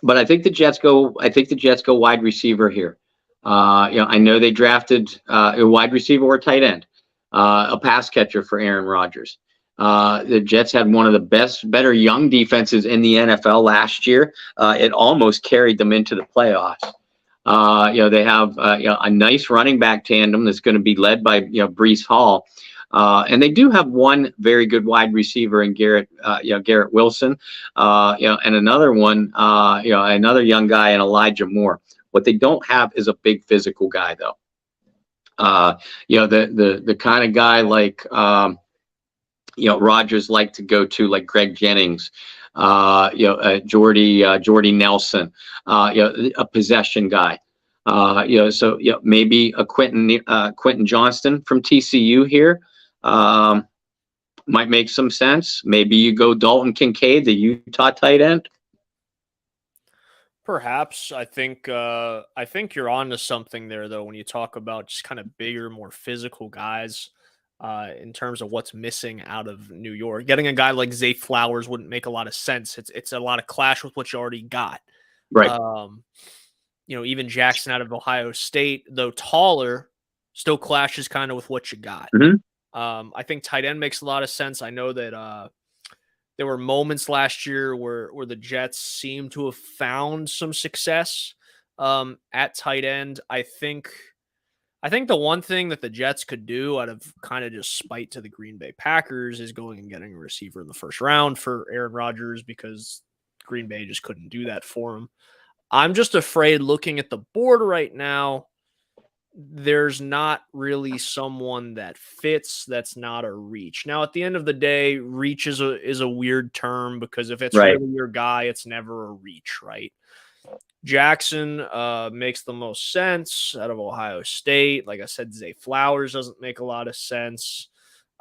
But I think the Jets go. I think the Jets go wide receiver here. I know they drafted a wide receiver or tight end, a pass catcher for Aaron Rodgers. The Jets had one of the better young defenses in the NFL last year. It almost carried them into the playoffs. They have a nice running back tandem that's going to be led by Breece Hall, and they do have one very good wide receiver in Garrett Wilson, and another one, another young guy in Elijah Moore. What they don't have is a big physical guy, though. The kind of guy like, Rodgers like to go to, like Greg Jennings, Jordy Nelson, a possession guy. Maybe a Quentin Johnston from TCU here might make some sense. Maybe you go Dalton Kincaid, the Utah tight end. Perhaps. I think you're on to something there, though, when you talk about just kind of bigger, more physical guys in terms of what's missing out of New York. Getting a guy like Zay Flowers wouldn't make a lot of sense. It's a lot of clash with what you already got. Right. Even Jackson out of Ohio State, though taller, still clashes kind of with what you got. Mm-hmm. I think tight end makes a lot of sense. I know that there were moments last year where the Jets seemed to have found some success at tight end. I think the one thing that the Jets could do out of kind of just spite to the Green Bay Packers is going and getting a receiver in the first round for Aaron Rodgers, because Green Bay just couldn't do that for him. I'm just afraid, looking at the board right now, there's not really someone that fits that's not a reach. Now, at the end of the day, reach is a weird term, because if it's Right. really your guy, it's never a reach, right? Jackson makes the most sense out of Ohio State. Like I said, Zay Flowers doesn't make a lot of sense.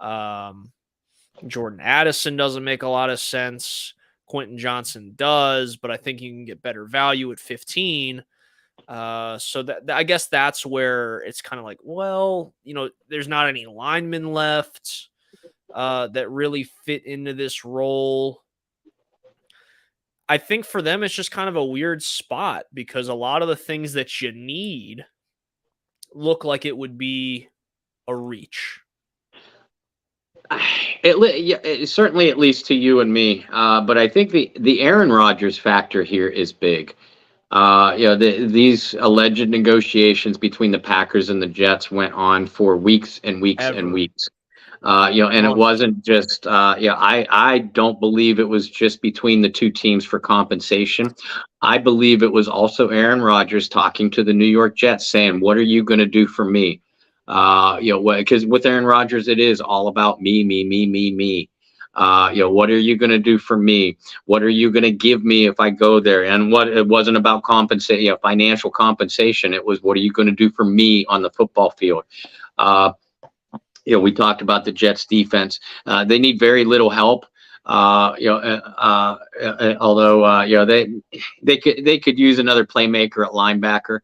Jordan Addison doesn't make a lot of sense. Quentin Johnston does, but I think you can get better value at 15. So that I guess that's where it's kind of like, well, there's not any linemen left that really fit into this role. I think for them, it's just kind of a weird spot, because a lot of the things that you need look like it would be a reach. It certainly, at least to you and me. But I think the Aaron Rodgers factor here is big. These alleged negotiations between the Packers and the Jets went on for weeks and weeks and weeks. And it wasn't just, I don't believe it was just between the two teams for compensation. I believe it was also Aaron Rodgers talking to the New York Jets saying, what are you going to do for me? Because with Aaron Rodgers, it is all about me, me, me, me, me. What are you going to do for me? What are you going to give me if I go there? And it wasn't about financial compensation. It was, what are you going to do for me on the football field? We talked about the Jets defense. They need very little help. Although they could use another playmaker at linebacker.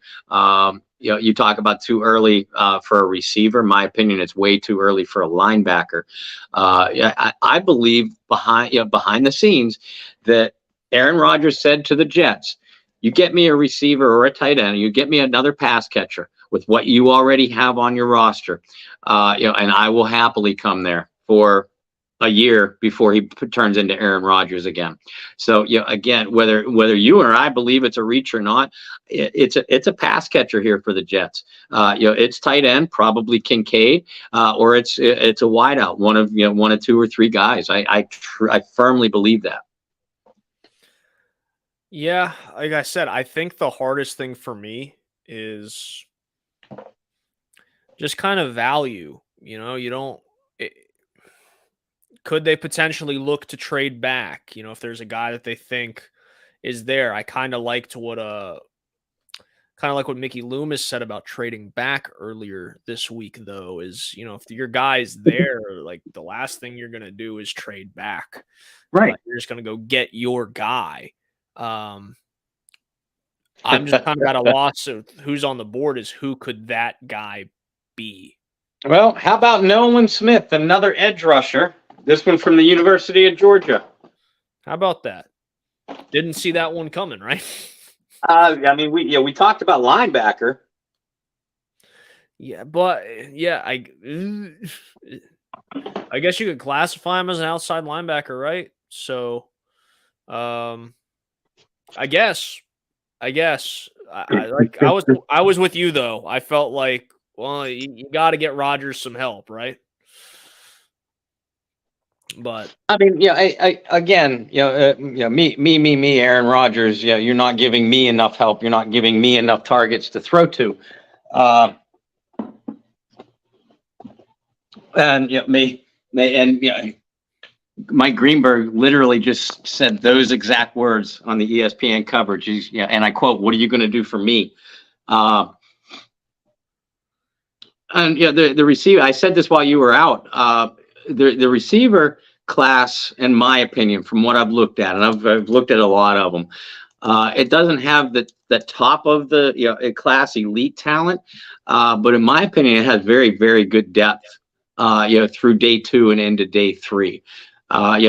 You talk about too early for a receiver. In my opinion, it's way too early for a linebacker. I believe behind the scenes that Aaron Rodgers said to the Jets, you get me a receiver or a tight end, you get me another pass catcher with what you already have on your roster, and I will happily come there for a year before he turns into Aaron Rodgers again. So, again, whether you or I believe it's a reach or not, it's a pass catcher here for the Jets. It's tight end, probably Kincaid, or it's a wideout, one of two or three guys. I firmly believe that. Yeah, like I said, I think the hardest thing for me is just kind of value. Could they potentially look to trade back? If there's a guy that they think is there. I kind of liked what Mickey Loomis said about trading back earlier this week, though, is, if your guy's there, like, the last thing you're going to do is trade back. Right. You're just going to go get your guy. I'm just kind of at a loss of who's on the board. Is who could that guy be? Well, how about Nolan Smith, another edge rusher? This one from the University of Georgia. How about that? Didn't see that one coming, right? We talked about linebacker. Yeah, but I guess you could classify him as an outside linebacker, right? So, I guess. I was with you, though. I felt like, well, you got to get Rodgers some help, right? But me, Aaron Rodgers. You're not giving me enough help. You're not giving me enough targets to throw to. And Mike Greenberg literally just said those exact words on the ESPN coverage. And I quote, "What are you going to do for me?" And the receiver. I said this while you were out. The receiver class, in my opinion, from what I've looked at, and I've looked at a lot of them, it doesn't have the top of the class elite talent, but in my opinion, it has very, very good depth. Through day 2 and into day 3.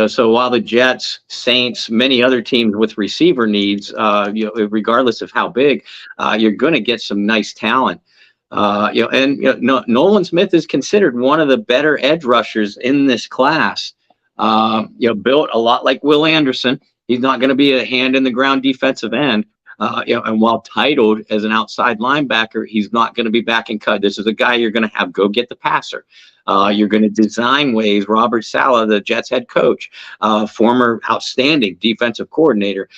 So while the Jets, Saints, many other teams with receiver needs, regardless of how big, you're going to get some nice talent. Nolan Smith is considered one of the better edge rushers in this class. Built a lot like Will Anderson. He's not going to be a hand in the ground defensive end. And while titled as an outside linebacker, he's not going to be back and cut. This is a guy you're going to have go get the passer. You're going to design ways. Robert Saleh, the Jets head coach, former outstanding defensive coordinator.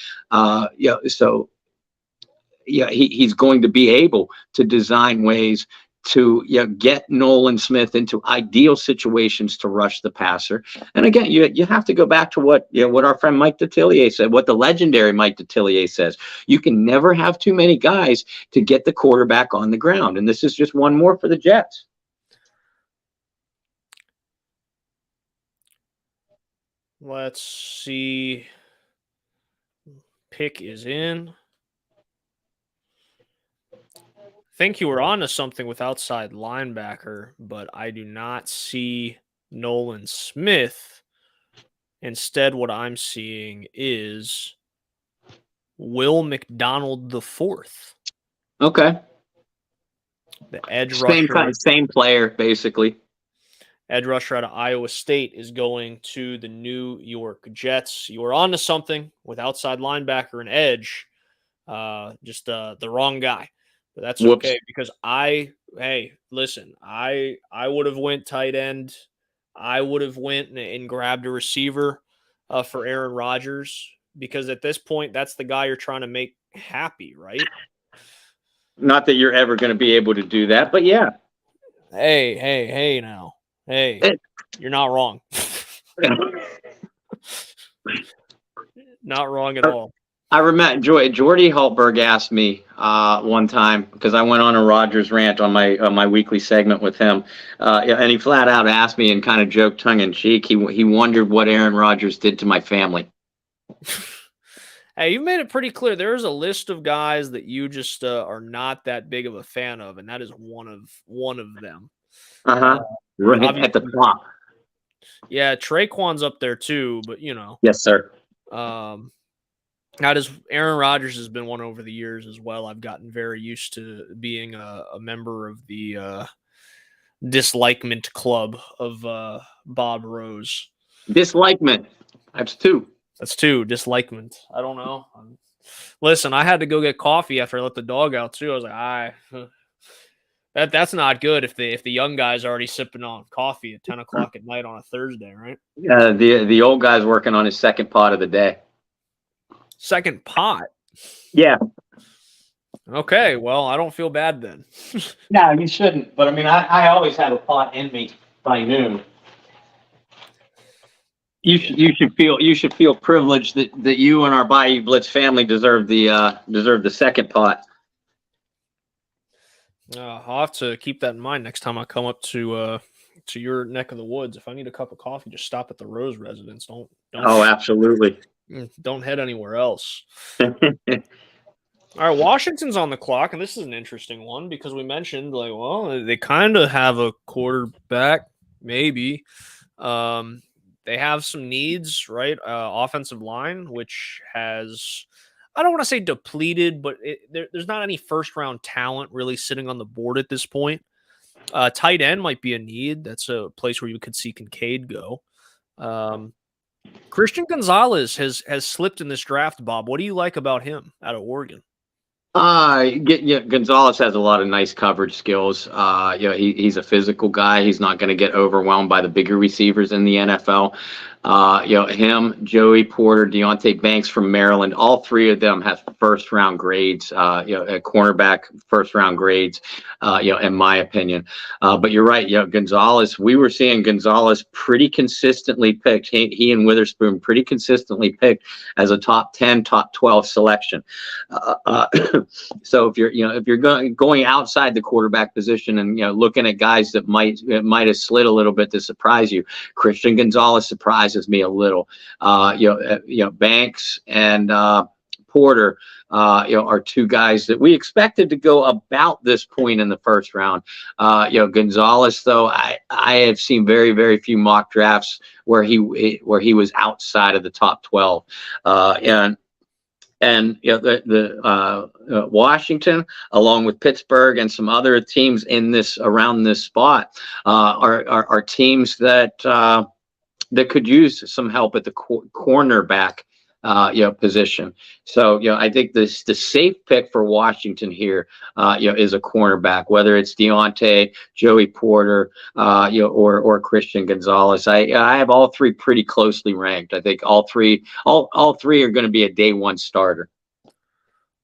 He's going to be able to design ways to get Nolan Smith into ideal situations to rush the passer. And again, you have to go back to what our friend Mike Detillier said, what the legendary Mike Detillier says. You can never have too many guys to get the quarterback on the ground. And this is just one more for the Jets. Let's see. Pick is in. I think you were on to something with outside linebacker, but I do not see Nolan Smith. Instead, what I'm seeing is Will McDonald IV. Okay. The edge rusher. Same player, basically. Edge rusher out of Iowa State is going to the New York Jets. You were on to something with outside linebacker and edge. Just the wrong guy. But that's okay because I would have went tight end. I would have went and grabbed a receiver for Aaron Rodgers because at this point, that's the guy you're trying to make happy, right? Not that you're ever going to be able to do that, but yeah. Hey, now. Hey, you're not wrong. Not wrong at all. I remember Jordy Hultberg asked me one time because I went on a Rodgers rant on my weekly segment with him, and he flat out asked me and kind of joked tongue in cheek. He wondered what Aaron Rodgers did to my family. Hey, you made it pretty clear. There's a list of guys that you just are not that big of a fan of, and that is one of them. Right at the top. Yeah, Traquan's up there too, but Yes, sir. That is Aaron Rodgers has been one over the years as well. I've gotten very used to being a member of the dislikement club of Bob Rose. Dislikement. That's two. Dislikement. I don't know. Listen, I had to go get coffee after I let the dog out too. I was like, that's not good if the young guy's already sipping on coffee at 10 o'clock at night on a Thursday, right? The old guy's working on his second pot of the day. Second pot? Yeah. Okay, well, I don't feel bad then. No, you shouldn't. But I mean, I always have a pot in me by noon. You should feel privileged that you and our Bayou Blitz family deserve the second pot. I'll have to keep that in mind next time I come up to your neck of the woods. If I need a cup of coffee, just stop at the Rose residence. Don't. Oh, absolutely. Don't head anywhere else. All right, Washington's on the clock, and this is an interesting one because we mentioned, they kind of have a quarterback, maybe. They have some needs, right? Offensive line, which has, I don't want to say depleted, but there's not any first-round talent really sitting on the board at this point. Tight end might be a need. That's a place where you could see Kincaid go. Christian Gonzalez has slipped in this draft, Bob. What do you like about him out of Oregon? Gonzalez has a lot of nice coverage skills. He's a physical guy. He's not going to get overwhelmed by the bigger receivers in the NFL. Him, Joey Porter, Deontay Banks from Maryland, all three of them have first round grades, at cornerback first round grades, in my opinion. But you're right. Gonzalez, we were seeing Gonzalez pretty consistently picked. He and Witherspoon pretty consistently picked as a top 10, top 12 selection. So if you're going outside the quarterback position and looking at guys that might have slid a little bit to surprise you, Christian Gonzalez surprises me a little. Banks and Porter, are two guys that we expected to go about this point in the first round. Gonzalez, though, I have seen very, very few mock drafts where he was outside of the top 12, and Washington, along with Pittsburgh and some other teams around this spot, are teams that could use some help at the cornerback position. So I think the safe pick for Washington here is a cornerback, whether it's Deontay, Joey Porter, or Christian Gonzalez. I have all three pretty closely ranked. I think all three are going to be a day one starter.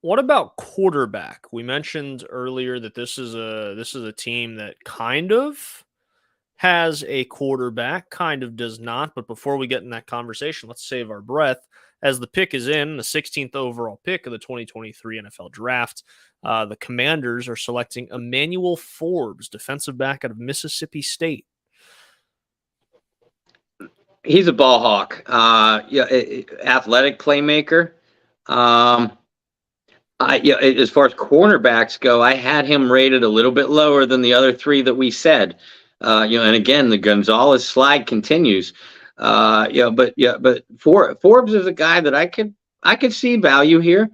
What about quarterback? We mentioned earlier that this is a team that kind of has a quarterback, kind of does not. But before we get in that conversation, let's save our breath. As the pick is in, the 16th overall pick of the 2023 NFL Draft, the Commanders are selecting Emmanuel Forbes, defensive back out of Mississippi State. He's a ball hawk, athletic playmaker. As far as cornerbacks go, I had him rated a little bit lower than the other three that we said. And again, the Gonzalez slide continues. But Forbes is a guy that I could see value here.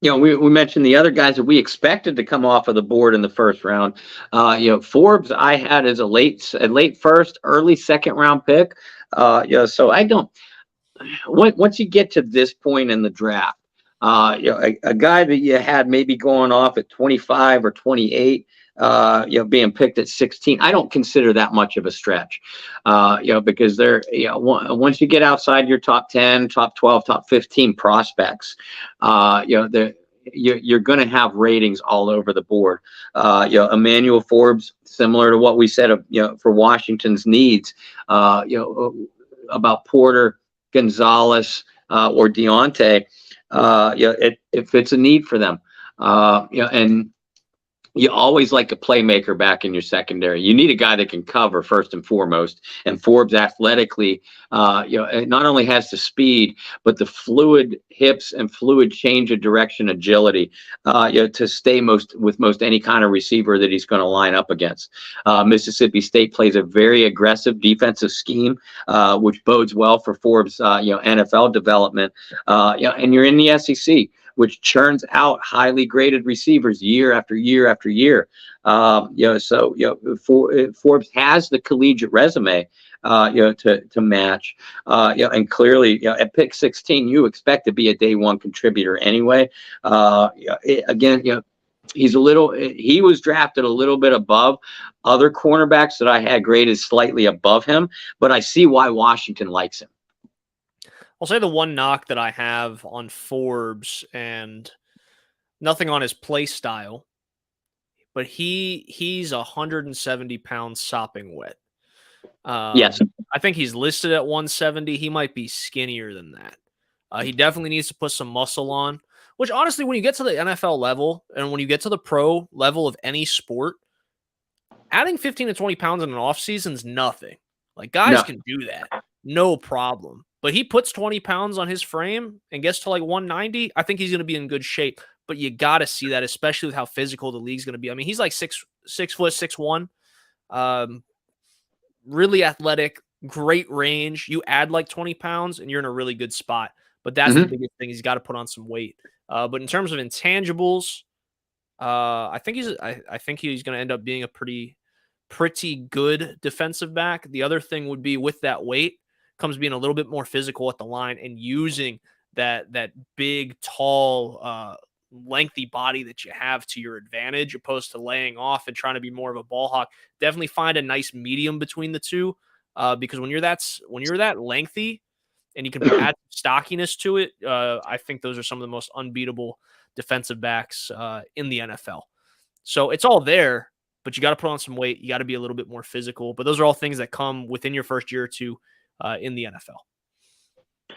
We mentioned the other guys that we expected to come off of the board in the first round. Forbes I had as a late first, early second round pick. So I don't. Once you get to this point in the draft, a guy that you had maybe going off at 25 or 28. Being picked at 16, I don't consider that much of a stretch, because once you get outside your top 10, top 12, top 15 prospects, you're going to have ratings all over the board. Emmanuel Forbes, similar to what we said, for Washington's needs, about Porter, Gonzalez, or Deontay, it fits a need for them, and you always like a playmaker back in your secondary. You need a guy that can cover first and foremost. And Forbes athletically, not only has the speed, but the fluid hips and fluid change of direction agility, to stay with most any kind of receiver that he's going to line up against. Mississippi State plays a very aggressive defensive scheme, which bodes well for Forbes, NFL development. And you're in the SEC, which churns out highly graded receivers year after year after year. Forbes has the collegiate resume, to match. And clearly, at pick 16, you expect to be a day one contributor anyway. He was drafted a little bit above other cornerbacks that I had graded slightly above him, but I see why Washington likes him. I'll say the one knock that I have on Forbes, and nothing on his play style, but he's 170 pounds sopping wet. Yes. I think he's listed at 170. He might be skinnier than that. He definitely needs to put some muscle on, which honestly, when you get to the NFL level and when you get to the pro level of any sport, adding 15 to 20 pounds in an offseason is nothing. Like, guys can do that. No problem. But he puts 20 pounds on his frame and gets to like 190. I think he's going to be in good shape. But you got to see that, especially with how physical the league's going to be. I mean, he's like 6 foot, 6'1". Really athletic, great range. You add like 20 pounds and you're in a really good spot. But that's the biggest thing. He's got to put on some weight. But in terms of intangibles, I think he's going to end up being a pretty good defensive back. The other thing would be, with that weight comes being a little bit more physical at the line and using that big, tall, lengthy body that you have to your advantage, opposed to laying off and trying to be more of a ball hawk. Definitely find a nice medium between the two, because when you're that lengthy and you can add stockiness to it, I think those are some of the most unbeatable defensive backs in the NFL. So it's all there, but you got to put on some weight. You got to be a little bit more physical. But those are all things that come within your first year or two in the NFL.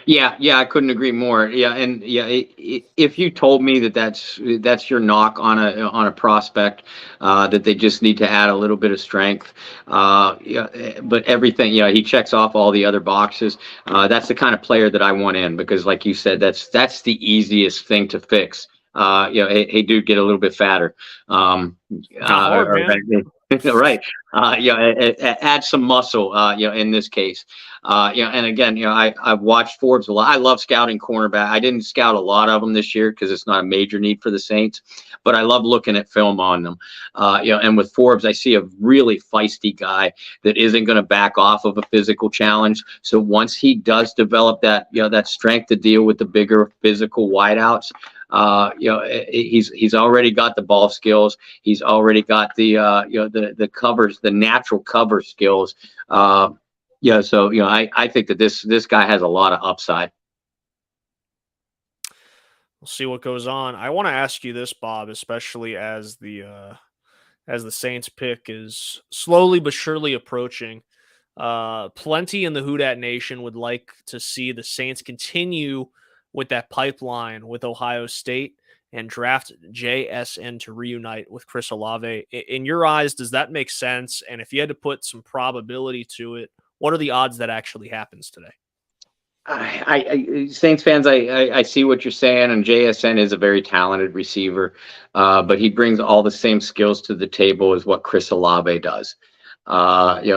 Yeah, I couldn't agree more. Yeah, and yeah, if you told me that that's your knock on a prospect, that they just need to add a little bit of strength, yeah, but everything, yeah, he checks off all the other boxes. That's the kind of player that I want in, because, like you said, that's the easiest thing to fix. Hey, dude, get a little bit fatter. Hard, man. Right. Add some muscle, in this case. And again, I've watched Forbes a lot. I love scouting cornerback. I didn't scout a lot of them this year because it's not a major need for the Saints, but I love looking at film on them. And with Forbes, I see a really feisty guy that isn't going to back off of a physical challenge. So once he does develop that, that strength to deal with the bigger physical wideouts, he's already got the ball skills. He's already got the covers, the natural cover skills. So I think that this guy has a lot of upside. We'll see what goes on. I want to ask you this, Bob, especially as the Saints pick is slowly but surely approaching. Plenty in the Houdat Nation would like to see the Saints continue with that pipeline with Ohio State and draft JSN to reunite with Chris Olave. In your eyes, does that make sense? And if you had to put some probability to it, what are the odds that actually happens today? Saints fans, I see what you're saying, and JSN is a very talented receiver, but he brings all the same skills to the table as what Chris Olave does.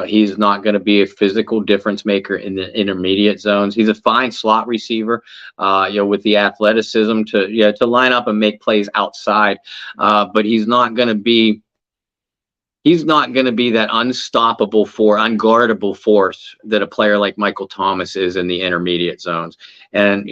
He's not going to be a physical difference maker in the intermediate zones. He's a fine slot receiver, with the athleticism to line up and make plays outside. But he's not going to be that unstoppable unguardable force that a player like Michael Thomas is in the intermediate zones. And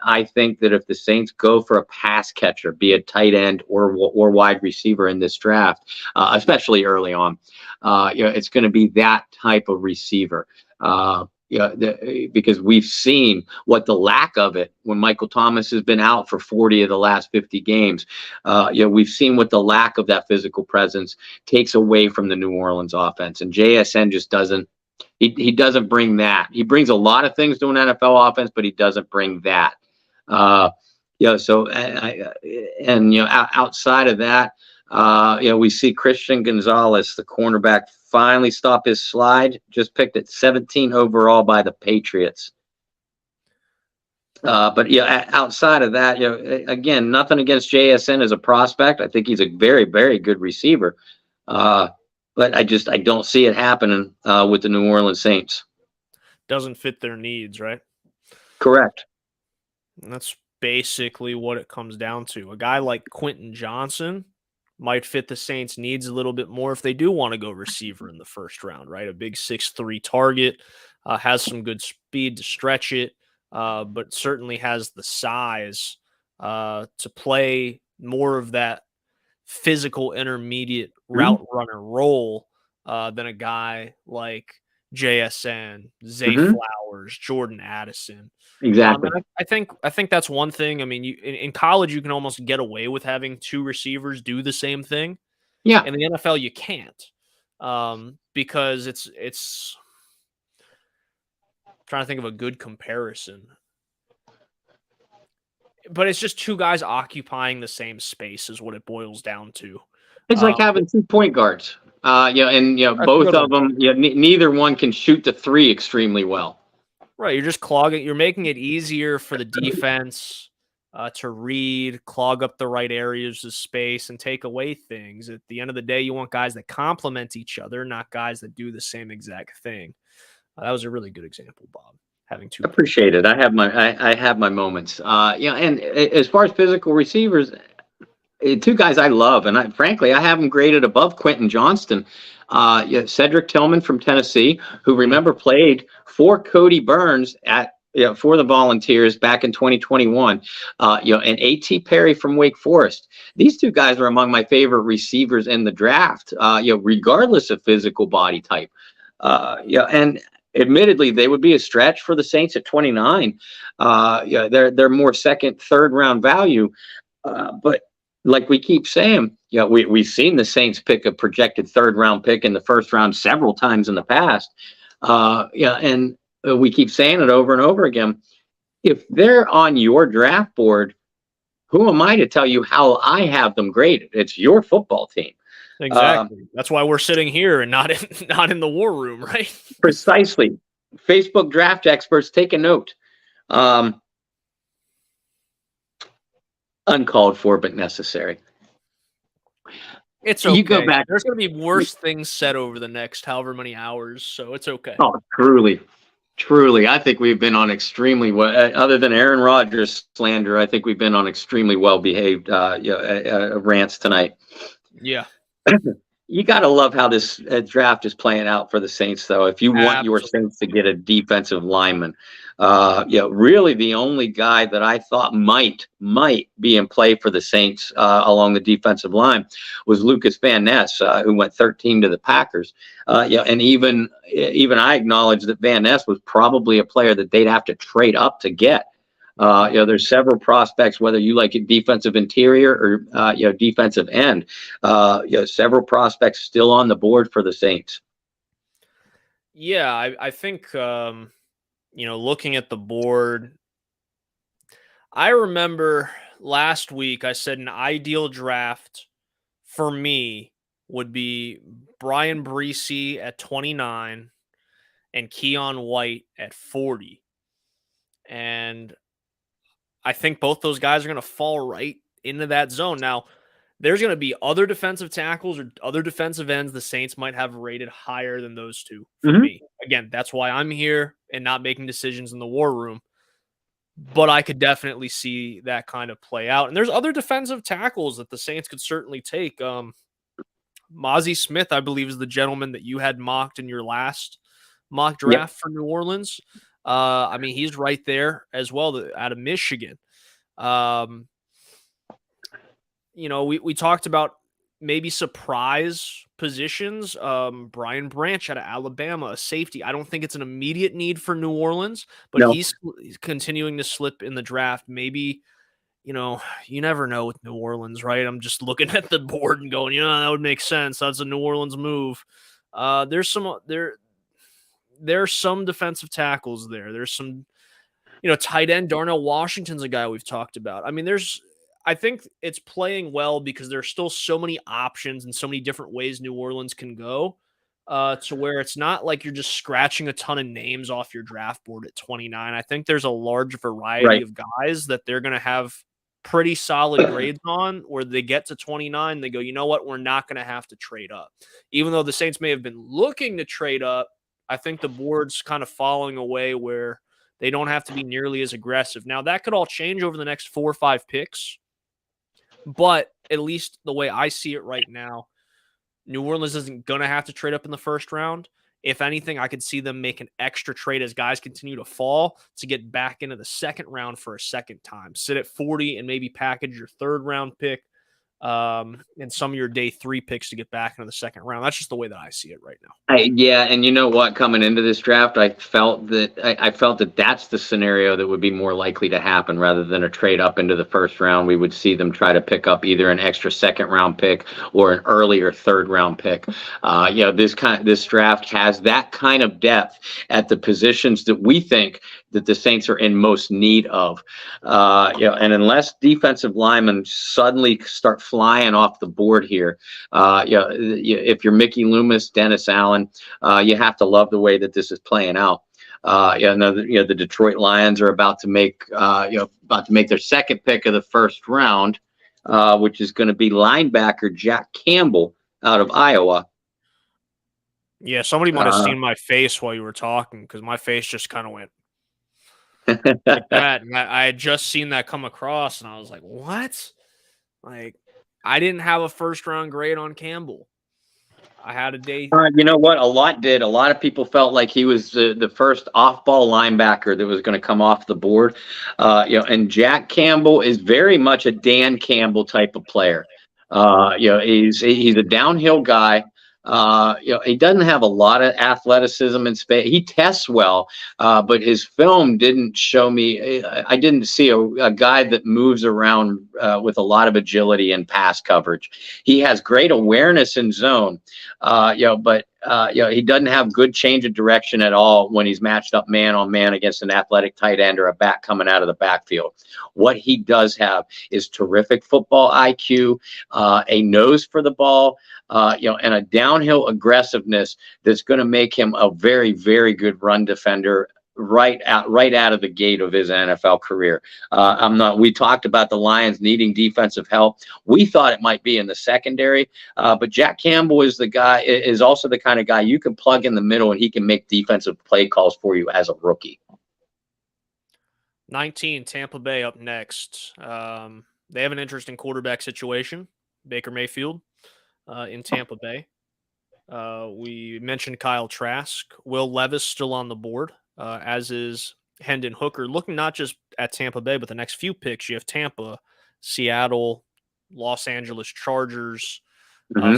I think that if the Saints go for a pass catcher, be it tight end or wide receiver in this draft, especially early on, it's going to be that type of receiver. Because we've seen what the lack of it when Michael Thomas has been out for 40 of the last 50 games. We've seen what the lack of that physical presence takes away from the New Orleans offense, and JSN just doesn't. He doesn't bring that. He brings a lot of things to an NFL offense, but he doesn't bring that. So outside of that, we see Christian Gonzalez, the cornerback, finally stop his slide. Just picked at 17 overall by the Patriots. But outside of that, again, nothing against JSN as a prospect. I think he's a very, very good receiver. But I don't see it happening with the New Orleans Saints. Doesn't fit their needs, right? Correct. And that's basically what it comes down to. A guy like Quentin Johnson might fit the Saints' needs a little bit more if they do want to go receiver in the first round, right? A big 6'3" target, has some good speed to stretch it, but certainly has the size to play more of that physical intermediate route runner role than a guy like JSN, Zay Flowers, Jordan Addison. Exactly. I think that's one thing. I mean, in college, you can almost get away with having two receivers do the same thing. Yeah. In the NFL, you can't, because it's I'm trying to think of a good comparison. But it's just two guys occupying the same space is what it boils down to. It's like having 2 point guards. Both of them, neither one can shoot the three extremely well. Right, you're just clogging. You're making it easier for the defense to read, clog up the right areas of space, and take away things. At the end of the day, you want guys that complement each other, not guys that do the same exact thing. That was a really good example, Bob. Having two. Appreciate it. I have my moments. And as far as physical receivers, two guys I love, and frankly, I have them graded above Quentin Johnston. Cedric Tillman from Tennessee, who remember played for Cody Burns at for the Volunteers back in 2021. And A.T. Perry from Wake Forest. These two guys are among my favorite receivers in the draft, regardless of physical body type. And admittedly, they would be a stretch for the Saints at 29. They're more second, third round value. But like we keep saying, we've seen the Saints pick a projected third round pick in the first round several times in the past. And we keep saying it over and over again. If they're on your draft board, who am I to tell you how I have them graded? It's your football team. Exactly. That's why we're sitting here and not in the war room, right? Precisely. Facebook draft experts, take a note. Uncalled for, but necessary. It's okay. You go back. There's going to be worse things said over the next however many hours, so it's okay. Oh, truly. I think we've been on extremely well, other than Aaron Rodgers slander, I think we've been on extremely well-behaved rants tonight. Yeah. You got to love how this draft is playing out for the Saints, though. If you want your Saints to get a defensive lineman, really the only guy that I thought might be in play for the Saints along the defensive line was Lucas Van Ness, who went 13 to the Packers. And even I acknowledge that Van Ness was probably a player that they'd have to trade up to get. There's several prospects, whether you like it defensive interior or defensive end. Several prospects still on the board for the Saints. Yeah, I think looking at the board, I remember last week I said an ideal draft for me would be Brian Breesy at 29 and Keon White at 40. And I think both those guys are going to fall right into that zone. Now, there's going to be other defensive tackles or other defensive ends the Saints might have rated higher than those two for me. Again, that's why I'm here and not making decisions in the war room. But I could definitely see that kind of play out. And there's other defensive tackles that the Saints could certainly take. Mozzie Smith, I believe, is the gentleman that you had mocked in your last mock draft for New Orleans. He's right there as well out of Michigan. We talked about maybe surprise positions. Brian Branch out of Alabama, a safety. I don't think it's an immediate need for New Orleans, but he's continuing to slip in the draft. Maybe, you never know with New Orleans, right? I'm just looking at the board and going, that would make sense. That's a New Orleans move. There's some defensive tackles there. There's some, tight end. Darnell Washington's a guy we've talked about. I think it's playing well because there's still so many options and so many different ways New Orleans can go to where it's not like you're just scratching a ton of names off your draft board at 29. I think there's a large variety of guys that they're going to have pretty solid grades on where they get to 29. They go, you know what? We're not going to have to trade up. Even though the Saints may have been looking to trade up, I think the board's kind of falling away where they don't have to be nearly as aggressive. Now, that could all change over the next 4 or 5 picks. But at least the way I see it right now, New Orleans isn't going to have to trade up in the first round. If anything, I could see them make an extra trade as guys continue to fall to get back into the second round for a second time. Sit at 40 and maybe package your third round pick and some of your day 3 picks to get back into the second round. That's just the way that I see it right now. And you know what? Coming into this draft, I felt that that's the scenario that would be more likely to happen rather than a trade up into the first round. We would see them try to pick up either an extra second round pick or an earlier third round pick. This draft has that kind of depth at the positions that we think that the Saints are in most need of. And unless defensive linemen suddenly start flying off the board here, if you're Mickey Loomis, Dennis Allen, you have to love the way that this is playing out. The Detroit Lions are about to make their second pick of the first round, which is going to be linebacker Jack Campbell out of Iowa. Yeah, somebody might have seen my face while you were talking because my face just kind of went like that. And I had just seen that come across, and I was like, "What?" Like, I didn't have a first round grade on Campbell. I had a day. You know what? A lot did. A lot of people felt like he was the first off-ball linebacker that was going to come off the board. And Jack Campbell is very much a Dan Campbell type of player. He's a downhill guy. He doesn't have a lot of athleticism and space. He tests well, but his film didn't show me. I didn't see a guy that moves around with a lot of agility and pass coverage. He has great awareness in zone, but he doesn't have good change of direction at all when he's matched up man on man against an athletic tight end or a back coming out of the backfield. What he does have is terrific football IQ, a nose for the ball, and a downhill aggressiveness that's going to make him a very, very good run defender right out of the gate of his NFL career. We talked about the Lions needing defensive help. We thought it might be in the secondary, but Jack Campbell is also the kind of guy you can plug in the middle and he can make defensive play calls for you as a rookie. 19, Tampa Bay up next. They have an interesting quarterback situation. Baker Mayfield in Tampa Bay. We mentioned Kyle Trask. Will Levis still on the board, as is Hendon Hooker. Looking not just at Tampa Bay, but the next few picks, you have Tampa, Seattle, Los Angeles Chargers,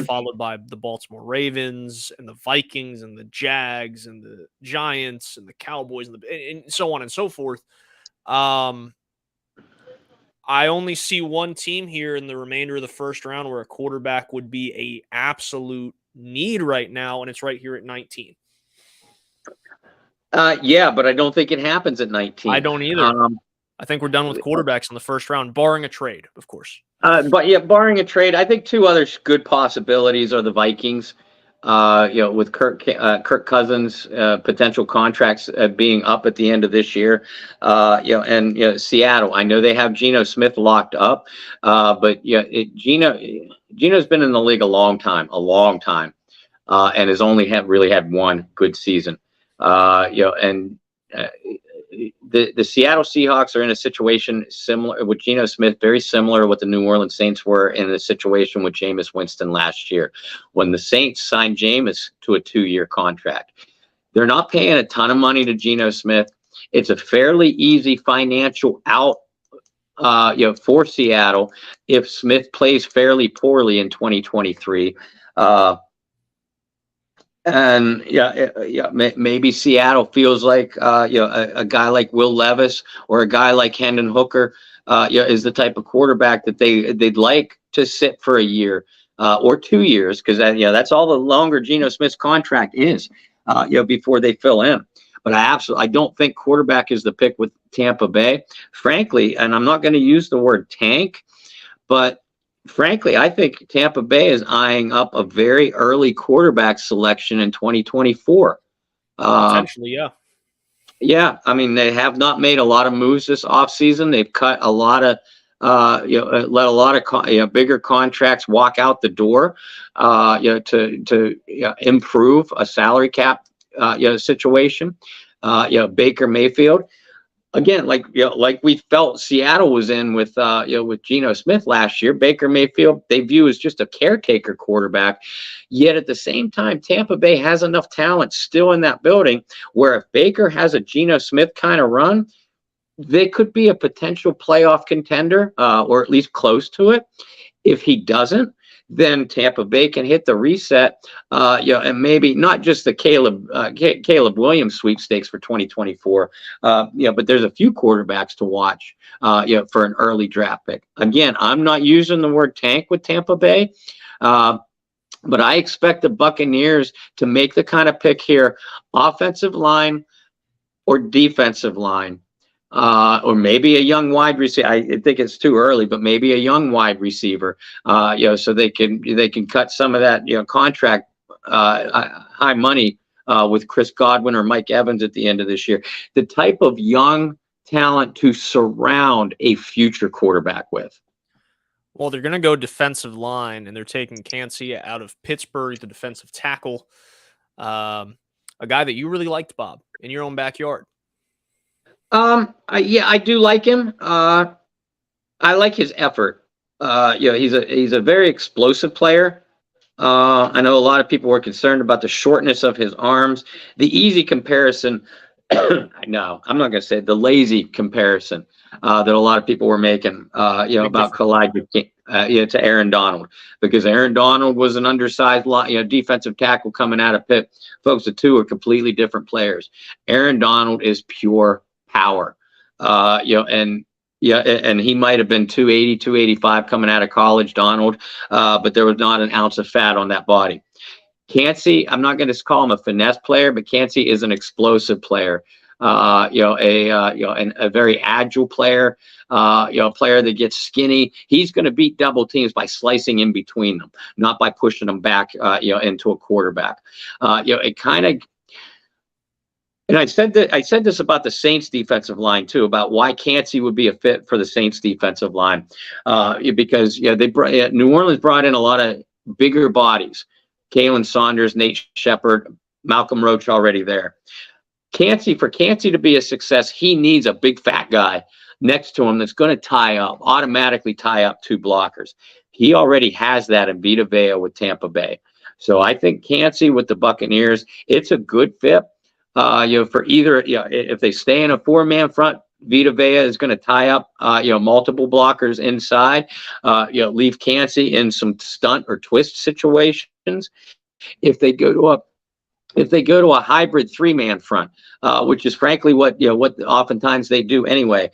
followed by the Baltimore Ravens and the Vikings and the Jags and the Giants and the Cowboys and so on and so forth. I only see one team here in the remainder of the first round where a quarterback would be a absolute need right now, and it's right here at 19. But I don't think it happens at 19. I don't either. I think we're done with quarterbacks in the first round, barring a trade, of course. Barring a trade, I think two other good possibilities are the Vikings. With Kirk Cousins potential contracts being up at the end of this year, and Seattle. I know they have Geno Smith locked up, but Geno's been in the league a long time, and has only really had one good season. The Seattle Seahawks are in a situation similar with Geno Smith, very similar to what the New Orleans Saints were in a situation with Jameis Winston last year, when the Saints signed Jameis to a 2-year contract. They're not paying a ton of money to Geno Smith. It's a fairly easy financial out, for Seattle if Smith plays fairly poorly in 2023. And maybe Seattle feels like a guy like Will Levis or a guy like Hendon Hooker is the type of quarterback that they'd like to sit for a year or 2 years, because that's all the longer Geno Smith's contract is before they fill in. But I don't think quarterback is the pick with Tampa Bay, frankly. And I'm not going to use the word tank, but frankly, I think Tampa Bay is eyeing up a very early quarterback selection in 2024. Potentially, yeah. Yeah, I mean, they have not made a lot of moves this offseason. They've cut a lot of, let a lot of bigger contracts walk out the door, to improve a salary cap, situation. Baker Mayfield. Again, like we felt Seattle was in with Geno Smith last year, Baker Mayfield they view as just a caretaker quarterback. Yet at the same time, Tampa Bay has enough talent still in that building where if Baker has a Geno Smith kind of run, they could be a potential playoff contender, or at least close to it. If he doesn't, then Tampa Bay can hit the reset, and maybe not just the Caleb Williams sweepstakes for 2024, but there's a few quarterbacks to watch, for an early draft pick. Again, I'm not using the word tank with Tampa Bay, but I expect the Buccaneers to make the kind of pick here, offensive line or defensive line. Or maybe a young wide receiver. I think it's too early, but maybe a young wide receiver, so they can cut some of that, contract, high money, with Chris Godwin or Mike Evans at the end of this year. The type of young talent to surround a future quarterback with. Well, they're going to go defensive line, and they're taking Kancey out of Pittsburgh, the defensive tackle, a guy that you really liked, Bob, in your own backyard. I do like him. I like his effort. He's a very explosive player. I know a lot of people were concerned about the shortness of his arms. The easy comparison, I know, I'm not going to say it, the lazy comparison that a lot of people were making, about Khalid, to Aaron Donald, because Aaron Donald was an undersized, defensive tackle coming out of Pitt. Folks, the two are completely different players. Aaron Donald is pure power, and yeah, and he might have been 280, 285 coming out of college, Donald, but there was not an ounce of fat on that body. Cansey, I'm not going to call him a finesse player, but Cansey is an explosive player. A very agile player. A player that gets skinny. He's going to beat double teams by slicing in between them, not by pushing them back, into a quarterback. It kind of. And I said this about the Saints defensive line too, about why Cansey would be a fit for the Saints defensive line, because New Orleans brought in a lot of bigger bodies, Kalen Saunders, Nate Shepard, Malcolm Roach already there. For Cansey to be a success, he needs a big fat guy next to him that's going to automatically tie up two blockers. He already has that in Vita Vea with Tampa Bay. So I think Cansey with the Buccaneers, it's a good fit. For either, if they stay in a 4-man front, Vita Vea is going to tie up, multiple blockers inside, leave Cansey in some stunt or twist situations. If they go to a hybrid 3-man front, which is frankly what oftentimes they do anyway,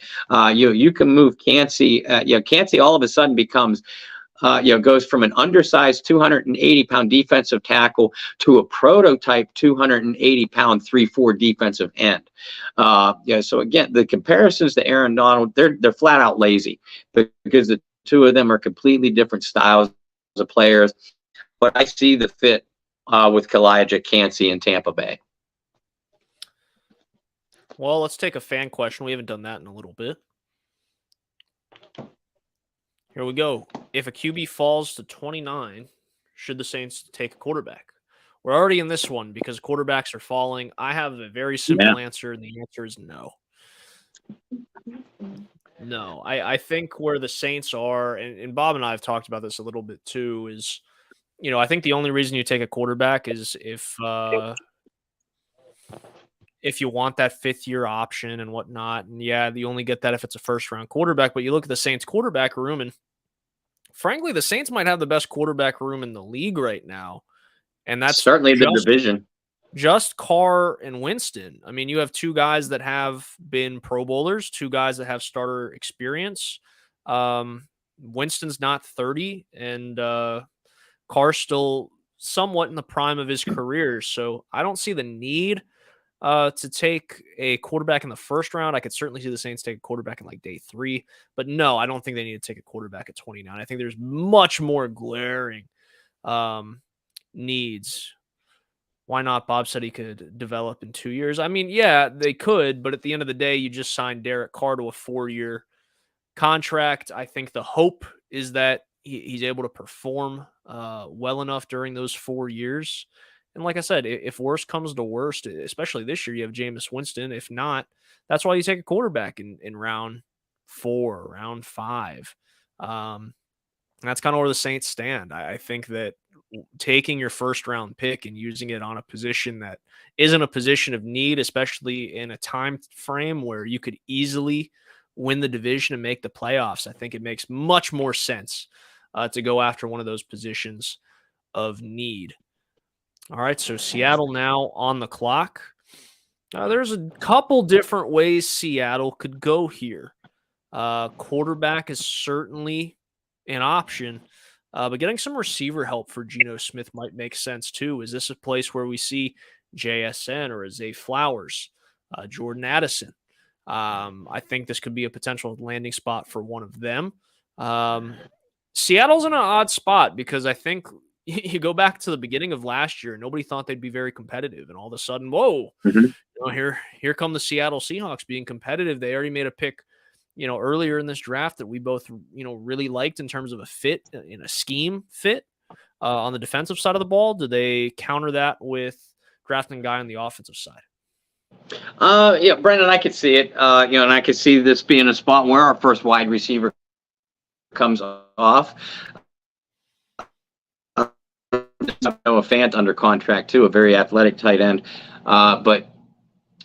you can move Cansey. Cansey all of a sudden becomes, goes from an undersized 280-pound defensive tackle to a prototype 280-pound 3-4 defensive end. So again, the comparisons to Aaron Donald, they're flat out lazy, because the two of them are completely different styles of players. But I see the fit with Khalid Cansey in Tampa Bay. Well, let's take a fan question. We haven't done that in a little bit. Here we go. If a QB falls to 29, should the Saints take a quarterback? We're already in this one because quarterbacks are falling. I have a very simple answer, and the answer is no. No. I think where the Saints are, and Bob and I have talked about this a little bit too, is, I think the only reason you take a quarterback is if you want that 5th-year option and whatnot. And yeah, you only get that if it's a first-round quarterback. But you look at the Saints quarterback room, and frankly, the Saints might have the best quarterback room in the league right now. And that's certainly the division. Just Carr and Winston. I mean, you have two guys that have been Pro Bowlers, two guys that have starter experience. Winston's not 30, and Carr's still somewhat in the prime of his career. So I don't see the need to take a quarterback in the first round. I could certainly see the Saints take a quarterback in like day 3, but no, I don't think they need to take a quarterback at 29. I think there's much more glaring needs. Why not? Bob said he could develop in 2 years. I mean, yeah, they could, but at the end of the day, you just signed Derek Carr to a 4-year contract. I think the hope is that he's able to perform well enough during those 4 years. And like I said, if worst comes to worst, especially this year, you have Jameis Winston. If not, that's why you take a quarterback in round 4, round 5. That's kind of where the Saints stand. I think that taking your first-round pick and using it on a position that isn't a position of need, especially in a time frame where you could easily win the division and make the playoffs, I think it makes much more sense to go after one of those positions of need. All right, so Seattle now on the clock. There's a couple different ways Seattle could go here. Quarterback is certainly an option, but getting some receiver help for Geno Smith might make sense too. Is this a place where we see JSN or Zay Flowers, Jordan Addison? I think this could be a potential landing spot for one of them. Seattle's in an odd spot because I think you go back to the beginning of last year, nobody thought they'd be very competitive. And all of a sudden, whoa, here come the Seattle Seahawks being competitive. They already made a pick, earlier in this draft that we both, really liked in terms of a fit, in a scheme fit on the defensive side of the ball. Do they counter that with drafting a guy on the offensive side? Yeah, Brendan, I could see it, and I could see this being a spot where our first wide receiver comes off. Noah Fant under contract too, a very athletic tight end.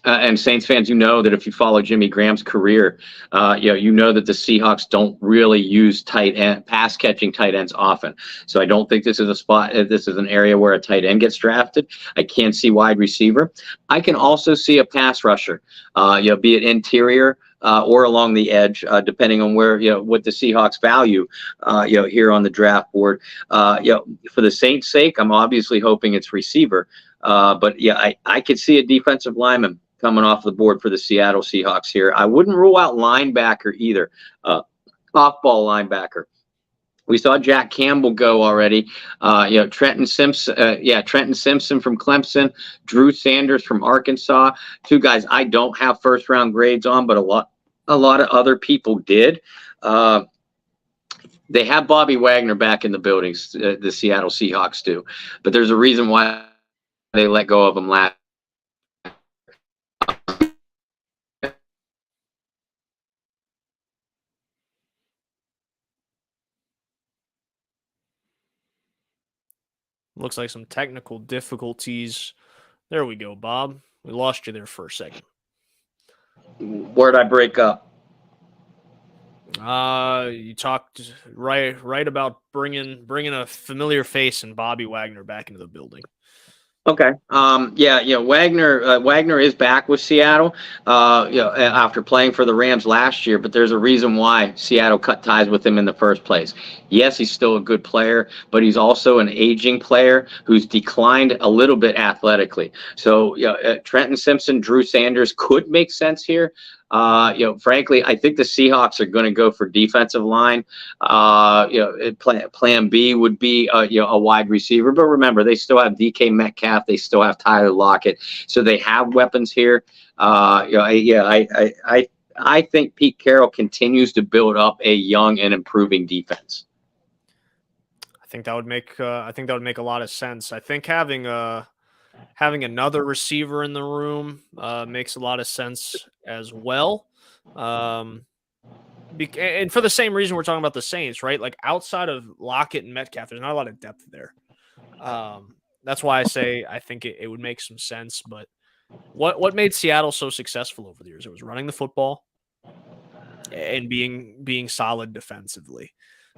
And Saints fans, you know that if you follow Jimmy Graham's career, you know that the Seahawks don't really use pass catching tight ends often. So I don't think this is a spot. This is an area where a tight end gets drafted. I can't see wide receiver. I can also see a pass rusher, be it interior or along the edge, depending on where what the Seahawks value, here on the draft board. For the Saints' sake, I'm obviously hoping it's receiver. But yeah, I could see a defensive lineman coming off the board for the Seattle Seahawks here. I wouldn't rule out linebacker either, off-ball linebacker. We saw Jack Campbell go already. Trenton Simpson from Clemson, Drew Sanders from Arkansas. Two guys I don't have first-round grades on, but a lot of other people did. They have Bobby Wagner back in the buildings, the Seattle Seahawks do, but there's a reason why they let go of him last. Looks like some technical difficulties. There we go, Bob. We lost you there for a second. Where'd I break up? You talked right about bringing a familiar face and Bobby Wagner back into the building. Okay. Wagner is back with Seattle, after playing for the Rams last year, but there's a reason why Seattle cut ties with him in the first place. Yes, he's still a good player, but he's also an aging player who's declined a little bit athletically. So, Trenton Simpson, Drew Sanders could make sense here. Frankly, I think the Seahawks are going to go for defensive line. Plan B would be a wide receiver, but remember they still have DK Metcalf, they still have Tyler Lockett, so they have weapons here. I think Pete Carroll continues to build up a young and improving defense. I think that would make a lot of sense. I think having another receiver in the room makes a lot of sense as well. And for the same reason we're talking about the Saints, right? Like outside of Lockett and Metcalf, there's not a lot of depth there. That's why I say I think it would make some sense. But what made Seattle so successful over the years? It was running the football and being solid defensively.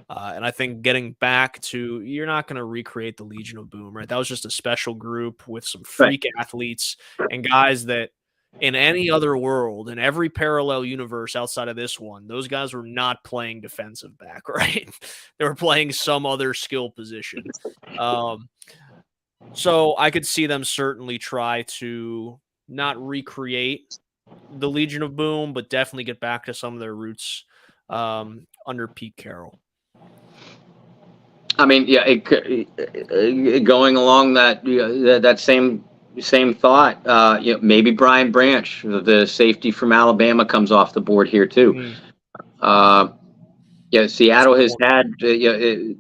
And I think getting back to, you're not going to recreate the Legion of Boom, right? That was just a special group with some freak athletes and guys that in any other world, in every parallel universe outside of this one, those guys were not playing defensive back, right? They were playing some other skill position. So I could see them certainly try to not recreate the Legion of Boom, but definitely get back to some of their roots under Pete Carroll. I mean, going along that same thought, maybe Brian Branch, the safety from Alabama, comes off the board here too. Seattle has had they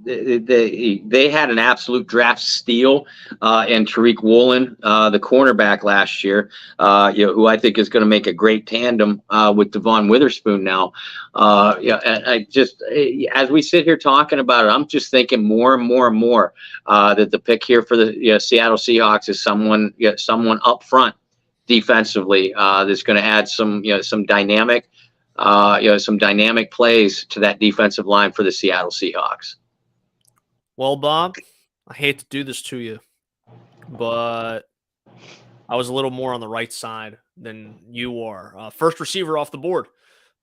had an absolute draft steal in Tariq Woolen, the cornerback last year, who I think is going to make a great tandem with Devon Witherspoon now. I just, as we sit here talking about it, I'm just thinking more and more that the pick here for the Seattle Seahawks is someone up front defensively that's going to add some dynamic. Some dynamic plays to that defensive line for the Seattle Seahawks. Well, Bob, I hate to do this to you, but I was a little more on the right side than you are. First receiver off the board,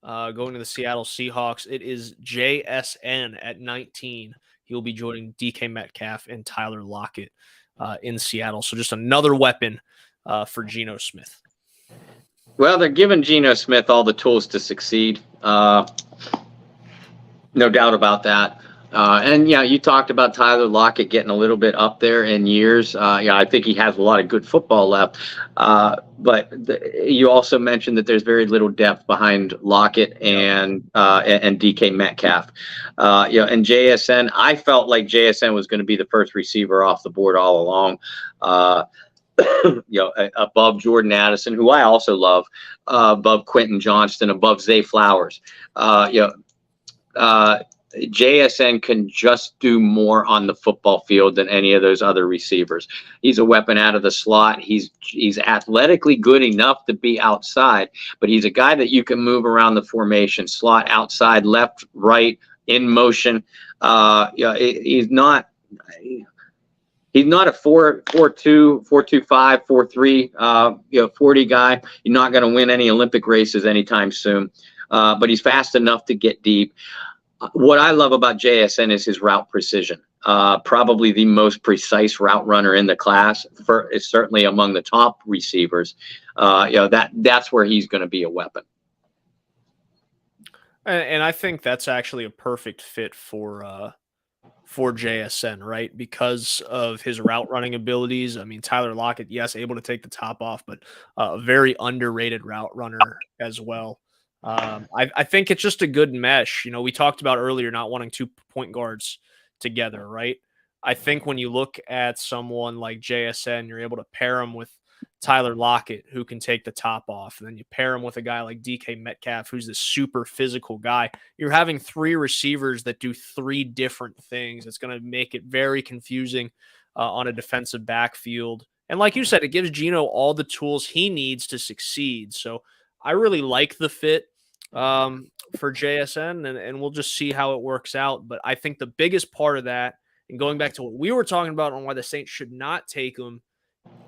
going to the Seattle Seahawks. It is JSN at 19. He'll be joining DK Metcalf and Tyler Lockett in Seattle. So just another weapon for Geno Smith. Well, they're giving Geno Smith all the tools to succeed. No doubt about that. And you talked about Tyler Lockett getting a little bit up there in years. I think he has a lot of good football left. But you also mentioned that there's very little depth behind Lockett and DK Metcalf. And JSN, I felt like JSN was going to be the first receiver off the board all along. Above Jordan Addison, who I also love, above Quentin Johnston, above Zay Flowers. JSN can just do more on the football field than any of those other receivers. He's a weapon out of the slot. He's athletically good enough to be outside, but he's a guy that you can move around the formation, slot outside, left, right, in motion. He's not a 4.2, 4.25, 4.3, 40 guy. You're not going to win any Olympic races anytime soon, but he's fast enough to get deep. What I love about JSN is his route precision. Probably the most precise route runner in the class. Is certainly among the top receivers. That's where he's going to be a weapon. And I think that's actually a perfect fit for JSN, right? Because of his route running abilities. I mean, Tyler Lockett, yes, able to take the top off, but a very underrated route runner as well. I think it's just a good mesh. We talked about earlier not wanting 2 point guards together, right? I think when you look at someone like JSN, you're able to pair him with Tyler Lockett, who can take the top off. And then you pair him with a guy like DK Metcalf, who's this super physical guy. You're having 3 receivers that do 3 different things. It's going to make it very confusing on a defensive backfield. And like you said, it gives Geno all the tools he needs to succeed. So I really like the fit for JSN, and we'll just see how it works out. But I think the biggest part of that, and going back to what we were talking about on why the Saints should not take him,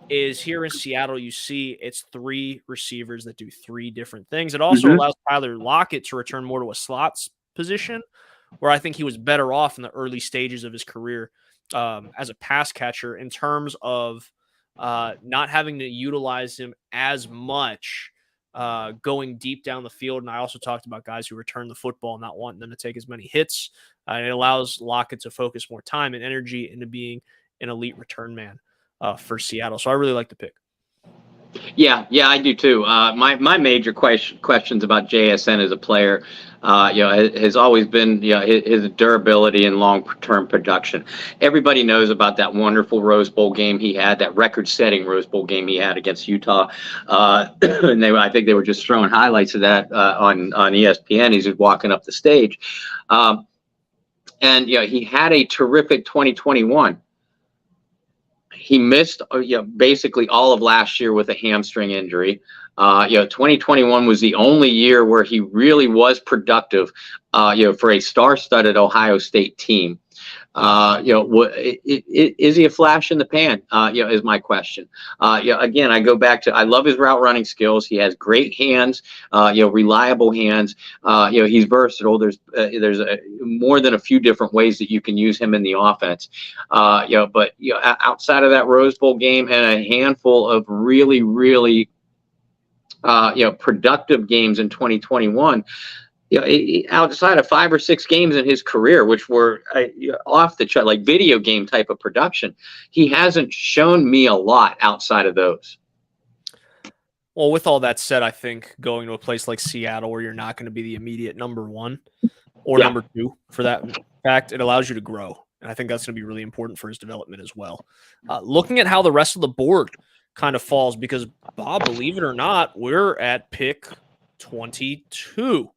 is here in Seattle, you see it's 3 receivers that do 3 different things. It also allows Tyler Lockett to return more to a slots position, where I think he was better off in the early stages of his career as a pass catcher in terms of not having to utilize him as much going deep down the field. And I also talked about guys who return the football, not wanting them to take as many hits. And it allows Lockett to focus more time and energy into being an elite return man for Seattle. So I really like the pick. Yeah, I do too. My major questions about JSN as a player, has always been, his durability and long-term production. Everybody knows about that wonderful Rose Bowl game he had, that record-setting Rose Bowl game he had against Utah. And I think they were just throwing highlights of that on ESPN. He's just walking up the stage, and he had a terrific 2021. He missed basically all of last year with a hamstring injury. 2021 was the only year where he really was productive, for a star-studded Ohio State team. Is he a flash in the pan? Is my question. Again, I go back to, I love his route running skills. He has great hands, reliable hands. He's versatile. There's more than a few different ways that you can use him in the offense. But outside of that Rose Bowl game and a handful of really, really, productive games in 2021, outside of 5 or 6 games in his career, which were off the chart, like video game type of production, he hasn't shown me a lot outside of those. Well, with all that said, I think going to a place like Seattle, where you're not going to be the immediate number 1 or number 2 for that fact, it allows you to grow. And I think that's going to be really important for his development as well. Looking at how the rest of the board kind of falls, because Bob, believe it or not, we're at pick 22.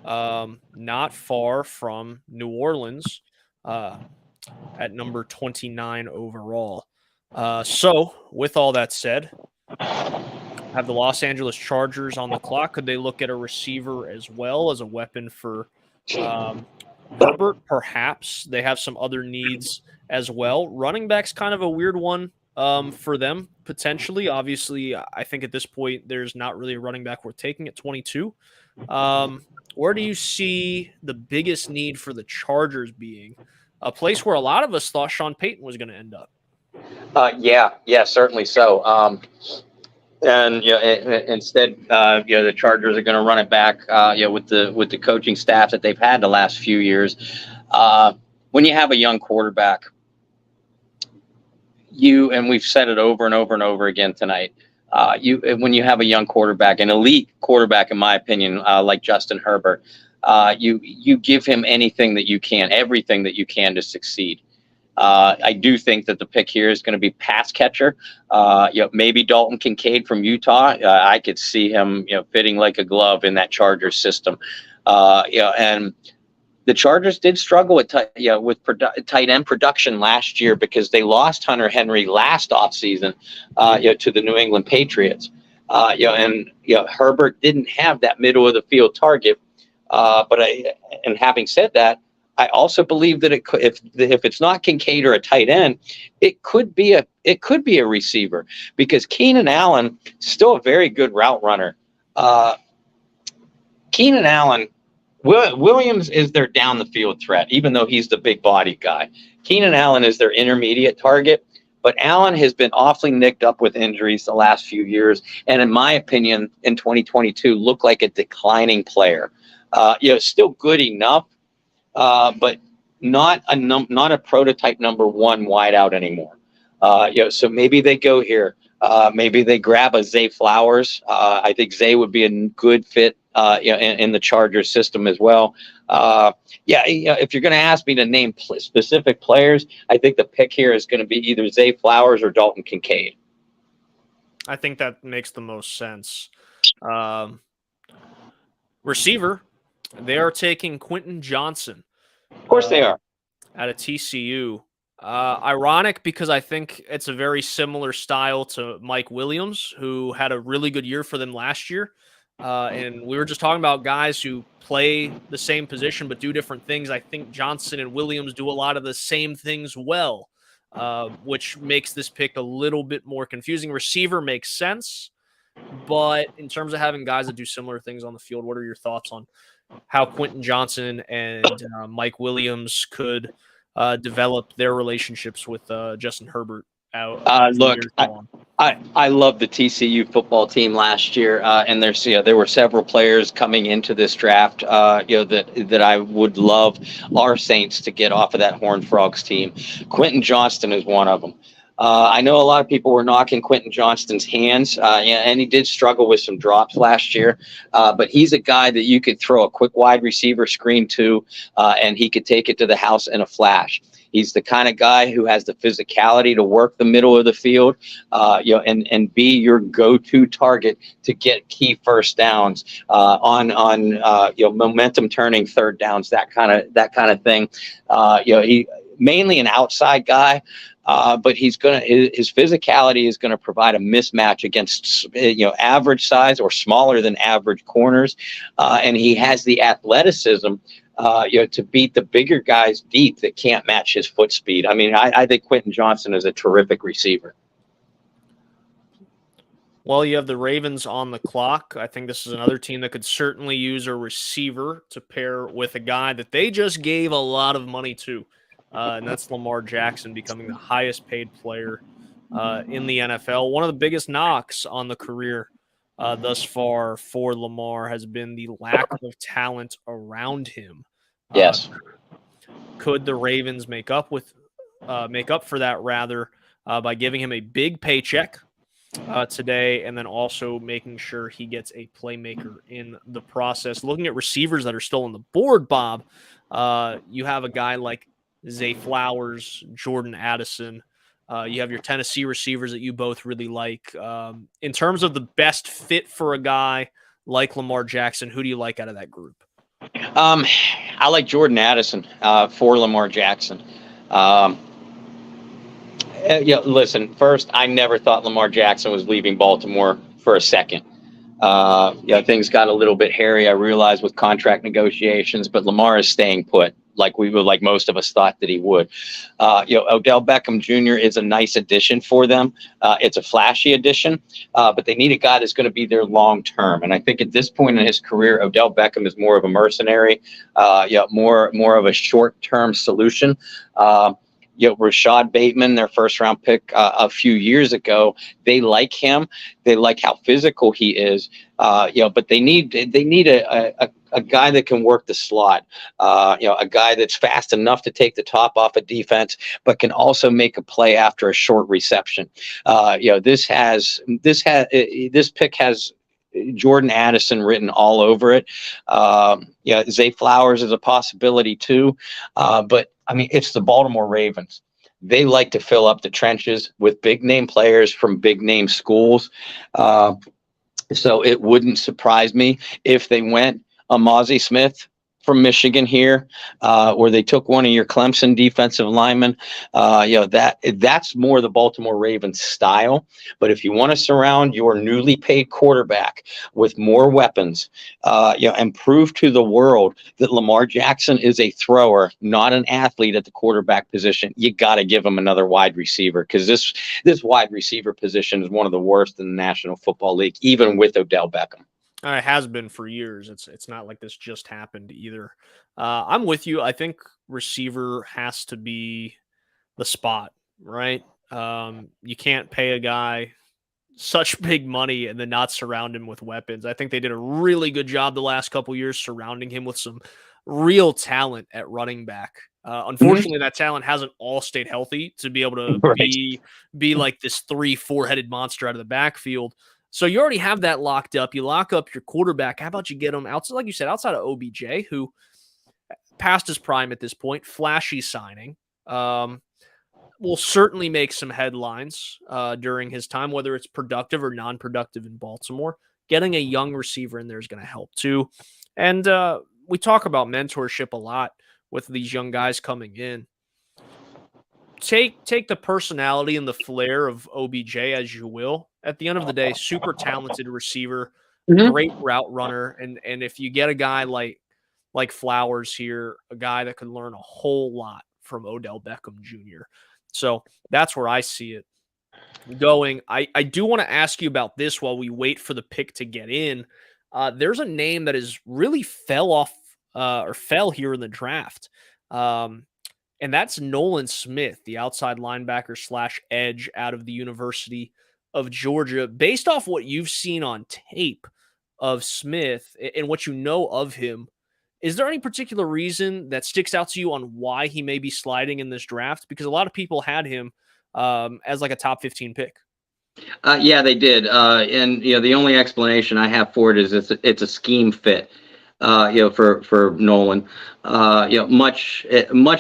Not far from New Orleans at number 29 overall. So with all that said, have the Los Angeles Chargers on the clock. Could they look at a receiver as well as a weapon for Herbert? Perhaps. They have some other needs as well. Running back's kind of a weird one for them, potentially. Obviously, I think at this point, there's not really a running back worth taking at 22. Where do you see the biggest need for the Chargers being? A place where a lot of us thought Sean Payton was going to end up. Yeah, certainly so. And instead, the Chargers are going to run it back, with the coaching staff that they've had the last few years. When you have a young quarterback, and we've said it over and over and over again tonight. When you have a young quarterback, an elite quarterback, in my opinion, like Justin Herbert, you give him anything that you can, everything that you can to succeed. I do think that the pick here is going to be pass catcher. Maybe Dalton Kincaid from Utah. I could see him, fitting like a glove in that Chargers system. And the Chargers did struggle with tight end production last year because they lost Hunter Henry last offseason, to the New England Patriots. And Herbert didn't have that middle of the field target. And having said that, I also believe that if it's not Kincaid or a tight end, it could be a receiver, because Keenan Allen still a very good route runner. Keenan Allen. Williams is their down the field threat, even though he's the big body guy. Keenan Allen is their intermediate target, but Allen has been awfully nicked up with injuries the last few years, and in my opinion, in 2022, looked like a declining player. Still good enough, but not a prototype number one wideout anymore. So maybe they go here. Maybe they grab a Zay Flowers. I think Zay would be a good fit in the Chargers system as well. If you're going to ask me to name specific players, I think the pick here is going to be either Zay Flowers or Dalton Kincaid. I think that makes the most sense. Receiver, they are taking Quentin Johnson. Of course they are. Out of TCU. Ironic, because I think it's a very similar style to Mike Williams, who had a really good year for them last year. And we were just talking about guys who play the same position but do different things. I think Johnson and Williams do a lot of the same things well, which makes this pick a little bit more confusing. Receiver makes sense, but in terms of having guys that do similar things on the field, what are your thoughts on how Quentin Johnson and Mike Williams could develop their relationships with Justin Herbert out? Look, I love the TCU football team last year, and there were several players coming into this draft, that I would love our Saints to get off of that Horned Frogs team. Quentin Johnston is one of them. I know a lot of people were knocking Quentin Johnston's hands, and he did struggle with some drops last year, but he's a guy that you could throw a quick wide receiver screen to, and he could take it to the house in a flash. He's the kind of guy who has the physicality to work the middle of the field, and be your go-to target to get key first downs on momentum turning third downs, that kind of thing. He mainly an outside guy. But his physicality is gonna provide a mismatch against average size or smaller than average corners, and he has the athleticism to beat the bigger guys deep that can't match his foot speed. I mean, I think Quentin Johnson is a terrific receiver. Well, you have the Ravens on the clock. I think this is another team that could certainly use a receiver to pair with a guy that they just gave a lot of money to. And that's Lamar Jackson becoming the highest paid player in the NFL. One of the biggest knocks on the career thus far for Lamar has been the lack of talent around him. Yes. Could the Ravens make up for that rather by giving him a big paycheck today, and then also making sure he gets a playmaker in the process? Looking at receivers that are still on the board, Bob, you have a guy like Zay Flowers, Jordan Addison. You have your Tennessee receivers that you both really like. In terms of the best fit for a guy like Lamar Jackson, who do you like out of that group? I like Jordan Addison for Lamar Jackson. Listen, first, I never thought Lamar Jackson was leaving Baltimore for a second. Things got a little bit hairy, I realized, with contract negotiations, but Lamar is staying put, like most of us thought that he would. Odell Beckham Jr. is a nice addition for them. It's a flashy addition, but they need a guy that's going to be there long term. And I think at this point in his career, Odell Beckham is more of a mercenary, more of a short term solution. Rashad Bateman, their first round pick a few years ago, they like him. They like how physical he is. But they need a guy that can work the slot. A guy that's fast enough to take the top off a defense, but can also make a play after a short reception. This pick has Jordan Addison written all over it. Zay Flowers is a possibility too. But I mean, it's the Baltimore Ravens. They like to fill up the trenches with big name players from big name schools. So it wouldn't surprise me if they went Amazi Smith from Michigan here, where they took one of your Clemson defensive linemen. That's more the Baltimore Ravens style. But if you want to surround your newly paid quarterback with more weapons, and prove to the world that Lamar Jackson is a thrower, not an athlete at the quarterback position, you got to give him another wide receiver, because this wide receiver position is one of the worst in the National Football League, even with Odell Beckham. It has been for years. It's not like this just happened either. I'm with you. I think receiver has to be the spot, right? You can't pay a guy such big money and then not surround him with weapons. I think they did a really good job the last couple years surrounding him with some real talent at running back. Unfortunately, that talent hasn't all stayed healthy to be able to be like this 3-4-headed monster out of the backfield. So you already have that locked up. You lock up your quarterback. How about you get him outside, like you said, outside of OBJ, who past his prime at this point, flashy signing. Will certainly make some headlines during his time, whether it's productive or non-productive in Baltimore. Getting a young receiver in there is going to help too. And we talk about mentorship a lot with these young guys coming in. Take the personality and the flair of OBJ as you will. At the end of the day, super talented receiver, great route runner. And if you get a guy like Flowers here, a guy that can learn a whole lot from Odell Beckham Jr. So that's where I see it going. I do want to ask you about this while we wait for the pick to get in. There's a name that is really fell here in the draft. And that's Nolan Smith, the outside linebacker / edge out of the University of Georgia. Based off what you've seen on tape of Smith and what you know of him, is there any particular reason that sticks out to you on why he may be sliding in this draft? Because a lot of people had him as like a top 15 pick. Yeah, they did. And the only explanation I have for it is it's a scheme fit. For Nolan, much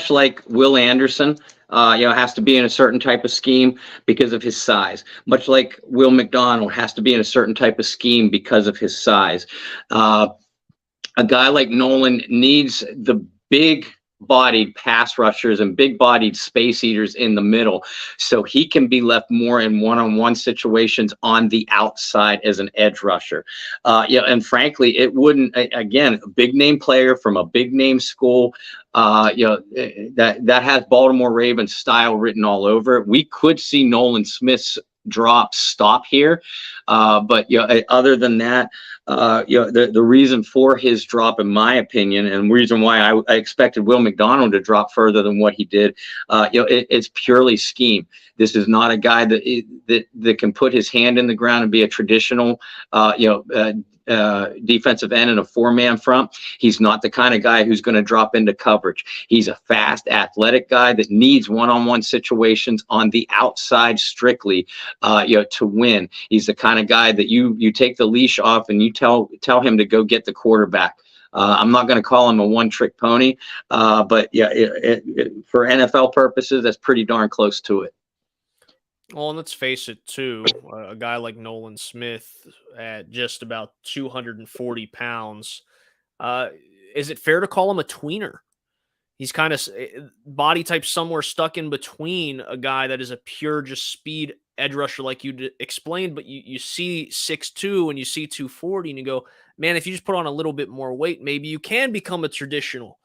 like Will Anderson, has to be in a certain type of scheme because of his size. Much like Will McDonald has to be in a certain type of scheme because of his size. A guy like Nolan needs the big-bodied pass rushers and big-bodied space eaters in the middle, so he can be left more in one-on-one situations on the outside as an edge rusher. And frankly, it wouldn't, again, a big-name player from a big-name school, that has Baltimore Ravens style written all over it. We could see Nolan Smith's stop here, but other than that, the reason for his drop, in my opinion, and reason why I expected Will McDonald to drop further than what he did, it's purely scheme. This is not a guy that can put his hand in the ground and be a traditional, defensive end in a 4-man front. He's not the kind of guy who's going to drop into coverage. He's a fast, athletic guy that needs one-on-one situations on the outside strictly, to win. He's the kind of guy that you take the leash off and you tell him to go get the quarterback. I'm not going to call him a one-trick pony, but for NFL purposes, that's pretty darn close to it. Well, and let's face it, too, a guy like Nolan Smith at just about 240 pounds, is it fair to call him a tweener? He's kind of body type somewhere stuck in between a guy that is a pure just speed edge rusher like you explained, but you see 6'2" and you see 240 and you go, man, if you just put on a little bit more weight, maybe you can become a traditional,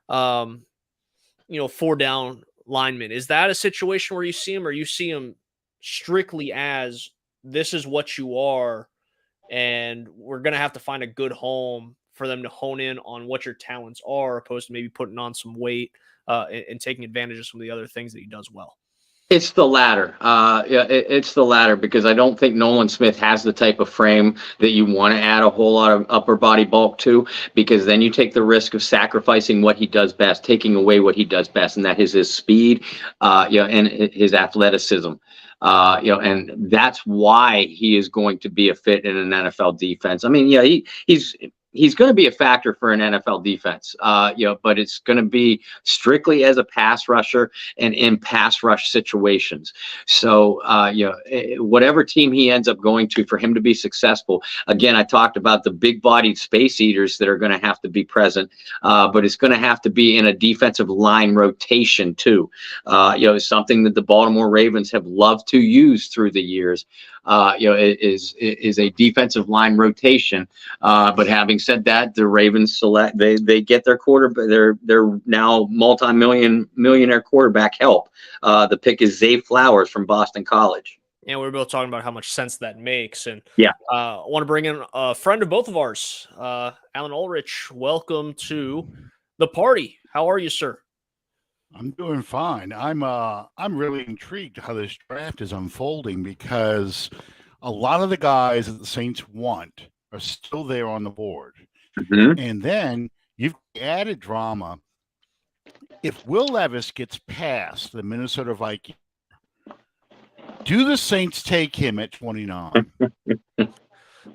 4-down lineman. Is that a situation where you see him, or you see him strictly as this is what you are, and we're going to have to find a good home for them to hone in on what your talents are, opposed to maybe putting on some weight and taking advantage of some of the other things that he does well? It's the latter. It's the latter, because I don't think Nolan Smith has the type of frame that you want to add a whole lot of upper body bulk to, because then you take the risk of sacrificing what he does best, taking away what he does best, and that is his speed, and his athleticism. And that's why he is going to be a fit in an NFL defense. I mean, he's he's going to be a factor for an NFL defense, but it's going to be strictly as a pass rusher and in pass rush situations. So, whatever team he ends up going to, for him to be successful, again, I talked about the big bodied space eaters that are going to have to be present, but it's going to have to be in a defensive line rotation too. Something that the Baltimore Ravens have loved to use through the years. Is a defensive line rotation. But having said that, the Ravens they get their quarterback, their now millionaire quarterback help. The pick is Zay Flowers from Boston College. And we were both talking about how much sense that makes. And yeah, I want to bring in a friend of both of ours, Alan Ulrich. Welcome to the party. How are you, sir? I'm doing fine. I'm really intrigued how this draft is unfolding, because a lot of the guys that the Saints want are still there on the board. Mm-hmm. And then you've added drama. If Will Levis gets past the Minnesota Vikings, do the Saints take him at 29?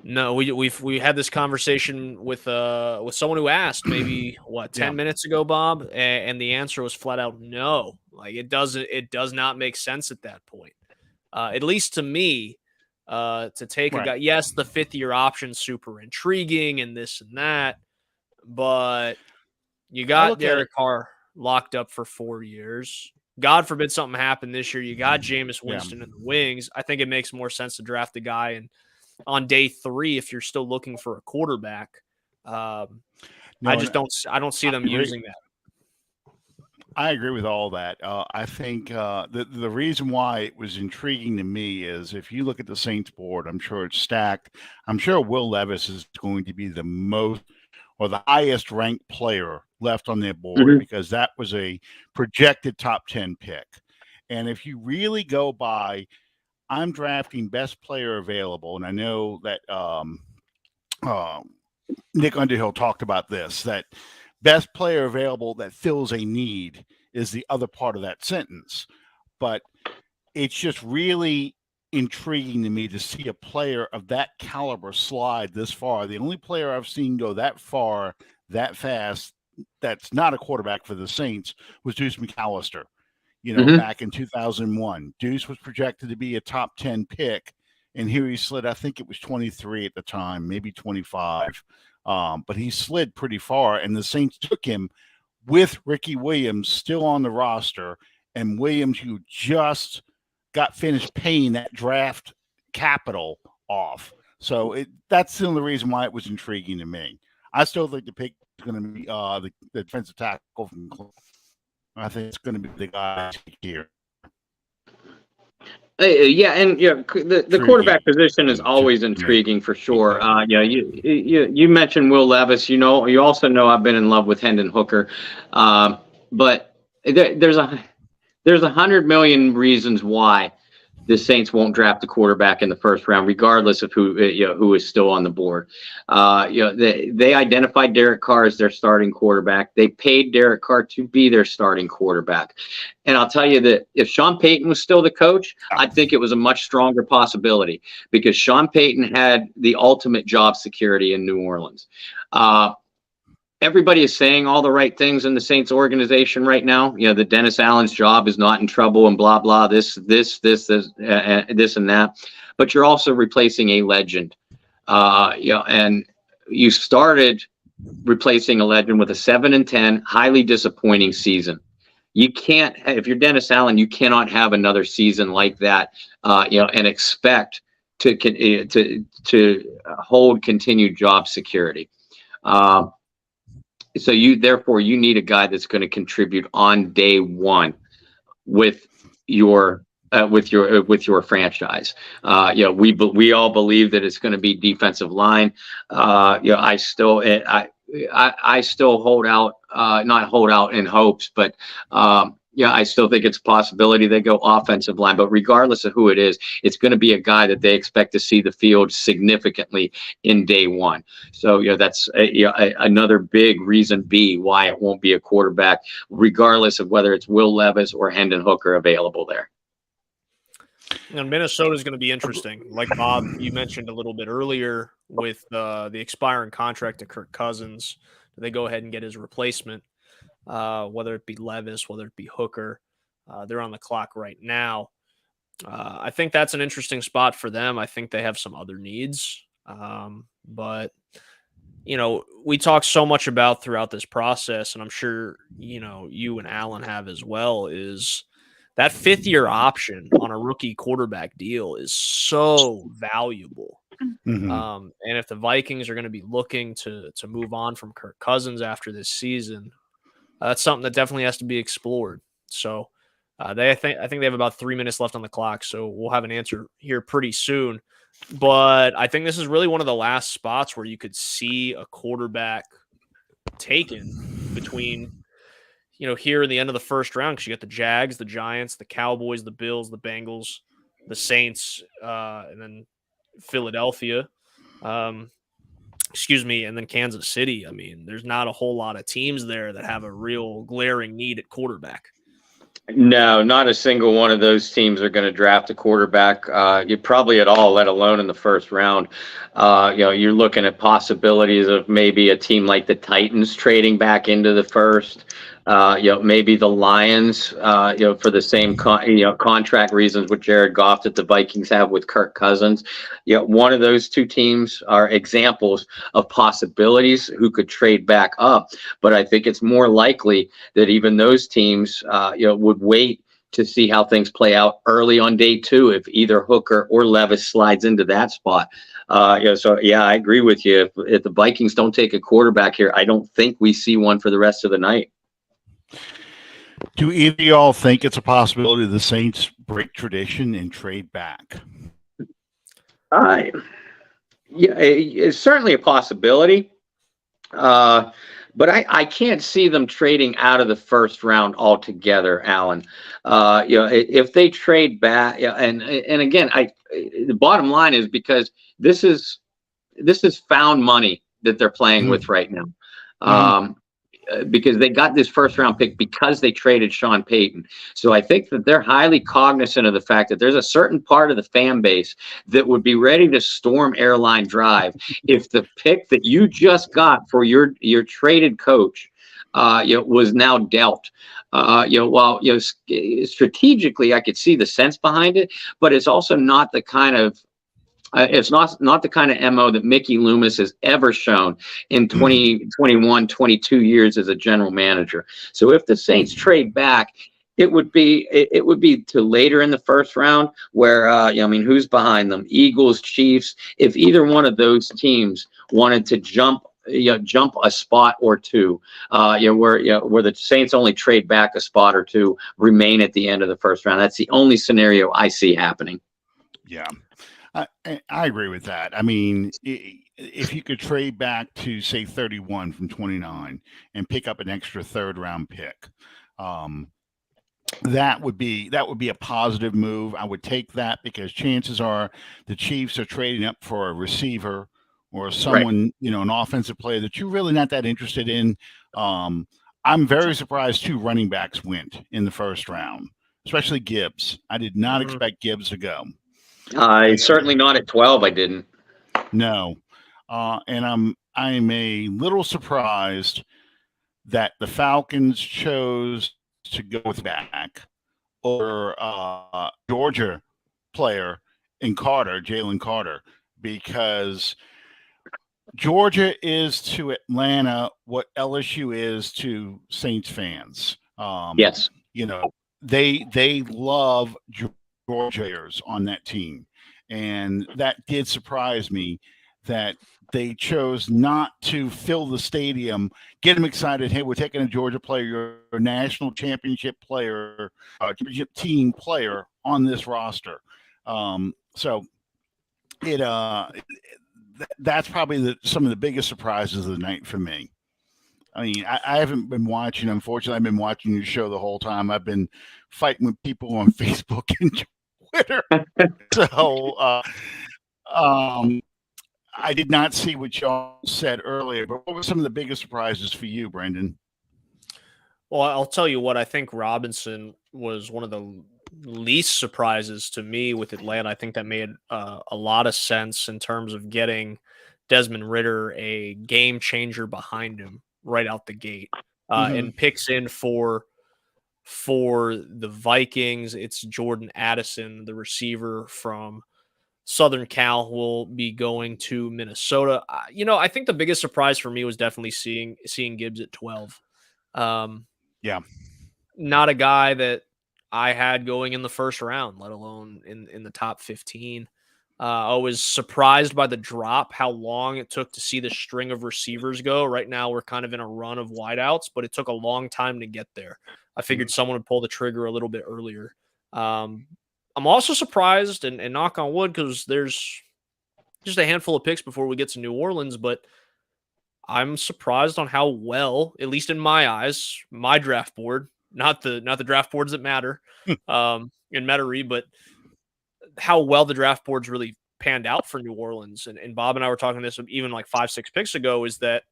No, we had this conversation with someone who asked maybe 10 minutes ago, Bob, and the answer was flat out no. Like it does not make sense at that point. At least to me, to take a guy. Yes, the 5th-year option super intriguing and this and that, but you got Derek Carr locked up for 4 years. God forbid something happened this year. You got Jameis Winston in the wings. I think it makes more sense to draft a guy and on day 3 if you're still looking for a quarterback. I don't see them using that. I agree with all that. I think the reason why it was intriguing to me is if you look at the Saints board, I'm sure it's stacked. I'm sure Will Levis is going to be the most or the highest ranked player left on their board, because that was a projected top 10 pick. And if you really go by, I'm drafting best player available, and I know that Nick Underhill talked about this, that best player available that fills a need is the other part of that sentence. But it's just really intriguing to me to see a player of that caliber slide this far. The only player I've seen go that far, that fast, that's not a quarterback for the Saints was Deuce McAllister. Back in 2001, Deuce was projected to be a top 10 pick, and here he slid. I think it was 23 at the time, maybe 25. But he slid pretty far, and the Saints took him with Ricky Williams still on the roster, and Williams, who just got finished paying that draft capital off. So that's the only reason why it was intriguing to me. I still think the pick is going to be the defensive tackle from Cleveland. I think it's going to be the guy here. The quarterback position is always intriguing for sure. You mentioned Will Levis. You also know I've been in love with Hendon Hooker, but there's 100 million reasons why the Saints won't draft a quarterback in the first round, regardless of who is still on the board. They identified Derek Carr as their starting quarterback. They paid Derek Carr to be their starting quarterback. And I'll tell you that if Sean Payton was still the coach, I think it was a much stronger possibility, because Sean Payton had the ultimate job security in New Orleans. Everybody is saying all the right things in the Saints organization right now. That Dennis Allen's job is not in trouble and blah, blah, this and that. But you're also replacing a legend. And you started replacing a legend with a 7-10, highly disappointing season. You can't, if you're Dennis Allen, you cannot have another season like that, and expect to hold continued job security. So you need a guy that's going to contribute on day one with your franchise. We all believe that it's going to be defensive line. I still hold out, not hold out in hopes, but I still think it's a possibility they go offensive line. But regardless of who it is, it's going to be a guy that they expect to see the field significantly in day one. So that's another big reason B why it won't be a quarterback, regardless of whether it's Will Levis or Hendon Hooker available there. And Minnesota is going to be interesting. Like Bob, you mentioned a little bit earlier with the expiring contract to Kirk Cousins. Do they go ahead and get his replacement? Whether it be Levis, whether it be Hooker, they're on the clock right now. I think that's an interesting spot for them. I think they have some other needs. But, we talk so much about throughout this process, and I'm sure, you and Alan have as well, is that 5th-year option on a rookie quarterback deal is so valuable. Mhm. And if the Vikings are going to be looking to move on from Kirk Cousins after this season, that's something that definitely has to be explored. So I think they have about 3 minutes left on the clock, so we'll have an answer here pretty soon. But I think this is really one of the last spots where you could see a quarterback taken between, here in the end of the first round, because you got the Jags, the Giants, the Cowboys, the Bills, the Bengals, the Saints, and then Philadelphia. And then Kansas City. I mean, there's not a whole lot of teams there that have a real glaring need at quarterback. No, not a single one of those teams are going to draft a quarterback. You probably at all, let alone in the first round. You're looking at possibilities of maybe a team like the Titans trading back into the first. Maybe the Lions, for the same contract reasons with Jared Goff that the Vikings have with Kirk Cousins. One of those two teams are examples of possibilities who could trade back up. But I think it's more likely that even those teams, would wait to see how things play out early on day 2 if either Hooker or Levis slides into that spot. I agree with you. If the Vikings don't take a quarterback here, I don't think we see one for the rest of the night. Do either of y'all think it's a possibility the Saints break tradition and trade back? It's certainly a possibility. But I can't see them trading out of the first round altogether, Alan. If they trade back, and again, the bottom line is because this is found money that they're playing with right now. Because they got this first round pick because they traded Sean Payton. So I think that they're highly cognizant of the fact that there's a certain part of the fan base that would be ready to storm Airline Drive if the pick that you just got for your traded coach was now dealt. Strategically I could see the sense behind it, but it's also not the kind of it's not the kind of MO that Mickey Loomis has ever shown in 21, 22 years as a general manager. So if the Saints trade back, it would be to later in the first round where, who's behind them? Eagles, Chiefs. If either one of those teams wanted to jump a spot or two, where the Saints only trade back a spot or two, remain at the end of the first round. That's the only scenario I see happening. Yeah. I agree with that. I mean, if you could trade back to say 31 from 29 and pick up an extra third round pick, that would be a positive move. I would take that because chances are the Chiefs are trading up for a receiver or someone, an offensive player that you're really not that interested in. I'm very surprised 2 running backs went in the first round, especially Gibbs. I did not expect Gibbs to go. Certainly not at 12. I didn't. No, and I'm a little surprised that the Falcons chose to go with back or Georgia player in Jalen Carter, because Georgia is to Atlanta what LSU is to Saints fans. Yes, they love Georgians on that team, and that did surprise me that they chose not to fill the stadium, get them excited. Hey, we're taking a Georgia player, a national championship player, championship team player on this roster. So that's probably some of the biggest surprises of the night for me. I mean, I haven't been watching. Unfortunately, I've been watching your show the whole time. I've been fighting with people on Facebook and Twitter. So I did not see what y'all said earlier, but what were some of the biggest surprises for you, Brendan? Well, I'll tell you what, I think Robinson was one of the least surprises to me with Atlanta. I think that made a lot of sense in terms of getting Desmond Ridder a game changer behind him right out the gate, and picks in for the Vikings. It's Jordan Addison, the receiver from Southern Cal, will be going to Minnesota. I think the biggest surprise for me was definitely seeing Gibbs at 12. Yeah. Not a guy that I had going in the first round, let alone in the top 15. I was surprised by the drop, how long it took to see the string of receivers go. Right now, we're kind of in a run of wideouts, but it took a long time to get there. I figured someone would pull the trigger a little bit earlier. I'm also surprised, and knock on wood, because there's just a handful of picks before we get to New Orleans, but I'm surprised on how well, at least in my eyes, my draft board, not the draft boards that matter in Metairie, but how well the draft boards really panned out for New Orleans. And Bob and I were talking this even like 5-6 picks ago, is that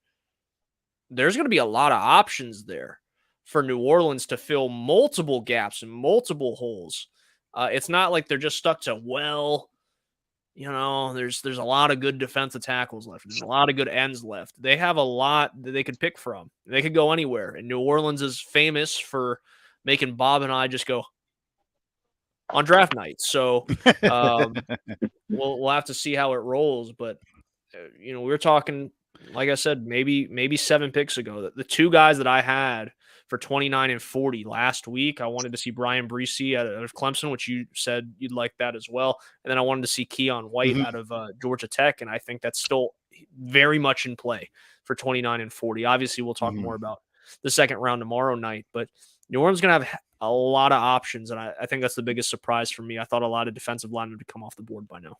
there's going to be a lot of options there for New Orleans to fill multiple gaps and multiple holes. It's not like they're just stuck to, there's a lot of good defensive tackles left. There's a lot of good ends left. They have a lot that they could pick from. They could go anywhere. And New Orleans is famous for making Bob and I just go on draft night. So we'll have to see how it rolls. But, we were talking, like I said, maybe 7 picks ago, the two guys that I had for 29 and 40 last week, I wanted to see Brian Breesy out of Clemson, which you said you'd like that as well. And then I wanted to see Keon White out of Georgia Tech. And I think that's still very much in play for 29 and 40. Obviously, we'll talk more about the second round tomorrow night, but New Orleans is going to have a lot of options. And I think that's the biggest surprise for me. I thought a lot of defensive linemen would come off the board by now.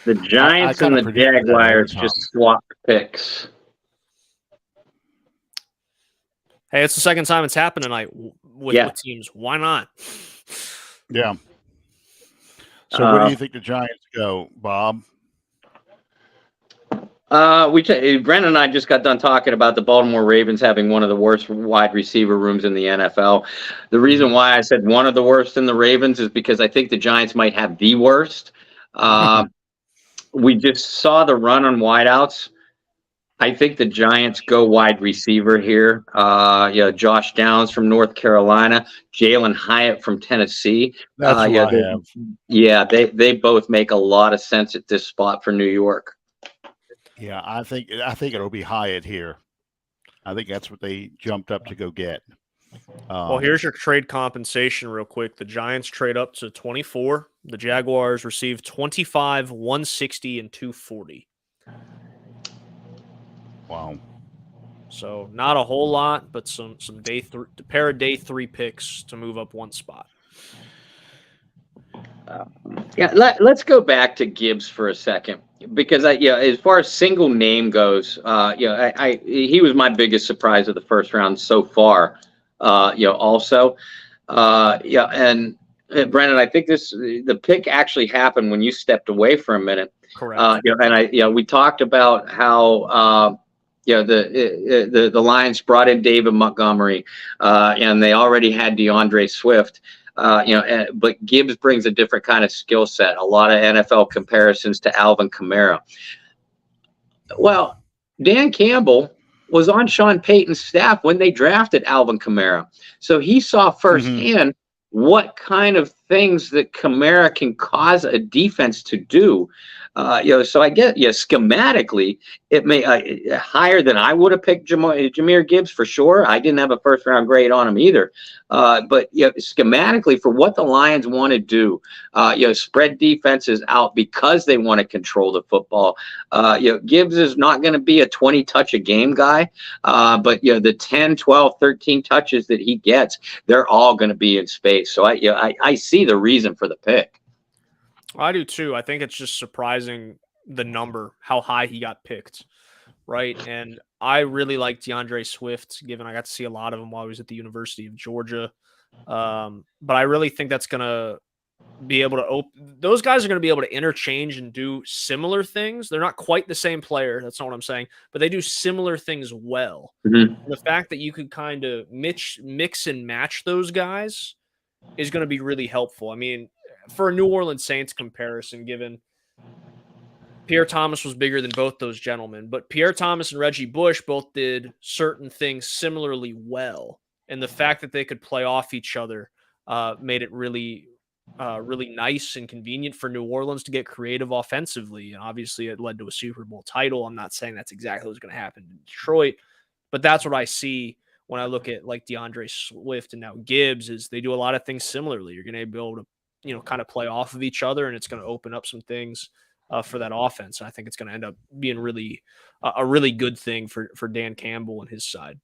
The Giants and the Jaguars just swapped picks. Hey, it's the second time it's happened tonight with teams. Why not? Yeah. So where do you think the Giants go, Bob? Brandon and I just got done talking about the Baltimore Ravens having one of the worst wide receiver rooms in the NFL. The reason why I said one of the worst in the Ravens is because I think the Giants might have the worst. We just saw the run on wideouts. I think the Giants go wide receiver here. Josh Downs from North Carolina, Jalen Hyatt from Tennessee. That's what I have. Yeah, they both make a lot of sense at this spot for New York. Yeah, I think it'll be Hyatt here. I think that's what they jumped up to go get. Well, here's your trade compensation real quick. The Giants trade up to 24. The Jaguars receive 25, 160, and 240. Wow. So not a whole lot, but some pair of day 3 picks to move up one spot. Let's go back to Gibbs for a second, because as far as single name goes, he was my biggest surprise of the first round so far. Also, and Brandon, I think the pick actually happened when you stepped away for a minute. Correct. We talked about how the Lions brought in David Montgomery, and they already had DeAndre Swift. But Gibbs brings a different kind of skill set. A lot of NFL comparisons to Alvin Kamara. Well, Dan Campbell was on Sean Payton's staff when they drafted Alvin Kamara, so he saw firsthand what kind of things that Kamara can cause a defense to do. So I get, schematically, it may higher than I would have picked Jahmyr Gibbs for sure. I didn't have a first round grade on him either. But schematically, for what the Lions want to do, spread defenses out because they want to control the football. Gibbs is not going to be a 20 touch a game guy, but the 10, 12, 13 touches that he gets, they're all going to be in space. So I see the reason for the pick. I do too. I think it's just surprising the number, how high he got picked, right? And I really like DeAndre Swift, given I got to see a lot of him while I was at the University of Georgia. But I really think that's going to be able to those guys are going to be able to interchange and do similar things. They're not quite the same player. That's not what I'm saying, but they do similar things well. The fact that you could kind of mix and match those guys is going to be really helpful. I mean, for a New Orleans Saints comparison, given Pierre Thomas was bigger than both those gentlemen, but Pierre Thomas and Reggie Bush both did certain things similarly well. And the fact that they could play off each other made it really nice and convenient for New Orleans to get creative offensively. And obviously it led to a Super Bowl title. I'm not saying that's exactly what's going to happen in Detroit, but that's what I see when I look at like DeAndre Swift and now Gibbs, is they do a lot of things similarly. You're going to be able to, kind of play off of each other, and it's going to open up some things for that offense. And I think it's going to end up being a really good thing for Dan Campbell and his side.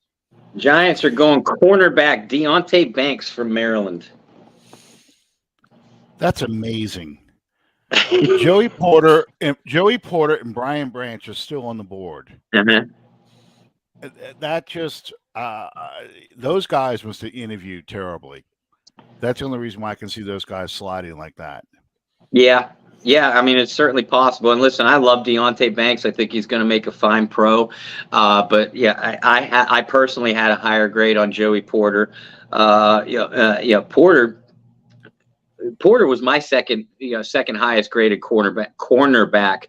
Giants are going cornerback Deontay Banks from Maryland. That's amazing. Joey Porter and Brian Branch are still on the board. Uh-huh. That just those guys must have interviewed terribly. That's the only reason why I can see those guys sliding like that. Yeah. I mean, it's certainly possible. And listen, I love Deontay Banks. I think he's going to make a fine pro. But yeah, I personally had a higher grade on Joey Porter. Porter was my second highest graded cornerback,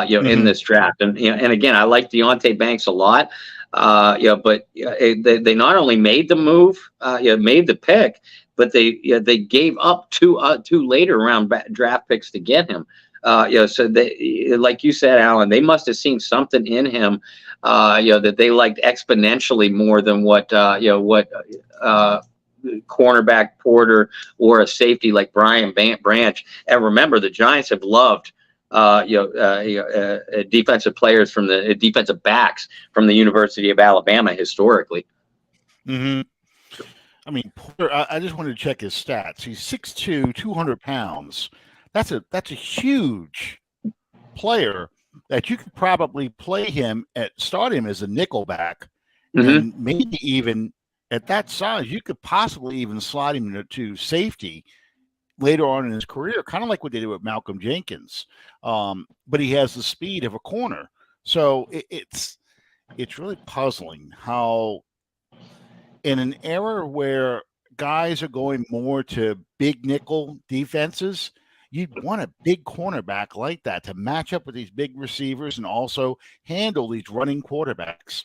in this draft. And again, I like Deontay Banks a lot. But they not only made the move, made the pick, but they gave up two later round draft picks to get him. So they, like you said, Alan, they must have seen something in him, that they liked exponentially more than what cornerback Porter or a safety like Brian Branch. And remember, the Giants have loved defensive players from the defensive backs from the University of Alabama historically. Mm-hmm. I mean, Porter, I just wanted to check his stats. He's 6'2", 200 pounds. That's a huge player that you could probably start him as a nickelback, and maybe even at that size, you could possibly even slide him to safety later on in his career, kind of like what they did with Malcolm Jenkins. But he has the speed of a corner. So it's really puzzling how, in an era where guys are going more to big nickel defenses, you'd want a big cornerback like that to match up with these big receivers and also handle these running quarterbacks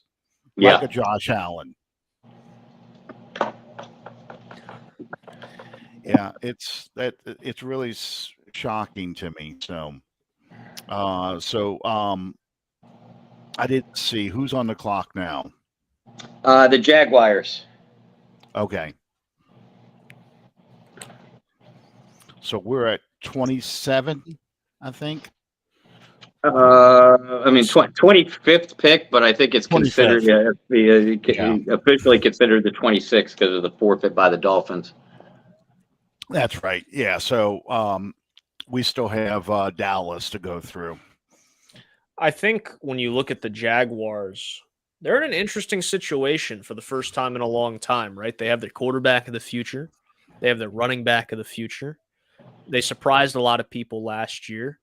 like a Josh Allen. Yeah, it's really shocking to me. So I didn't see who's on the clock now. The Jaguars. Okay. So we're at 27, I think. I mean, 25th pick, but I think it's considered officially considered the 26th because of the forfeit by the Dolphins. That's right. Yeah. So we still have Dallas to go through. I think when you look at the Jaguars, they're in an interesting situation for the first time in a long time, right? They have their quarterback of the future. They have their running back of the future. They surprised a lot of people last year.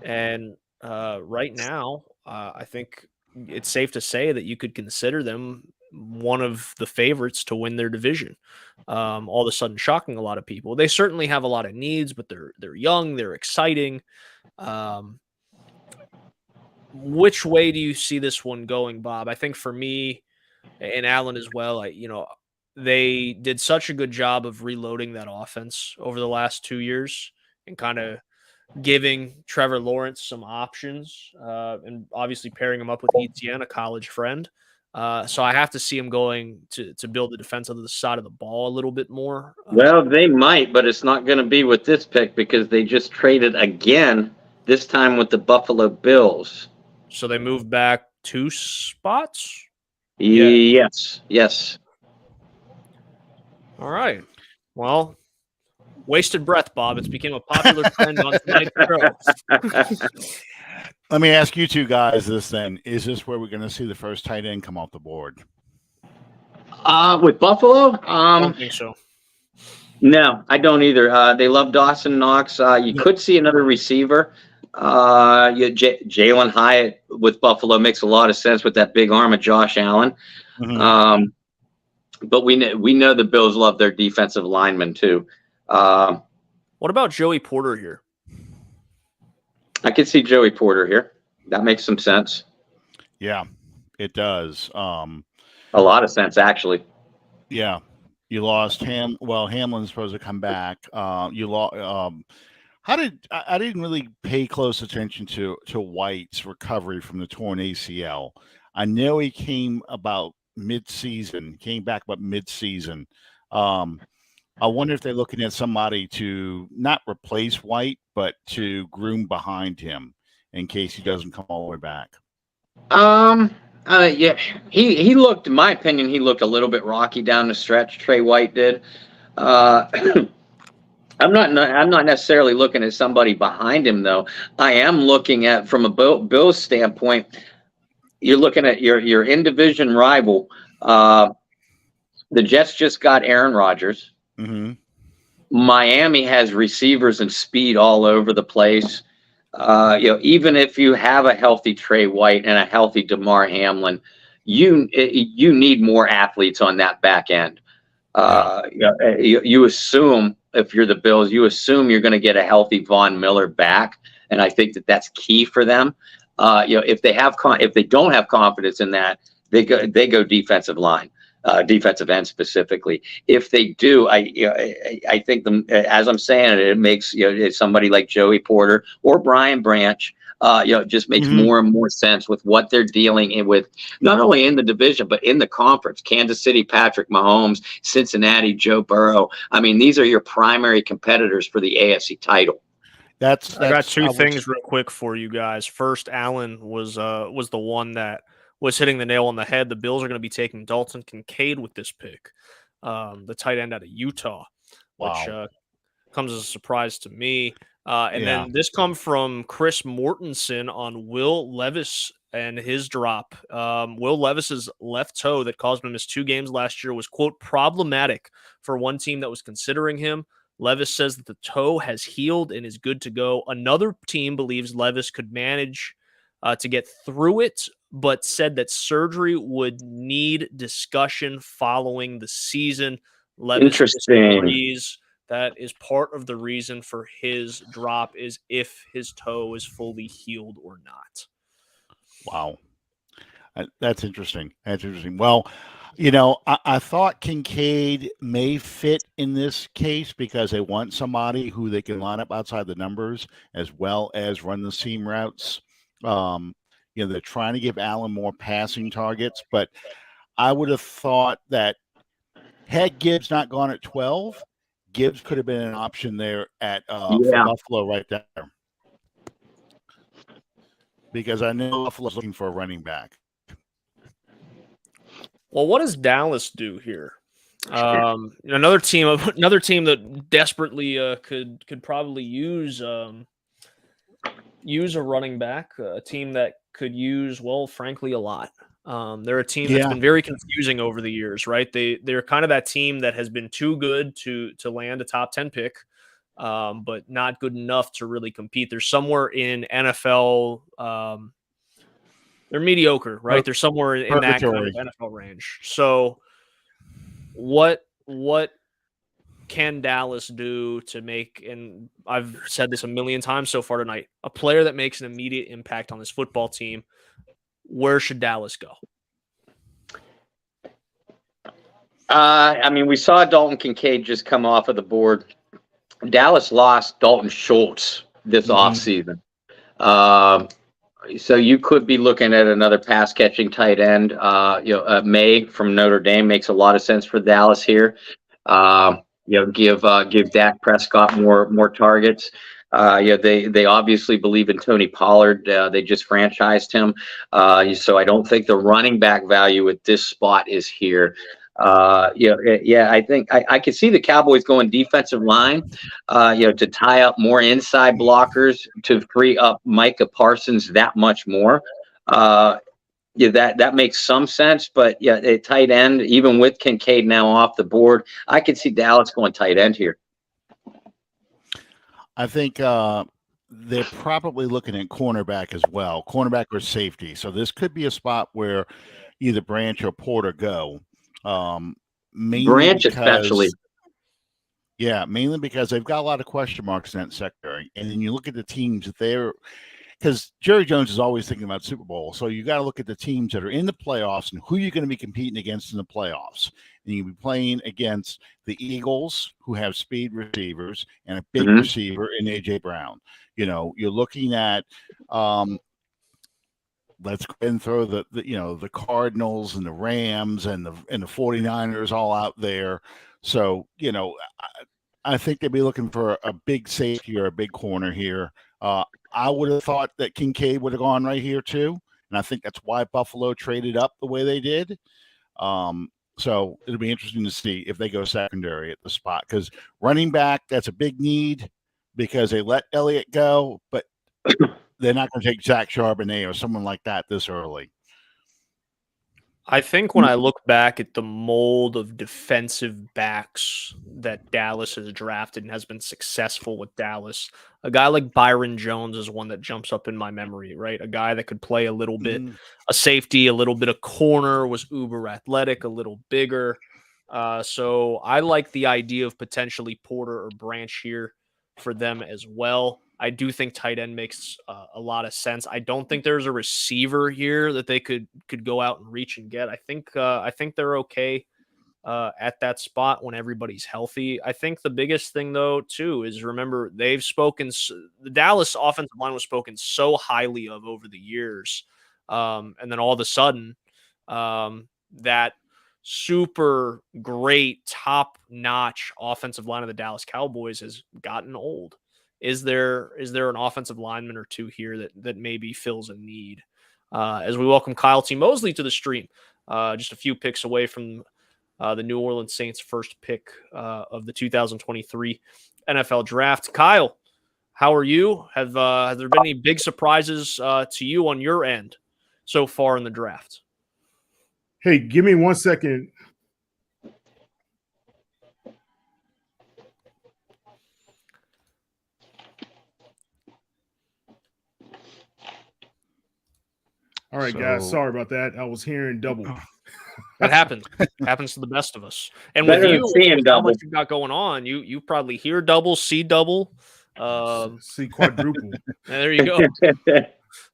And right now, I think it's safe to say that you could consider them one of the favorites to win their division. All of a sudden shocking a lot of people. They certainly have a lot of needs, but they're young, they're exciting. Which way do you see this one going, Bob? I think for me and Alan as well, they did such a good job of reloading that offense over the last 2 years and kind of giving Trevor Lawrence some options, and obviously pairing him up with Etienne, a college friend. So I have to see him going to build the defense on the side of the ball a little bit more. Well, they might, but it's not going to be with this pick because they just traded again, this time with the Buffalo Bills. So they moved back 2 spots? Yes. All right. Well, wasted breath, Bob. It's become a popular trend on tonight's show. Let me ask you two guys this then. Is this where we're going to see the first tight end come off the board? With Buffalo? I don't think so. No, I don't either. They love Dawson Knox. You could see another receiver. Jalen Hyatt with Buffalo makes a lot of sense with that big arm of Josh Allen. Mm-hmm. But we know the Bills love their defensive linemen too. Um, What about Joey Porter here? I can see Joey Porter here. That makes some sense. Yeah, it does. A lot of sense, actually. Yeah, you lost Hamlin's supposed to come back. You lost. How did I didn't really pay close attention to White's recovery from the torn ACL. I know he came back about mid-season. I wonder if they're looking at somebody to not replace White, but to groom behind him in case he doesn't come all the way back. Yeah, he looked, in my opinion, he looked a little bit rocky down the stretch. Trey White did. I'm not necessarily looking at somebody behind him though. I am looking at, from a Bills standpoint, you're looking at your in division rival. The Jets just got Aaron Rodgers. Mm-hmm. Miami has receivers and speed all over the place. Even if you have a healthy Trey White and a healthy DeMar Hamlin, you need more athletes on that back end. You assume, if you're the Bills, you assume you're going to get a healthy Von Miller back, and I think that's key for them. If they don't have confidence in that, they go defensive line. Defensive end specifically. If they do, I think as I'm saying it makes somebody like Joey Porter or Brian Branch, it just makes more and more sense with what they're dealing with, not only in the division but in the conference. Kansas City, Patrick Mahomes; Cincinnati, Joe Burrow. I mean, these are your primary competitors for the AFC title. I got two things real quick for you guys. First, Allen was the one that was hitting the nail on the head. The Bills are going to be taking Dalton Kincaid with this pick, the tight end out of Utah, which comes as a surprise to me. Then this come from Chris Mortensen on Will Levis and his drop. Will Levis's left toe that caused him to miss 2 games last year was, quote, problematic for one team that was considering him. Levis says that the toe has healed and is good to go. Another team believes Levis could manage to get through it, but said that surgery would need discussion following the season. Levis disagrees. That is part of the reason for his drop, is if his toe is fully healed or not. Wow. That's interesting. Well, I thought Kincaid may fit in this case because they want somebody who they can line up outside the numbers as well as run the seam routes. They're trying to give Allen more passing targets, but I would have thought that had Gibbs not gone at 12, Gibbs could have been an option there for Buffalo right there. Because I know Buffalo's looking for a running back. Well, what does Dallas do here? Another team that desperately could probably use a running back, a team that could use, well, frankly, a lot. They're a team that's been very confusing over the years, right? They're kind of that team that has been too good to land a top 10 pick, but not good enough to really compete. They're somewhere in NFL. They're mediocre, right? They're somewhere in that kind of NFL range. So what can Dallas do to make, and I've said this a million times so far tonight, a player that makes an immediate impact on this football team? Where should Dallas go? We saw Dalton Kincaid just come off of the board. Dallas lost Dalton Schultz this offseason. So you could be looking at another pass catching tight end. May from Notre Dame makes a lot of sense for Dallas here. Give Dak Prescott more targets. They obviously believe in Tony Pollard. They just franchised him. So I don't think the running back value at this spot is here. I think I could see the Cowboys going defensive line, to tie up more inside blockers to free up Micah Parsons that much more. That makes some sense, but a tight end, even with Kincaid now off the board, I could see Dallas going tight end here. I think they're probably looking at cornerback as well, cornerback or safety. So this could be a spot where either Branch or Porter go. Branch especially. Yeah, mainly because they've got a lot of question marks in that secondary. And then you look at the teams that they're because Jerry Jones is always thinking about Super Bowl. So you got to look at the teams that are in the playoffs and who you're going to be competing against in the playoffs. And you'll be playing against the Eagles, who have speed receivers and a big receiver in AJ Brown. You know, you're looking at let's go ahead and throw the Cardinals and the Rams and the 49ers all out there. So, I think they'd be looking for a big safety or a big corner here. I would have thought that Kincaid would have gone right here too. And I think that's why Buffalo traded up the way they did. So it'll be interesting to see if they go secondary at the spot, because running back, that's a big need because they let Elliott go, but they're not going to take Zach Charbonnet or someone like that this early. I think when I look back at the mold of defensive backs that Dallas has drafted and has been successful with Dallas, a guy like Byron Jones is one that jumps up in my memory, right? A guy that could play a little bit, a safety, a little bit of corner, was uber athletic, a little bigger. So I like the idea of potentially Porter or Branch here for them as well. I do think tight end makes a lot of sense. I don't think there's a receiver here that they could go out and reach and get. I think they're okay at that spot when everybody's healthy. I think the biggest thing though too is, remember, the Dallas offensive line was spoken so highly of over the years, and then all of a sudden that super great top-notch offensive line of the Dallas Cowboys has gotten old. Is there an offensive lineman or two here that maybe fills a need? As we welcome Kyle T. Mosley to the stream, just a few picks away from the New Orleans Saints' first pick of the 2023 NFL Draft. Kyle, how are you? Have there been any big surprises to you on your end so far in the draft? Hey, give me 1 second. All right, guys. Sorry about that. I was hearing double. That happens. Happens to the best of us. And Better with than you, seeing how double. much you've got going on, you probably hear double, see double. See quadruple. There you go.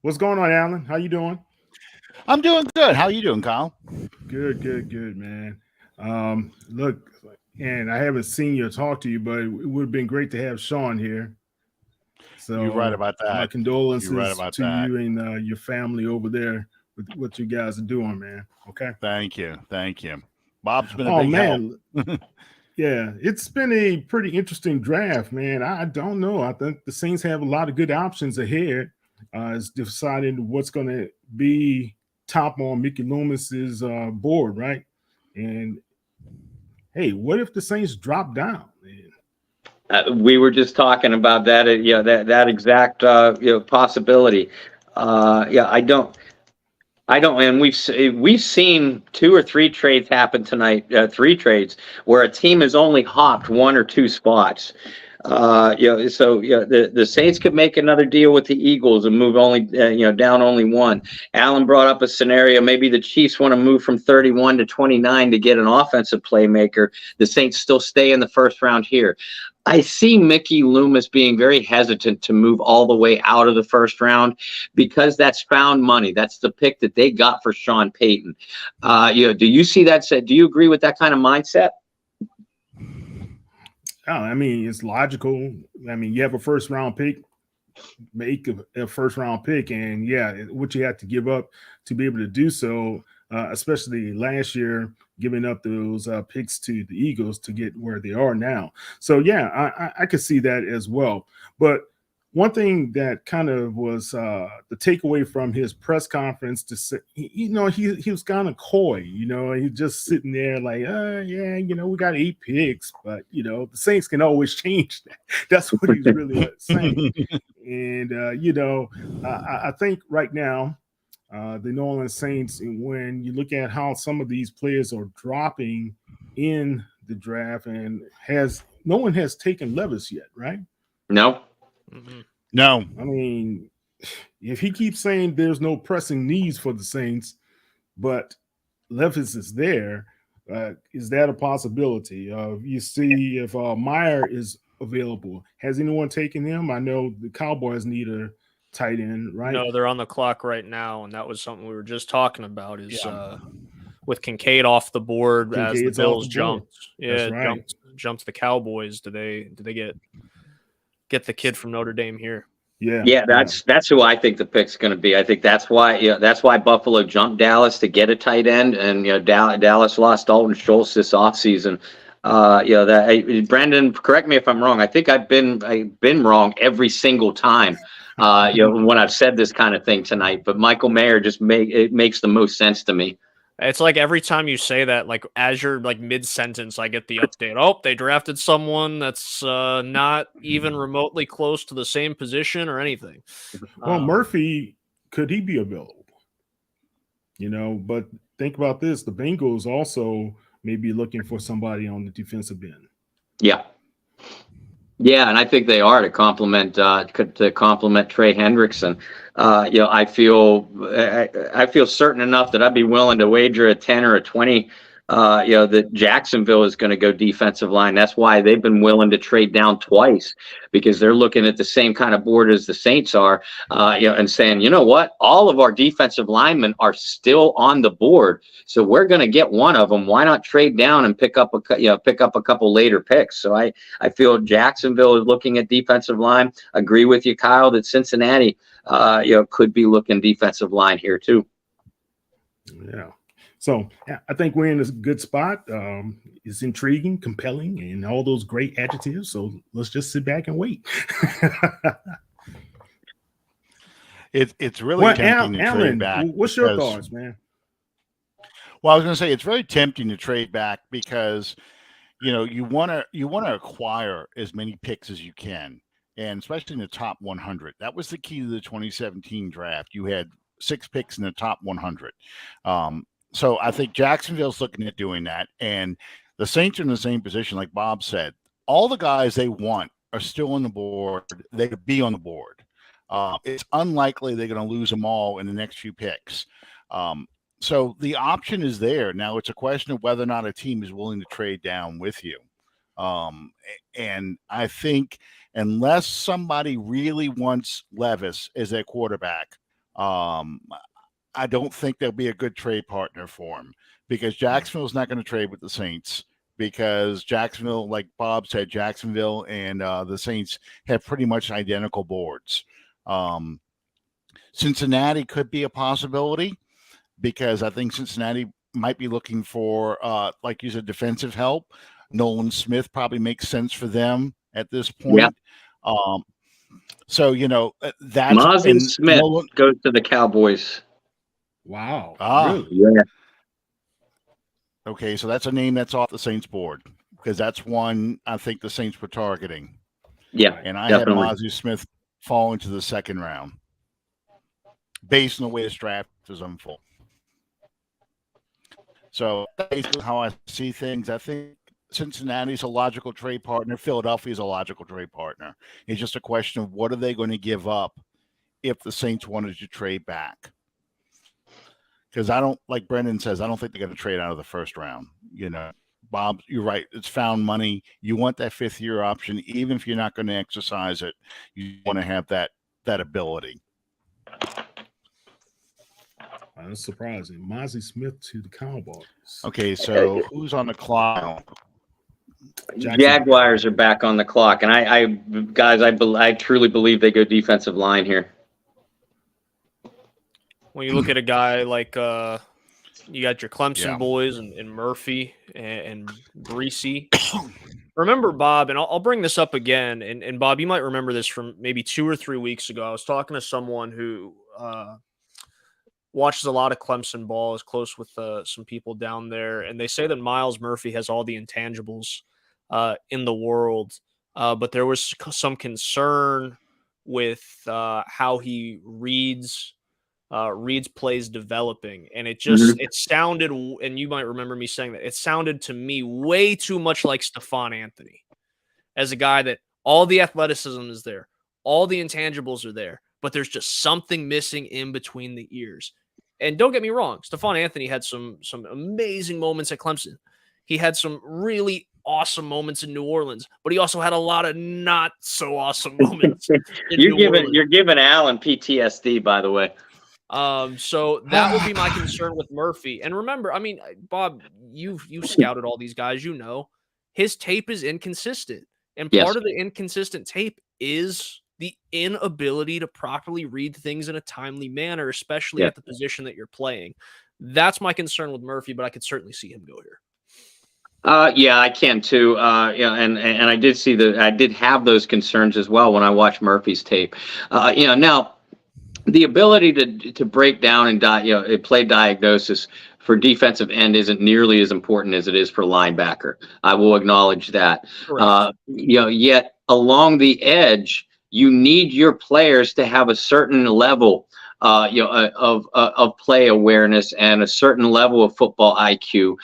What's going on, Alan? How you doing? I'm doing good. How you doing, Kyle? Good, man. Look, and I haven't seen you or talked to you, but it would have been great to have Sean here. So You're right about that. My condolences You're right about to that. you and your family over there with what you guys are doing, man. Okay. Thank you. Bob's been a big help. Yeah, it's been a pretty interesting draft, man. I don't know. I think the Saints have a lot of good options ahead. It's deciding what's going to be top on Mickey Loomis's board, right? And hey, what if the Saints drop down? We were just talking about that. That exact possibility. I don't, and we've seen 2 or 3 trades happen tonight. 3 trades where a team has only hopped 1 or 2 spots. The Saints could make another deal with the Eagles and move only down only 1. Alan brought up a scenario. Maybe the Chiefs want to move from 31 to 29 to get an offensive playmaker. The Saints still stay in the first round here. I see Mickey Loomis being very hesitant to move all the way out of the first round because that's found money. That's the pick that they got for Sean Payton. Do you see that? Do you agree with that kind of mindset? Oh, I mean, it's logical. I mean, you have a first round pick, make a first round pick, and what you have to give up to be able to do so, especially last year, giving up those picks to the Eagles to get where they are now. So I could see that as well. But one thing that kind of was the takeaway from his press conference, to say, he was kind of coy, he's just sitting there like, we got 8 picks, but the Saints can always change that. That's what he's really saying. And I think right now, the New Orleans Saints, when you look at how some of these players are dropping in the draft, and no one has taken Levis yet, right? No. Mm-hmm. No. I mean, if he keeps saying there's no pressing needs for the Saints, but Levis is there, Is that a possibility? You see if Meyer is available. Has anyone taken him? I know the Cowboys need a tight end, right? No, they're on the clock right now, and that was something we were just talking about. Is Yeah. With Kincaid off the board as the Kincaid's off Bills the board. jumped, yeah, That's right. jumped the Cowboys. Do they get the kid from Notre Dame here? Yeah, that's who I think the pick's going to be. I think that's why Buffalo jumped Dallas to get a tight end, and Dallas lost Dalton Schultz this offseason. Brandon, correct me if I'm wrong. I think I've been wrong every single time. When I've said this kind of thing tonight, but Michael Mayer it makes the most sense to me. It's like every time you say that, like as you're like mid-sentence, I get the update. Oh, they drafted someone that's not even remotely close to the same position or anything. Well, Murphy, could he be available? But think about this. The Bengals also may be looking for somebody on the defensive end. Yeah. Yeah, and I think they are to complement Trey Hendrickson. I feel certain enough that I'd be willing to wager a 10 or a 20. That Jacksonville is going to go defensive line. That's why they've been willing to trade down twice, because they're looking at the same kind of board as the Saints are, and saying, you know what, all of our defensive linemen are still on the board, so we're going to get one of them. Why not trade down and pick up a couple later picks? So I feel Jacksonville is looking at defensive line. Agree with you, Kyle, that Cincinnati, could be looking defensive line here too. Yeah. So I think we're in a good spot. It's intriguing, compelling, and all those great adjectives. So let's just sit back and wait. It's really tempting to Alan, trade back. What's your thoughts, man? Well, I was going to say it's very tempting to trade back because you want to acquire as many picks as you can, and especially in the top 100. That was the key to the 2017 draft. You had 6 picks in the top 100. So I think Jacksonville's looking at doing that, and the Saints are in the same position. Like Bob said, all the guys they want are still on the board. They could be on the board. It's unlikely they're going to lose them all in the next few picks. So the option is there. Now it's a question of whether or not a team is willing to trade down with you. And I think unless somebody really wants Levis as their quarterback, I don't think there'll be a good trade partner for him, because Jacksonville's not going to trade with the Saints, because Jacksonville, like Bob said, Jacksonville and the Saints have pretty much identical boards. Cincinnati could be a possibility, because I think Cincinnati might be looking for, like you said, defensive help. Nolan Smith probably makes sense for them at this point. Yeah. So, that's Mozzie Smith goes to the Cowboys. Wow. Really? Yeah. Okay, so that's a name that's off the Saints board, because that's one I think the Saints were targeting. Yeah. And I definitely had Mozzie Smith fall into the second round based on the way this draft is unfold. So basically how I see things, I think Cincinnati's a logical trade partner. Philadelphia's a logical trade partner. It's just a question of what are they going to give up if the Saints wanted to trade back. Because I don't, like Brendan says, I don't think they're going to trade out of the first round. Bob, you're right. It's found money. You want that 5th-year option, even if you're not going to exercise it. You want to have that ability. That's surprising. Mozzie Smith to the Cowboys. Okay, so who's on the clock? Jaguars are back on the clock, and I truly believe they go defensive line here. When you look at a guy like you got your Clemson boys and Murphy and Breesy. Remember, Bob, and I'll bring this up again, and Bob, you might remember this from maybe 2 or 3 weeks ago. I was talking to someone who watches a lot of Clemson ball, is close with some people down there, and they say that Miles Murphy has all the intangibles in the world, but there was some concern with how he reads plays developing, and it just it sounded, and you might remember me saying that, it sounded to me way too much like Stephon Anthony, as a guy that all the athleticism is there, all the intangibles are there, but there's just something missing in between the ears. And don't get me wrong, Stephon Anthony had some amazing moments at Clemson, He had some really awesome moments in New Orleans, but he also had a lot of not so awesome moments in New Orleans. You're giving Allen PTSD, by the way. So that would be my concern with Murphy. And remember, I mean, Bob, you've scouted all these guys, his tape is inconsistent. And part of the inconsistent tape is the inability to properly read things in a timely manner, especially at the position that you're playing. That's my concern with Murphy, but I could certainly see him go here. Yeah, I can too. And I did have those concerns as well when I watched Murphy's tape. Now the ability to break down and play diagnosis for defensive end isn't nearly as important as it is for linebacker. I will acknowledge that. Yet along the edge, you need your players to have a certain level of play awareness and a certain level of football IQ,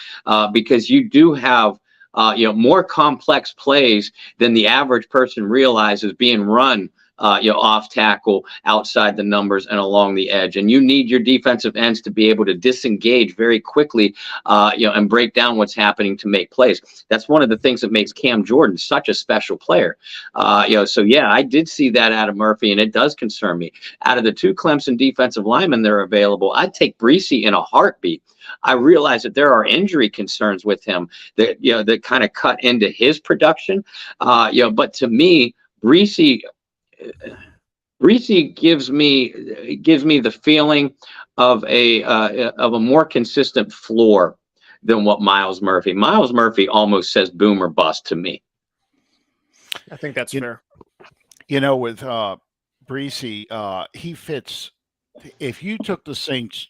because you do have more complex plays than the average person realizes being run off tackle, outside the numbers, and along the edge. And you need your defensive ends to be able to disengage very quickly, and break down what's happening to make plays. That's one of the things that makes Cam Jordan such a special player. So yeah, I did see that out of Murphy, and it does concern me. Out of the two Clemson defensive linemen that are available, I'd take Breesy in a heartbeat. I realize that there are injury concerns with him that kind of cut into his production. But to me, Breesy gives me the feeling of a more consistent floor than what Miles Murphy. Miles Murphy almost says boom or bust to me. I think that's fair. With Breesy, he fits. If you took the Saints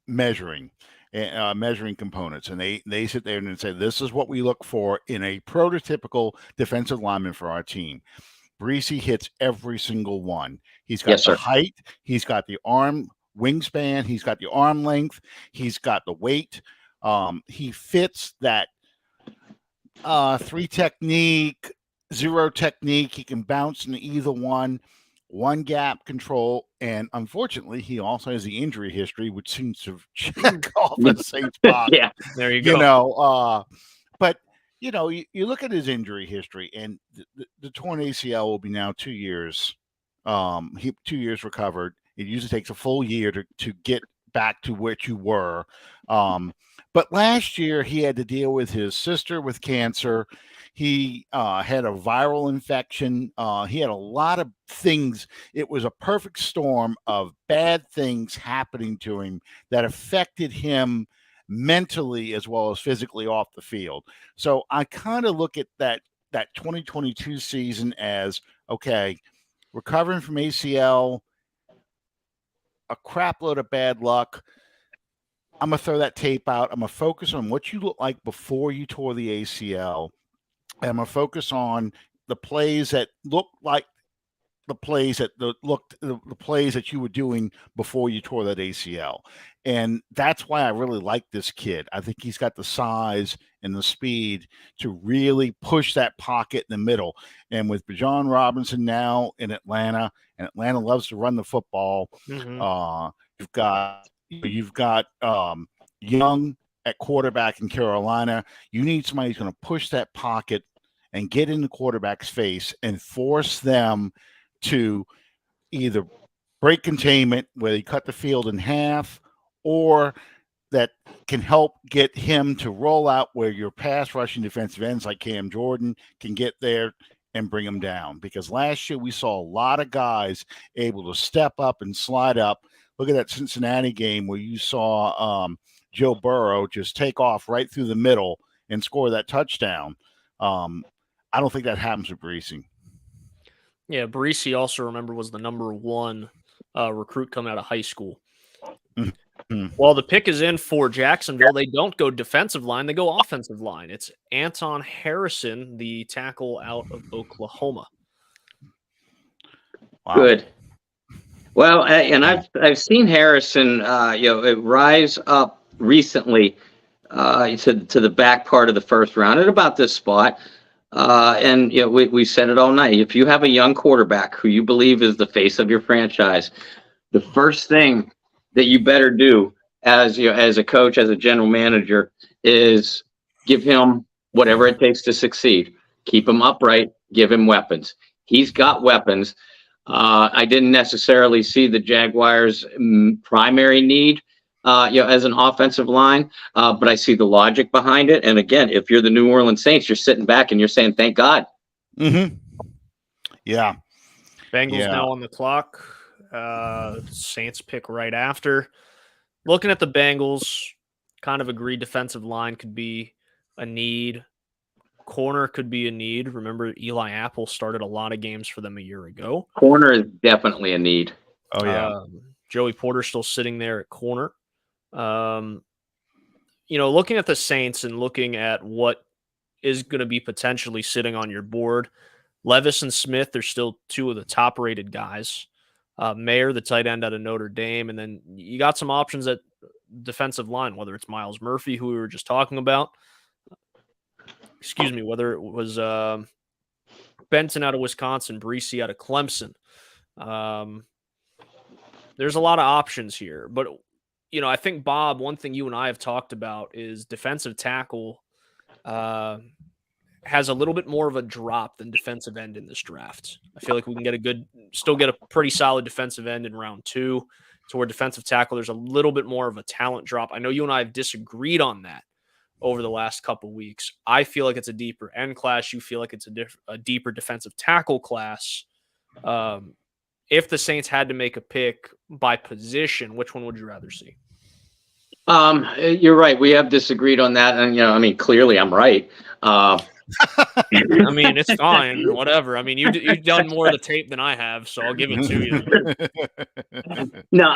measuring components, and they sit there and say, this is what we look for in a prototypical defensive lineman for our team, Breesy hits every single one. He's got the height, he's got the arm wingspan, he's got the arm length, he's got the weight. He fits that 3 technique, 0 technique. He can bounce into either one gap control, and unfortunately, he also has the injury history, which seems to check off the Saints box. Yeah, there you go. But you look at his injury history, and the torn ACL will be now 2 years. 2 years recovered. It usually takes a full year to get back to what you were. But last year he had to deal with his sister with cancer. He had a viral infection. He had a lot of things. It was a perfect storm of bad things happening to him that affected him mentally as well as physically off the field. So I kind of look at that 2022 season as, okay, recovering from ACL, a crap load of bad luck. I'm going to throw that tape out. I'm going to focus on what you look like before you tore the ACL. And I'm going to focus on the plays that look like the plays that the plays that you were doing before you tore that ACL. And that's why I really like this kid. I think he's got the size and the speed to really push that pocket in the middle. And with Bijan Robinson now in Atlanta, and Atlanta loves to run the football, you've got Young at quarterback in Carolina. You need somebody who's going to push that pocket and get in the quarterback's face and force them to either break containment where they cut the field in half, or that can help get him to roll out where your pass rushing defensive ends like Cam Jordan can get there and bring him down. Because last year we saw a lot of guys able to step up and slide up. Look at that Cincinnati game where you saw Joe Burrow just take off right through the middle and score that touchdown. I don't think that happens with Breesy. Yeah, Breesy also, remember, was the number 1 recruit coming out of high school. Mm-hmm. Well, the pick is in for Jacksonville. They don't go defensive line. They go offensive line. It's Anton Harrison, the tackle out of Oklahoma. Wow. Good. Well, and I've seen Harrison, rise up recently to the back part of the first round at about this spot. And we said it all night. If you have a young quarterback who you believe is the face of your franchise, the first thing that you better do as a coach, as a general manager, is give him whatever it takes to succeed. Keep him upright, give him weapons. He's got weapons. I didn't necessarily see the Jaguars' primary need, as an offensive line, but I see the logic behind it. And again, if you're the New Orleans Saints, you're sitting back and you're saying, "Thank God." Mm-hmm. Yeah. Bengals now on the clock. Saints pick right after. Looking at the Bengals, kind of agree defensive line could be a need. Corner could be a need. Remember, Eli Apple started a lot of games for them a year ago. Corner is definitely a need. Oh, yeah. Joey Porter still sitting there at corner. Looking at the Saints and looking at what is going to be potentially sitting on your board, Levis and Smith are still two of the top-rated guys. Mayer, the tight end out of Notre Dame, and then you got some options at defensive line, whether it's Miles Murphy, who we were just talking about. Whether it was Benton out of Wisconsin, Breesy out of Clemson. There's a lot of options here. But, I think, Bob, one thing you and I have talked about is defensive tackle has a little bit more of a drop than defensive end in this draft. I feel like we can still get a pretty solid defensive end in round 2, to where defensive tackle, there's a little bit more of a talent drop. I know you and I have disagreed on that over the last couple weeks. I feel like it's a deeper end class. You feel like it's a deeper defensive tackle class. If the Saints had to make a pick by position, which one would you rather see? You're right. We have disagreed on that. And, clearly I'm right. It's fine. Whatever. You've done more of the tape than I have, so I'll give it to you. No,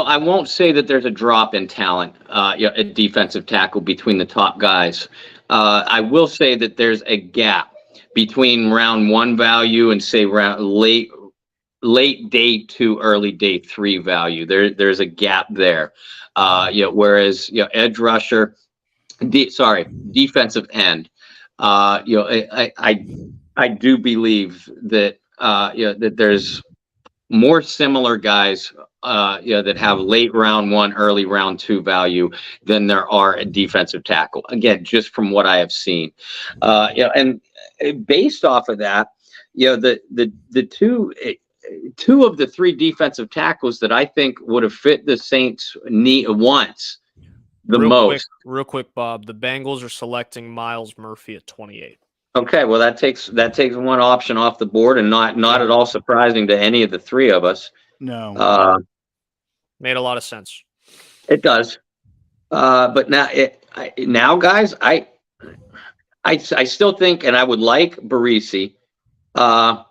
I won't say that there's a drop in talent, at defensive tackle between the top guys. I will say that there's a gap between round 1 value and say late day 2, early day 3 value. There's a gap there. Whereas edge rusher, defensive end. I do believe that that there's more similar guys that have late round 1, early round 2 value than there are at defensive tackle. Again, just from what I have seen, and based off of that, the two of the 3 defensive tackles that I think would have fit the Saints' wants the most. Real quick, Bob. The Bengals are selecting Miles Murphy at 28. Okay, well that takes one option off the board, and not at all surprising to any of the 3 of us. No, made a lot of sense. It does, but now, guys, I still think, and I would like Breesy, but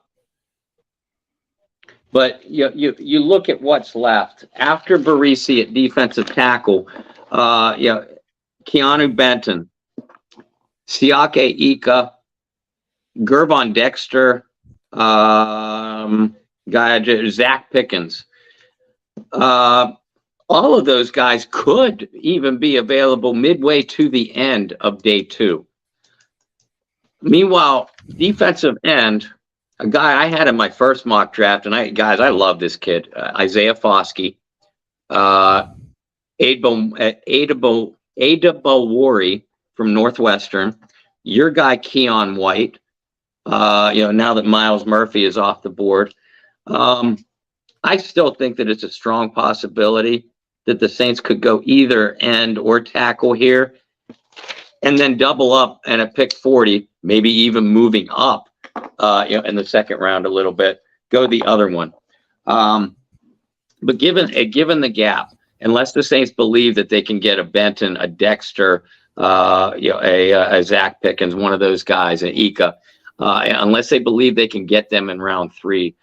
you look at what's left after Breesy at defensive tackle. Keanu Benton, Siake Ika, Gervon Dexter, Zach Pickens. All of those guys could even be available midway to the end of day 2. Meanwhile, defensive end, a guy I had in my first mock draft, and I love this kid, Isaiah Foskey, Adebawori from Northwestern, your guy Keon White. Now that Miles Murphy is off the board, I still think that it's a strong possibility that the Saints could go either end or tackle here, and then double up and at pick 40, maybe even moving up, in the second round a little bit, go the other one. But given the gap, unless the Saints believe that they can get a Benton, a Dexter, a Zach Pickens, one of those guys, an Ika, unless they believe they can get them in round 3,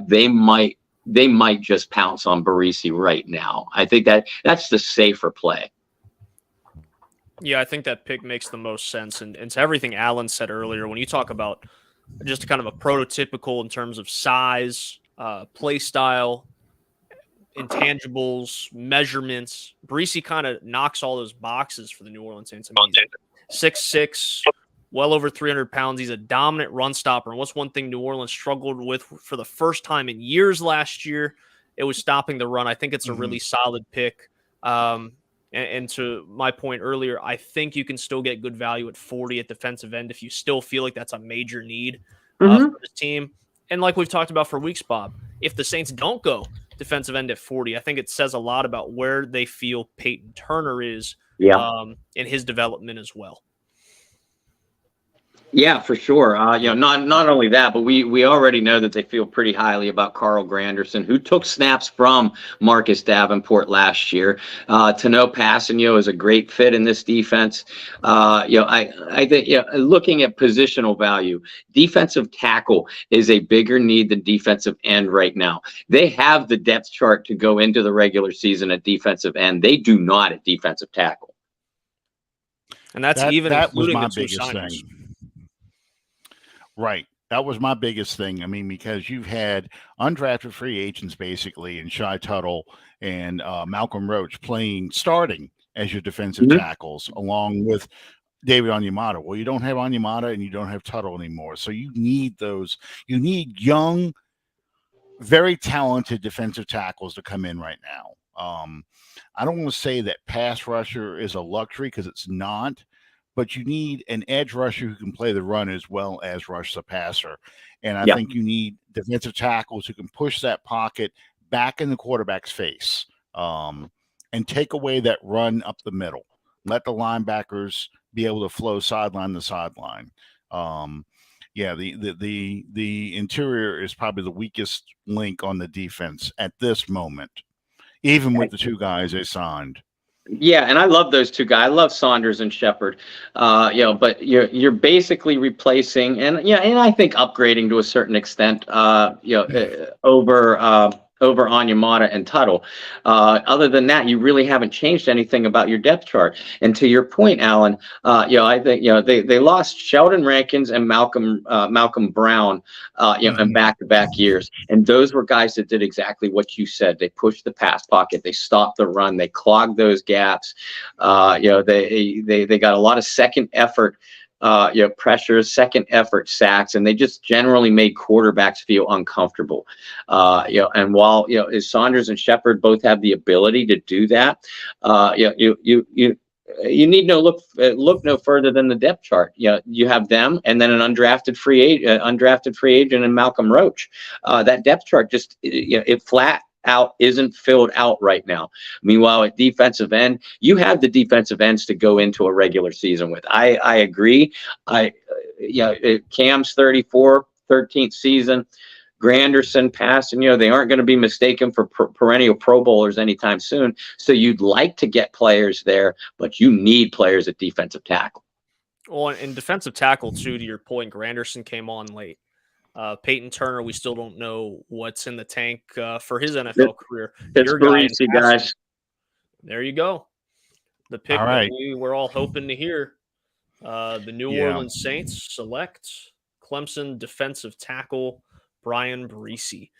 they might just pounce on Breesy right now. I think that's the safer play. Yeah, I think that pick makes the most sense. And to everything Alan said earlier, when you talk about just kind of a prototypical in terms of size, play style, intangibles, measurements, Breesy kind of knocks all those boxes for the New Orleans Saints. 6'6", well over 300 pounds. He's a dominant run stopper. And what's one thing New Orleans struggled with for the first time in years last year? It was stopping the run. I think it's a really solid pick. And And to my point earlier, I think you can still get good value at 40 at defensive end if you still feel like that's a major need for this team. And like we've talked about for weeks, Bob, if the Saints don't go defensive end at 40, I think it says a lot about where they feel Peyton Turner is in his development as well. Yeah, for sure. Not only that, but we already know that they feel pretty highly about Carl Granderson, who took snaps from Marcus Davenport last year. To know Passanio is a great fit in this defense. I think looking at positional value, defensive tackle is a bigger need than defensive end right now. They have the depth chart to go into the regular season at defensive end. They do not at defensive tackle. And that was my the two biggest signings. thing. Right. That was my biggest thing. I mean, because you've had undrafted free agents basically in Shai Tuttle and Malcolm Roach starting as your defensive tackles along with David Onyemata. Well, you don't have Onyemata and you don't have Tuttle anymore. So you need those. You need young, very talented defensive tackles to come in right now. I don't want to say that pass rusher is a luxury because it's not. But you need an edge rusher who can play the run as well as rush the passer. And I think you need defensive tackles who can push that pocket back in the quarterback's face and take away that run up the middle. Let the linebackers be able to flow sideline to sideline. The interior is probably the weakest link on the defense at this moment, even with the two guys they signed. Yeah, and I love those two guys. I love Saunders and Shepard. But you're basically replacing and I think upgrading to a certain extent. Over Onyemata and Tuttle. Other than that, you really haven't changed anything about your depth chart. And to your point, Alan, I think they lost Sheldon Rankins and Malcolm Brown, in back-to-back years, and those were guys that did exactly what you said. They pushed the pass pocket, they stopped the run, they clogged those gaps. They got a lot of second effort. Pressures, second effort sacks, and they just generally made quarterbacks feel uncomfortable. And while Saunders and Shepard both have the ability to do that, you need look no further than the depth chart. You have them, and then an undrafted free agent in Malcolm Roach. That depth chart just it flat out isn't filled out right now. Meanwhile, at defensive end, you have the defensive ends to go into a regular season with. I agree. Cam's 34, 13th season. Granderson, passing, they aren't going to be mistaken for perennial Pro Bowlers anytime soon. So you'd like to get players there, but you need players at defensive tackle. Well, in defensive tackle, too, to your point, Granderson came on late. Peyton Turner, we still don't know what's in the tank for his NFL career. It's Parisi, guys. There you go. The pick that we were all hoping to hear. The New Orleans Saints select Clemson defensive tackle Bryan Bresee,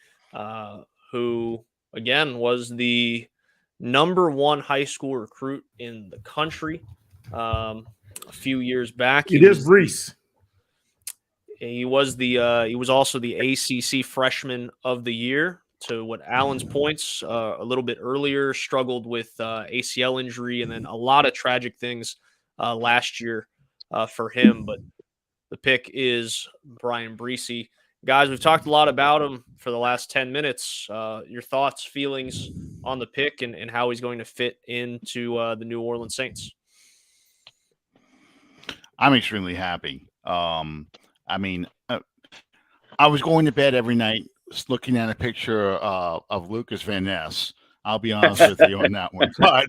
who, again, was the #1 high school recruit in the country a few years back. It is Brees. He was also the ACC Freshman of the Year. To what Alan's points a little bit earlier, struggled with ACL injury and then a lot of tragic things last year for him. But the pick is Bryan Bresee. Guys, we've talked a lot about him for the last 10 minutes. Your thoughts, feelings on the pick and how he's going to fit into the New Orleans Saints? I'm extremely happy. I was going to bed every night looking at a picture of Lucas Van Ness. I'll be honest with you on that one. But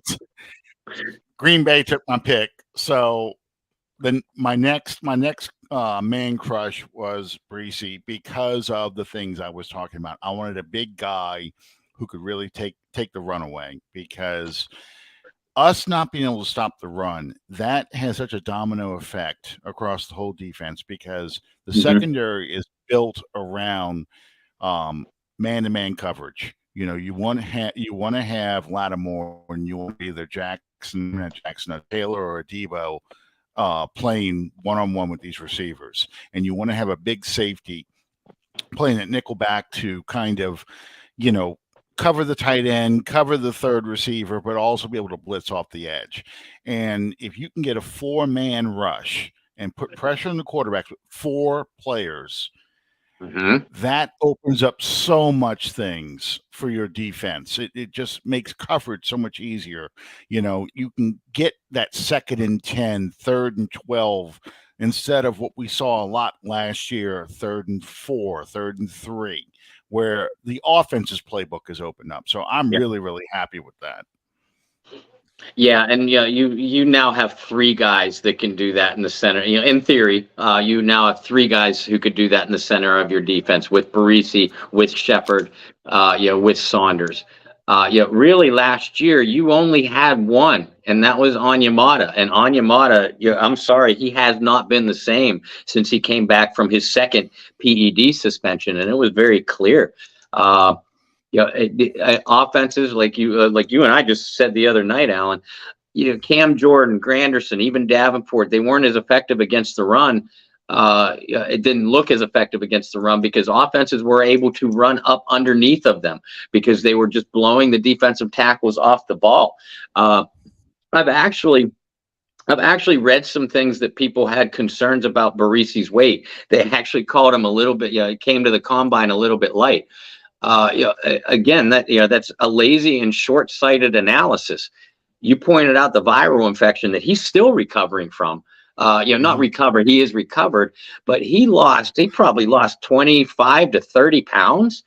Green Bay took my pick. So then my next man crush was Bresee because of the things I was talking about. I wanted a big guy who could really take the run away, because us not being able to stop the run, that has such a domino effect across the whole defense, because the secondary is built around man-to-man coverage. You want to have Lattimore, and you want either Jackson, a Taylor, or a Debo playing one-on-one with these receivers, and you want to have a big safety playing at nickelback to kind of, cover the tight end, cover the third receiver, but also be able to blitz off the edge. And if you can get a 4-man rush and put pressure on the quarterback with 4 players, that opens up so much things for your defense. It just makes coverage so much easier. You know, you can get that 2nd and 10, 3rd and 12, instead of what we saw a lot last year, 3rd and 4, 3rd and 3, where the offense's playbook is opened up. So I'm really, really happy with that. Yeah, and you now have 3 guys that can do that in the center. You know, in theory, you now have 3 guys who could do that in the center of your defense with Barisi, with Shepard, with Saunders. Really last year you only had 1, and that was Onyemata. And Onyemata, I'm sorry, he has not been the same since he came back from his 2nd PED suspension, and it was very clear. Offenses like you and I just said the other night, Alan. Cam Jordan, Granderson, even Davenport, they weren't as effective against the run. It didn't look as effective against the run because offenses were able to run up underneath of them because they were just blowing the defensive tackles off the ball. I've actually read some things that people had concerns about Barisi's weight. They actually called him a little bit. He came to the combine a little bit light. Again, that's a lazy and short-sighted analysis. You pointed out the viral infection that he's still recovering from. Not recovered. He is recovered, but he probably lost 25 to 30 pounds.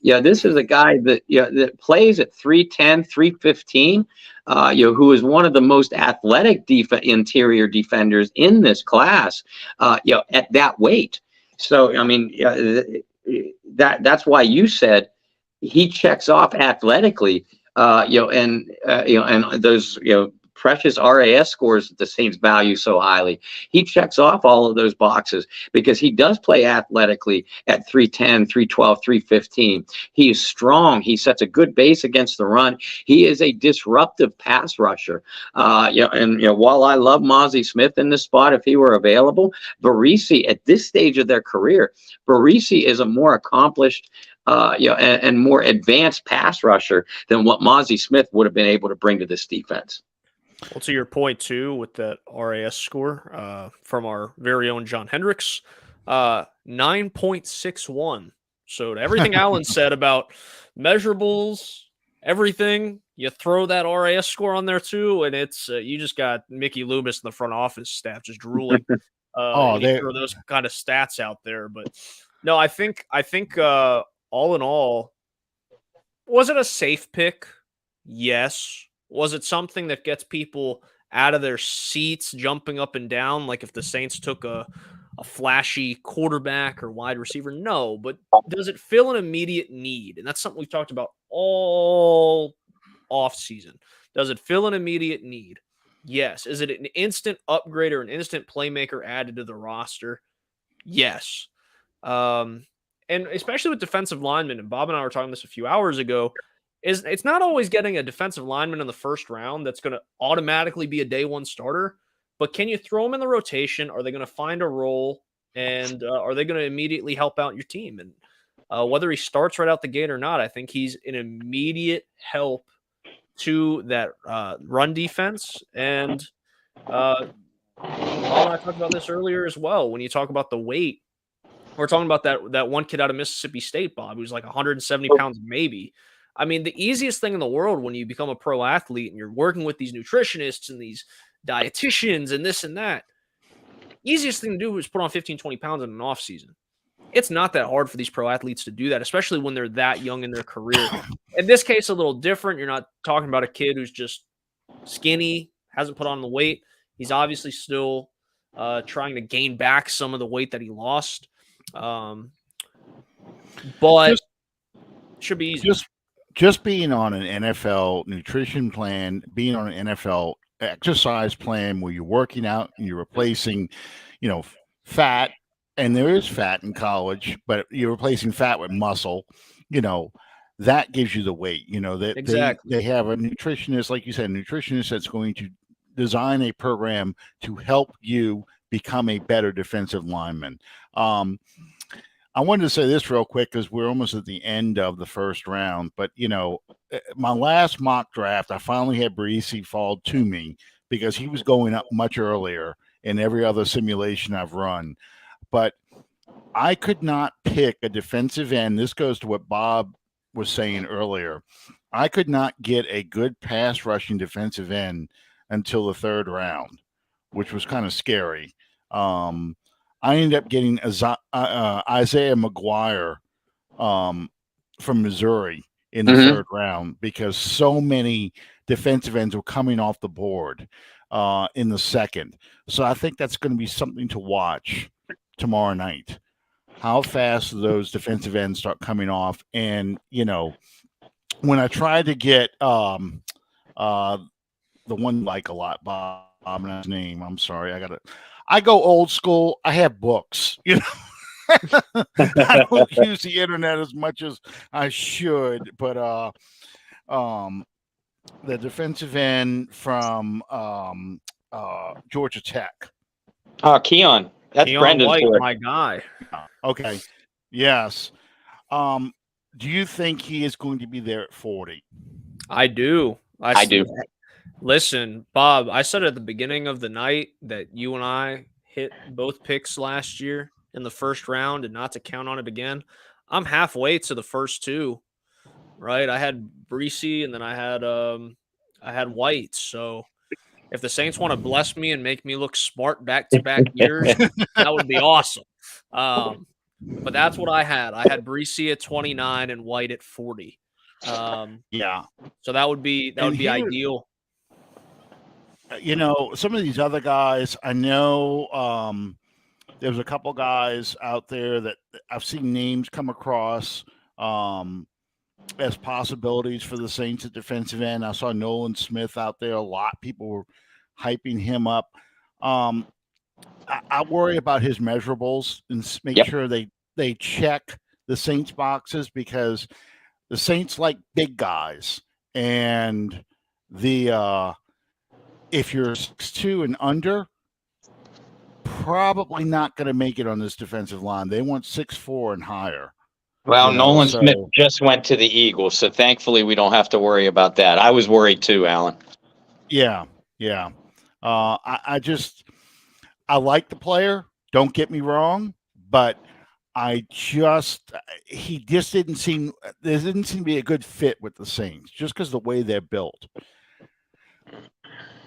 This is a guy that plays at 310, 315, who is one of the most athletic interior defenders in this class, at that weight. So, I mean, that's why you said he checks off athletically, and those, precious RAS scores that the Saints value so highly. He checks off all of those boxes because he does play athletically at 310, 312, 315. He is strong. He sets a good base against the run. He is a disruptive pass rusher. While I love Mozzie Smith in this spot, if he were available, Barisi at this stage of their career, Barisi is a more accomplished and more advanced pass rusher than what Mozzie Smith would have been able to bring to this defense. Well, to your point, too, with that RAS score from our very own John Hendricks, 9.61. So to everything Alan said about measurables, everything, you throw that RAS score on there, too, and it's you just got Mickey Loomis in the front office staff just drooling. They throw those kind of stats out there. But, no, I think all in all, was it a safe pick? Yes. Was it something that gets people out of their seats, jumping up and down, like if the Saints took a flashy quarterback or wide receiver? No, but does it fill an immediate need? And that's something we've talked about all offseason. Does it fill an immediate need? Yes. Is it an instant upgrade or an instant playmaker added to the roster? Yes. And especially with defensive linemen, and Bob and I were talking this a few hours ago, it's not always getting a defensive lineman in the first round that's going to automatically be a day one starter, but can you throw them in the rotation? Are they going to find a role, and are they going to immediately help out your team? And whether he starts right out the gate or not, I think he's an immediate help to that run defense. And Bob and I talked about this earlier as well. When you talk about the weight, we're talking about that one kid out of Mississippi State, Bob, who's like 170 pounds maybe. I mean, the easiest thing in the world when you become a pro athlete and you're working with these nutritionists and these dietitians and this and that, easiest thing to do is put on 15, 20 pounds in an off season. It's not that hard for these pro athletes to do that, especially when they're that young in their career. In this case, a little different. You're not talking about a kid who's just skinny, hasn't put on the weight. He's obviously still trying to gain back some of the weight that he lost. But should be easy. Just being on an NFL nutrition plan, being on an NFL exercise plan where you're working out and you're replacing, fat, and there is fat in college, but you're replacing fat with muscle, that gives you the weight. Exactly. They have a nutritionist, like you said, that's going to design a program to help you become a better defensive lineman. I wanted to say this real quick because we're almost at the end of the first round. But, my last mock draft, I finally had Barisi fall to me because he was going up much earlier in every other simulation I've run. But I could not pick a defensive end. This goes to what Bob was saying earlier. I could not get a good pass rushing defensive end until the third round, which was kind of scary. I ended up getting Isaiah McGuire from Missouri in the third round because so many defensive ends were coming off the board in the second. So I think that's going to be something to watch tomorrow night. How fast those defensive ends start coming off. And, when I tried to get the one like a lot, Bob, his name, I'm sorry, I go old school. I have books, I don't use the internet as much as I should, but the defensive end from Georgia Tech. Keon. That's Keon Brendan's White, boy. my guy. Okay. Yes. Do you think he is going to be there at 40? I do. I do. Listen, Bob, I said at the beginning of the night that you and I hit both picks last year in the first round and not to count on it again. I'm halfway to the first two, right? I had Barisi and then I had White. So if the Saints want to bless me and make me look smart back-to-back years, that would be awesome. But that's what I had. I had Barisi at 29 and White at 40. Yeah. So that would be ideal. Some of these other guys, I know there's a couple guys out there that I've seen names come across as possibilities for the Saints at defensive end. I saw Nolan Smith out there a lot. People were hyping him up. I worry about his measurables and make sure they check the Saints boxes because the Saints like big guys, and if you're 6'2" and under, probably not going to make it on this defensive line. They want 6'4" and higher. Well, Nolan Smith just went to the Eagles, so thankfully we don't have to worry about that. I was worried too, Alan. Yeah. I like the player. Don't get me wrong, but there didn't seem to be a good fit with the Saints just because the way they're built.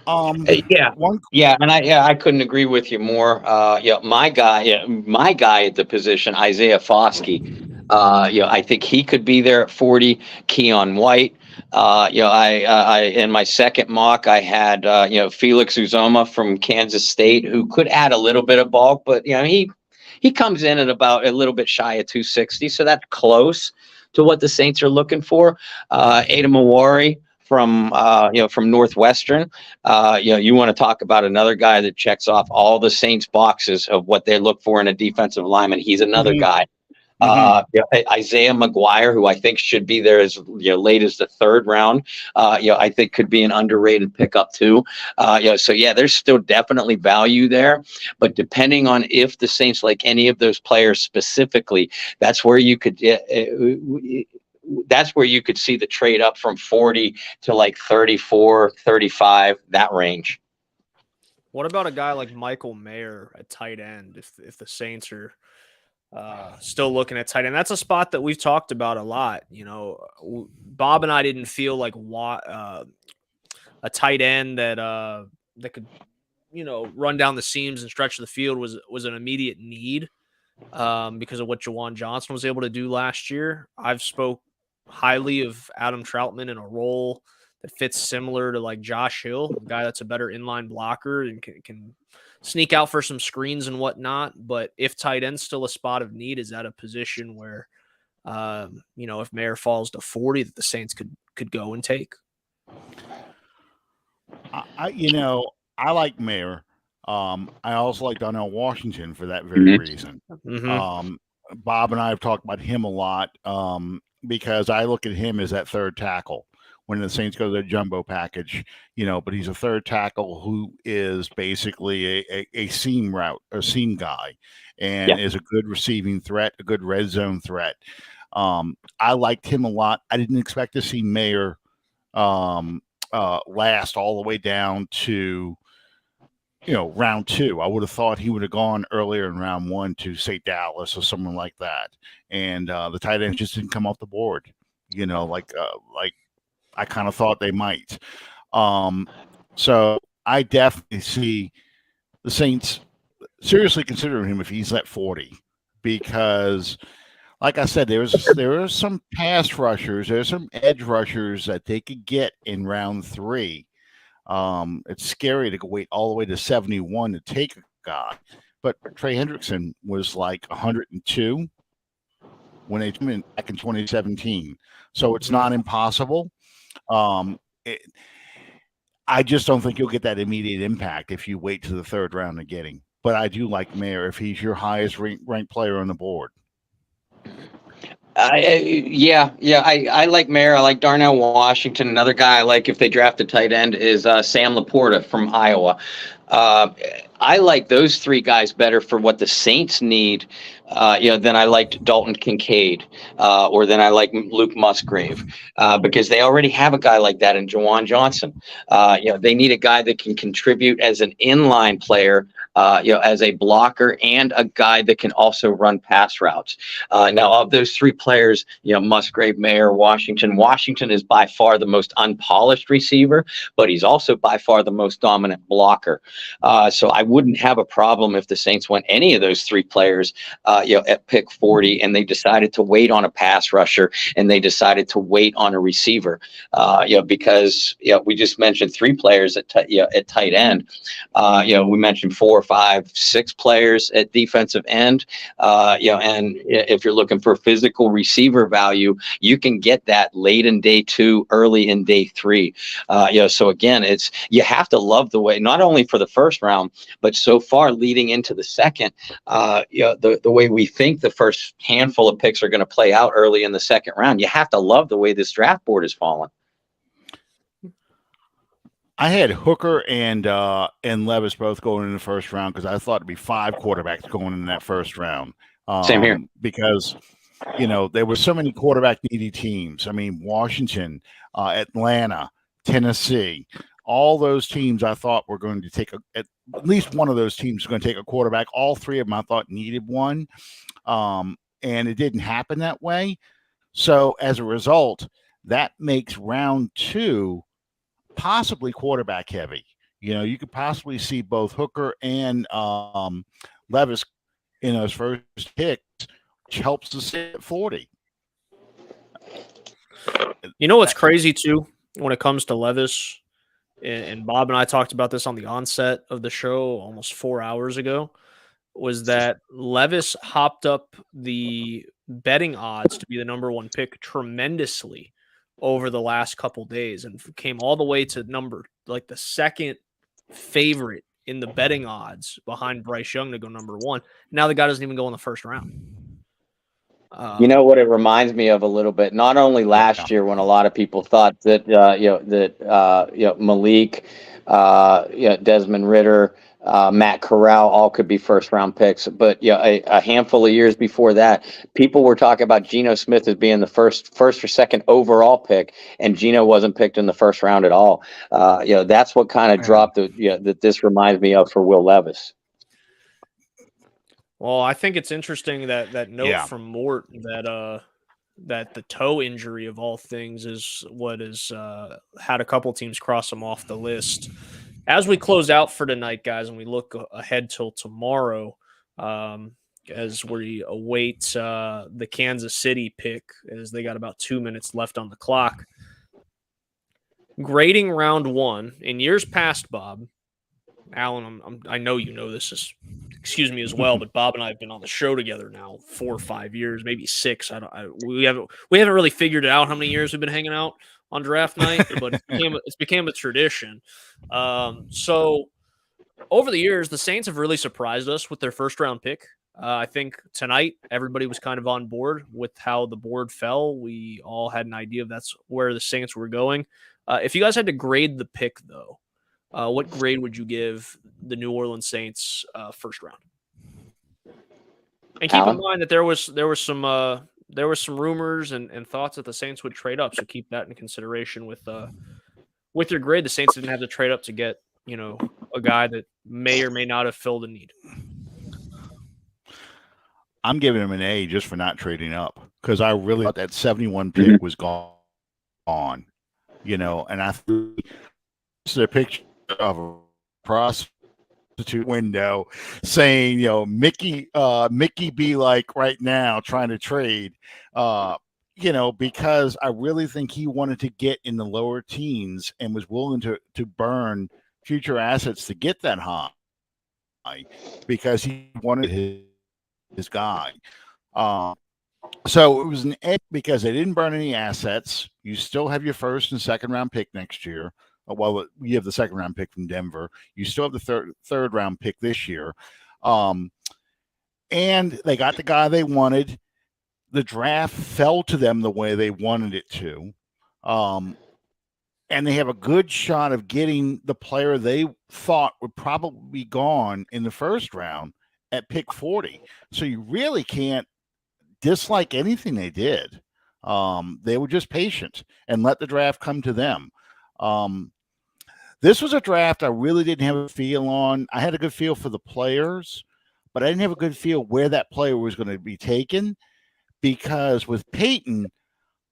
I couldn't agree with you more. My guy at the position, Isaiah Foskey. I think he could be there at 40. Keon White. I in my second mock, I had Felix Uzoma from Kansas State, who could add a little bit of bulk, but he comes in at about a little bit shy of 260, so that's close to what the Saints are looking for. Ada Mawari from Northwestern. You want to talk about another guy that checks off all the Saints boxes of what they look for in a defensive lineman. He's another guy. Isaiah McGuire, who I think should be there as late as the third round, I think could be an underrated pickup too. There's still definitely value there, but depending on if the Saints like any of those players specifically, that's where you could see the trade up from 40 to like 34, 35, that range. What about a guy like Michael Mayer at tight end? If the Saints are still looking at tight end, that's a spot that we've talked about a lot. Bob and I didn't feel like a tight end that could, run down the seams and stretch the field was an immediate need because of what Jawan Johnson was able to do last year. I've spoke highly of Adam Troutman in a role that fits similar to like Josh Hill, a guy that's a better inline blocker and can sneak out for some screens and whatnot. But if tight end's still a spot of need, is that a position where, if Mayer falls to 40, that the Saints could go and take? I like Mayer. I also like Donnell Washington for that very reason. Bob and I have talked about him a lot because I look at him as that third tackle when the Saints go to their jumbo package, but he's a third tackle who is basically a seam route or seam guy. and is a good receiving threat, a good red zone threat. I liked him a lot. I didn't expect to see Mayer last all the way down to round 2. I would have thought he would have gone earlier in round 1 to say Dallas or someone like that, and the tight ends just didn't come off the board. Like I kind of thought they might. So I definitely see the Saints seriously considering him if he's at 40, because, like I said, there are some pass rushers, there's some edge rushers that they could get in round 3. It's scary to wait all the way to 71 to take a guy, but Trey Hendrickson was like 102 when they came in back in 2017, so it's not impossible. I just don't think you'll get that immediate impact if you wait to the 3rd round to get him. But I do like Mayer if he's your highest ranked player on the board. I like Mayer. I like Darnell Washington. Another guy I like if they draft a tight end is Sam Laporta from Iowa. I like those 3 guys better for what the Saints need, than I liked Dalton Kincaid or than I like Luke Musgrave, because they already have a guy like that in Jawan Johnson. They need a guy that can contribute as an inline player, as a blocker, and a guy that can also run pass routes. Now, of those 3 players, Musgrave, Mayer, Washington is by far the most unpolished receiver, but he's also by far the most dominant blocker. So I wouldn't have a problem if the Saints went any of those 3 players, at pick 40, and they decided to wait on a pass rusher and they decided to wait on a receiver, because we just mentioned 3 players at tight end. We mentioned 4, 5, 6 players at defensive end. And if you're looking for physical receiver value, you can get that late in day 2, early in day 3. So again, you have to love the way, not only for the first round, but so far leading into the second, the way we think the first handful of picks are going to play out early in the second round. You have to love the way this draft board is falling. I had Hooker and Levis both going in the first round because I thought it'd be 5 quarterbacks going in that first round. Same here. Because, there were so many quarterback needy teams. I mean, Washington, Atlanta, Tennessee, all those teams I thought were going to take at least one of those teams was going to take a quarterback. All 3 of them I thought needed one. And it didn't happen that way. So as a result, that makes round 2 possibly quarterback heavy. You could possibly see both Hooker and Levis in those first picks, which helps us at 40. What's crazy too when it comes to Levis, and Bob and I talked about this on the onset of the show almost 4 hours ago, was that Levis hopped up the betting odds to be the number 1 pick tremendously over the last couple days and came all the way to the second favorite in the betting odds behind Bryce Young to go number 1. Now the guy doesn't even go in the first round. You know what it reminds me of a little bit? Not only last year when a lot of people thought that Malik, Desmond Ridder, Matt Corral all could be first round picks, but a handful of years before that, people were talking about Geno Smith as being the first or second overall pick, and Geno wasn't picked in the first round at all. That's what kind of dropped that this reminds me of for Will Levis. Well, I think it's interesting that note from Mort that the toe injury of all things is what has had a couple teams cross him off the list. As we close out for tonight, guys, and we look ahead till tomorrow, as we await the Kansas City pick, as they got about 2 minutes left on the clock. Grading round 1 in years past, Bob, Alan, I know you know this is, excuse me as well, but Bob and I have been on the show together now 4 or 5 years, maybe 6. We haven't really figured it out how many years we've been hanging out on draft night, but it's became a tradition. So over the years, the Saints have really surprised us with their first round pick. I think tonight everybody was kind of on board with how the board fell. We all had an idea of that's where the Saints were going. If you guys had to grade the pick, though, what grade would you give the New Orleans Saints first round? And keep Alan? in mind that there was some rumors and thoughts that the Saints would trade up. So keep that in consideration with your grade. The Saints didn't have to trade up to get, a guy that may or may not have filled a need. I'm giving him an A just for not trading up, because I really thought that 71 pick was gone. And I threw a picture of a prostitute window saying, Mickey be like right now trying to trade, because I really think he wanted to get in the lower teens and was willing to burn future assets to get that high, because he wanted his guy. So it was an A because they didn't burn any assets. You still have your first and second round pick next year. Well, you have the second round pick from Denver. You still have the third round pick this year. And they got the guy they wanted. The draft fell to them the way they wanted it to. And they have a good shot of getting the player they thought would probably be gone in the first round at pick 40. So you really can't dislike anything they did. They were just patient and let the draft come to them. This was a draft I really didn't have a feel on. I had a good feel for the players, but I didn't have a good feel where that player was going to be taken, because with Peyton,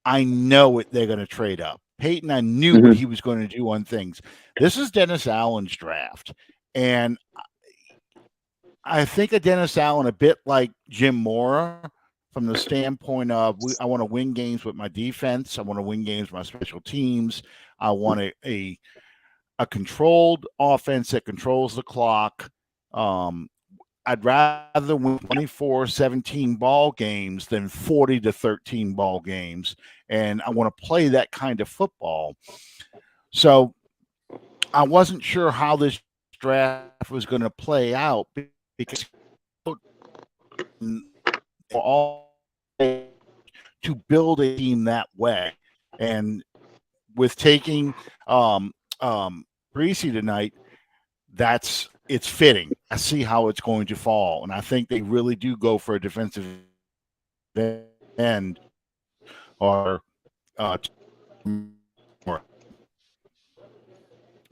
I know they're going to trade up. Peyton, I knew what he was going to do on things. This is Dennis Allen's draft, and I think of Dennis Allen a bit like Jim Mora, from the standpoint of I want to win games with my defense. I want to win games with my special teams. I want a controlled offense that controls the clock. I'd rather win 24-17 ball games than 40-13 ball games. And I want to play that kind of football. So I wasn't sure how this draft was going to play out, because all to build a team that way. And with taking Breesy tonight, it's fitting. I see how it's going to fall, and I think they really do go for a defensive end or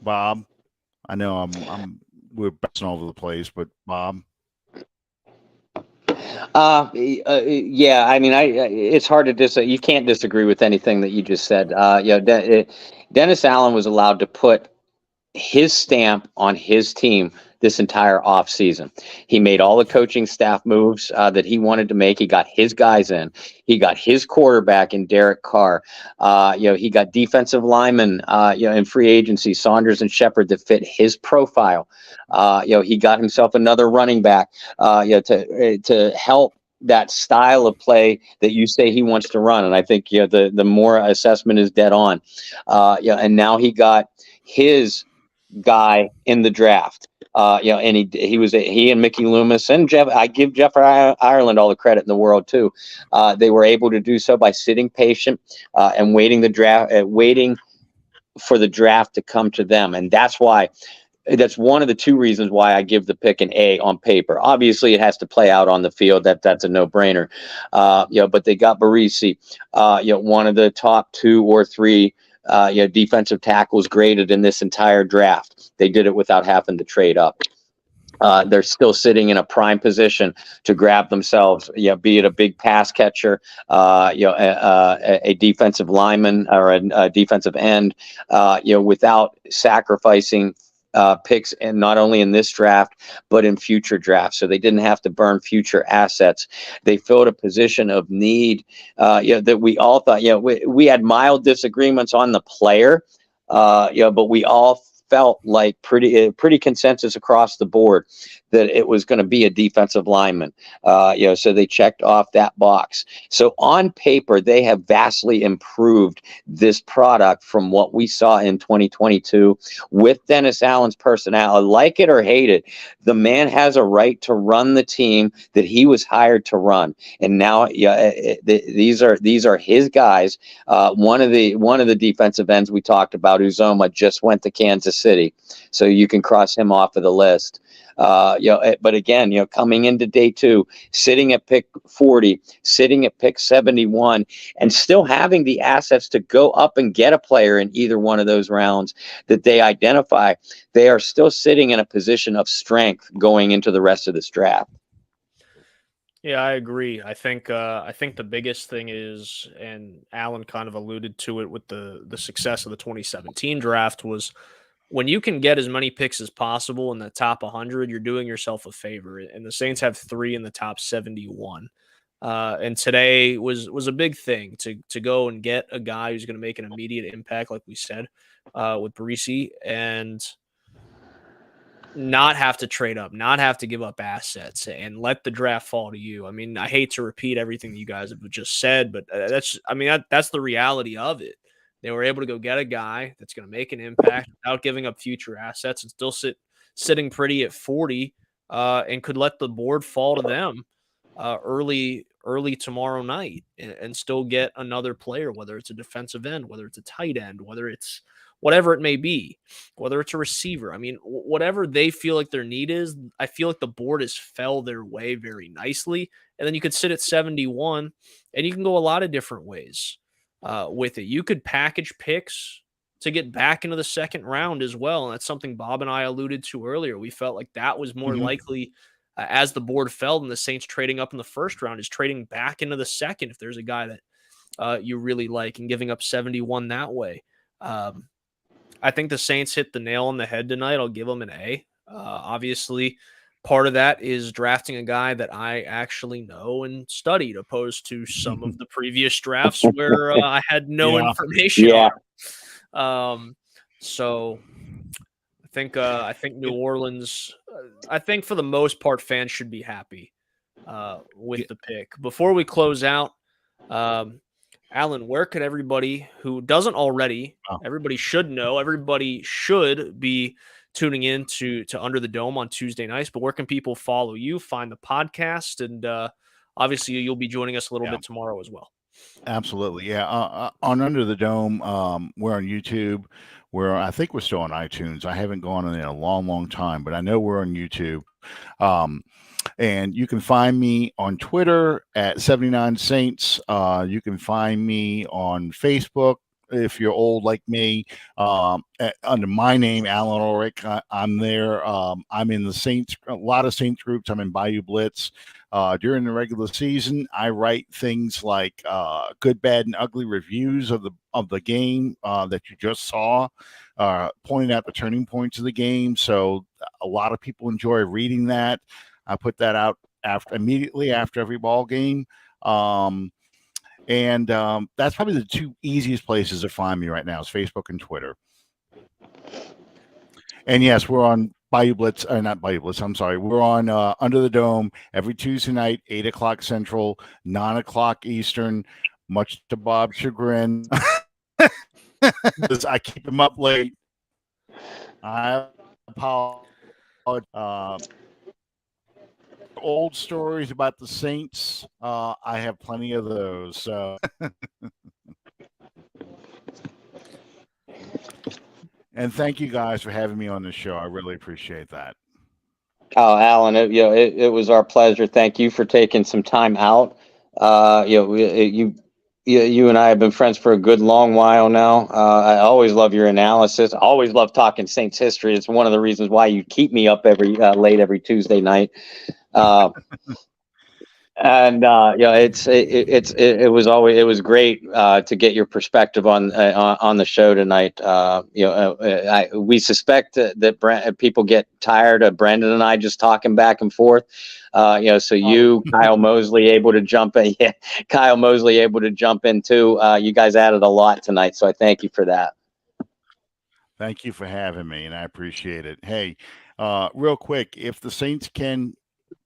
Bob. I know we're bouncing all over the place, but Bob. Yeah, I mean, it's hard to you can't disagree with anything that you just said. Dennis Allen was allowed to put his stamp on his team this entire offseason. He made all the coaching staff moves that he wanted to make. He got his guys in. He got his quarterback in Derek Carr. He got defensive linemen, in free agency, Saunders and Shepard, that fit his profile. He got himself another running back, to help that style of play that you say he wants to run. And I think, the more assessment is dead on. And now he got his guy in the draft. And he and Mickey Loomis and Jeff. I give Jeff Ireland all the credit in the world too. They were able to do so by sitting patient and waiting for the draft to come to them, and that's one of the two reasons why I give the pick an A on paper. Obviously, it has to play out on the field. That's a no-brainer. But they got Barisi, one of the top 2 or 3. Defensive tackles graded in this entire draft. They did it without having to trade up. They're still sitting in a prime position to grab themselves, be it a big pass catcher, a defensive lineman or a defensive end, without sacrificing picks, and not only in this draft but in future drafts. So they didn't have to burn future assets. They filled a position of need that we all thought, we had mild disagreements on the player, but we all felt like pretty consensus across the board that it was going to be a defensive lineman. So they checked off that box. So on paper, they have vastly improved this product from what we saw in 2022 with Dennis Allen's personality. Like it or hate it, the man has a right to run the team that he was hired to run. And now these are his guys. One of the defensive ends we talked about, Uzoma, just went to Kansas City, so you can cross him off of the list. But again, coming into day 2, sitting at pick 40, sitting at pick 71, and still having the assets to go up and get a player in either one of those rounds that they identify, they are still sitting in a position of strength going into the rest of this draft. Yeah, I agree. I think the biggest thing is, and Alan kind of alluded to it with the success of the 2017 draft, was when you can get as many picks as possible in the top 100, you're doing yourself a favor. And the Saints have 3 in the top 71. And today was a big thing to go and get a guy who's going to make an immediate impact, like we said, with Parisi, and not have to trade up, not have to give up assets, and let the draft fall to you. I mean, I hate to repeat everything you guys have just said, but that's the reality of it. They were able to go get a guy that's going to make an impact without giving up future assets, and still sitting pretty at 40, and could let the board fall to them early tomorrow night, and still get another player, whether it's a defensive end, whether it's a tight end, whether it's whatever it may be, whether it's a receiver. I mean, whatever they feel like their need is, I feel like the board has fell their way very nicely. And then you could sit at 71, and you can go a lot of different ways with it. You could package picks to get back into the second round as well. And that's something Bob and I alluded to earlier. We felt like that was more likely as the board fell, and the Saints trading up in the first round is trading back into the second if there's a guy that you really like, and giving up 71 that way. I think the Saints hit the nail on the head tonight. I'll give them an A. Obviously, part of that is drafting a guy that I actually know and studied, opposed to some of the previous drafts where I had no information on. So I think New Orleans, I think for the most part, fans should be happy with the pick. Before we close out, Alan, where could everybody who doesn't already, everybody should know, everybody should be tuning in to Under the Dome on Tuesday nights, but where can people follow you, find the podcast, and obviously you'll be joining us a little bit tomorrow as well. Absolutely. Yeah. On Under the Dome, we're on YouTube. I think we're still on iTunes. I haven't gone in a long, long time, but I know we're on YouTube. And you can find me on Twitter at 79 Saints. You can find me on Facebook if you're old like me, under my name, Alan Ulrich. I'm there. I'm in the Saints, a lot of Saints groups. I'm in Bayou Blitz. During the regular season, I write things like good, bad, and ugly reviews of the game that you just saw, pointing out the turning points of the game. So a lot of people enjoy reading that. I put that out immediately after every ball game. And that's probably the 2 easiest places to find me right now is Facebook and Twitter. And yes, we're on Bayou Blitz, not Bayou Blitz, I'm sorry. We're on Under the Dome every Tuesday night, 8 o'clock Central, 9 o'clock Eastern, much to Bob's chagrin. I keep him up late. I apologize. Old stories about the Saints, I have plenty of those. So, and thank you guys for having me on the show. I really appreciate that. Oh, Alan, it was our pleasure. Thank you for taking some time out. You and I have been friends for a good long while now. I always love your analysis. I always love talking Saints history. It's one of the reasons why you keep me up late every Tuesday night. And it was great to get your perspective on the show tonight. We suspect that people get tired of Brendan and I just talking back and forth. Kyle Mosley able to jump in. Yeah, Kyle Mosley able to jump in too. You guys added a lot tonight, so I thank you for that. Thank you for having me, and I appreciate it. Hey, real quick, if the Saints can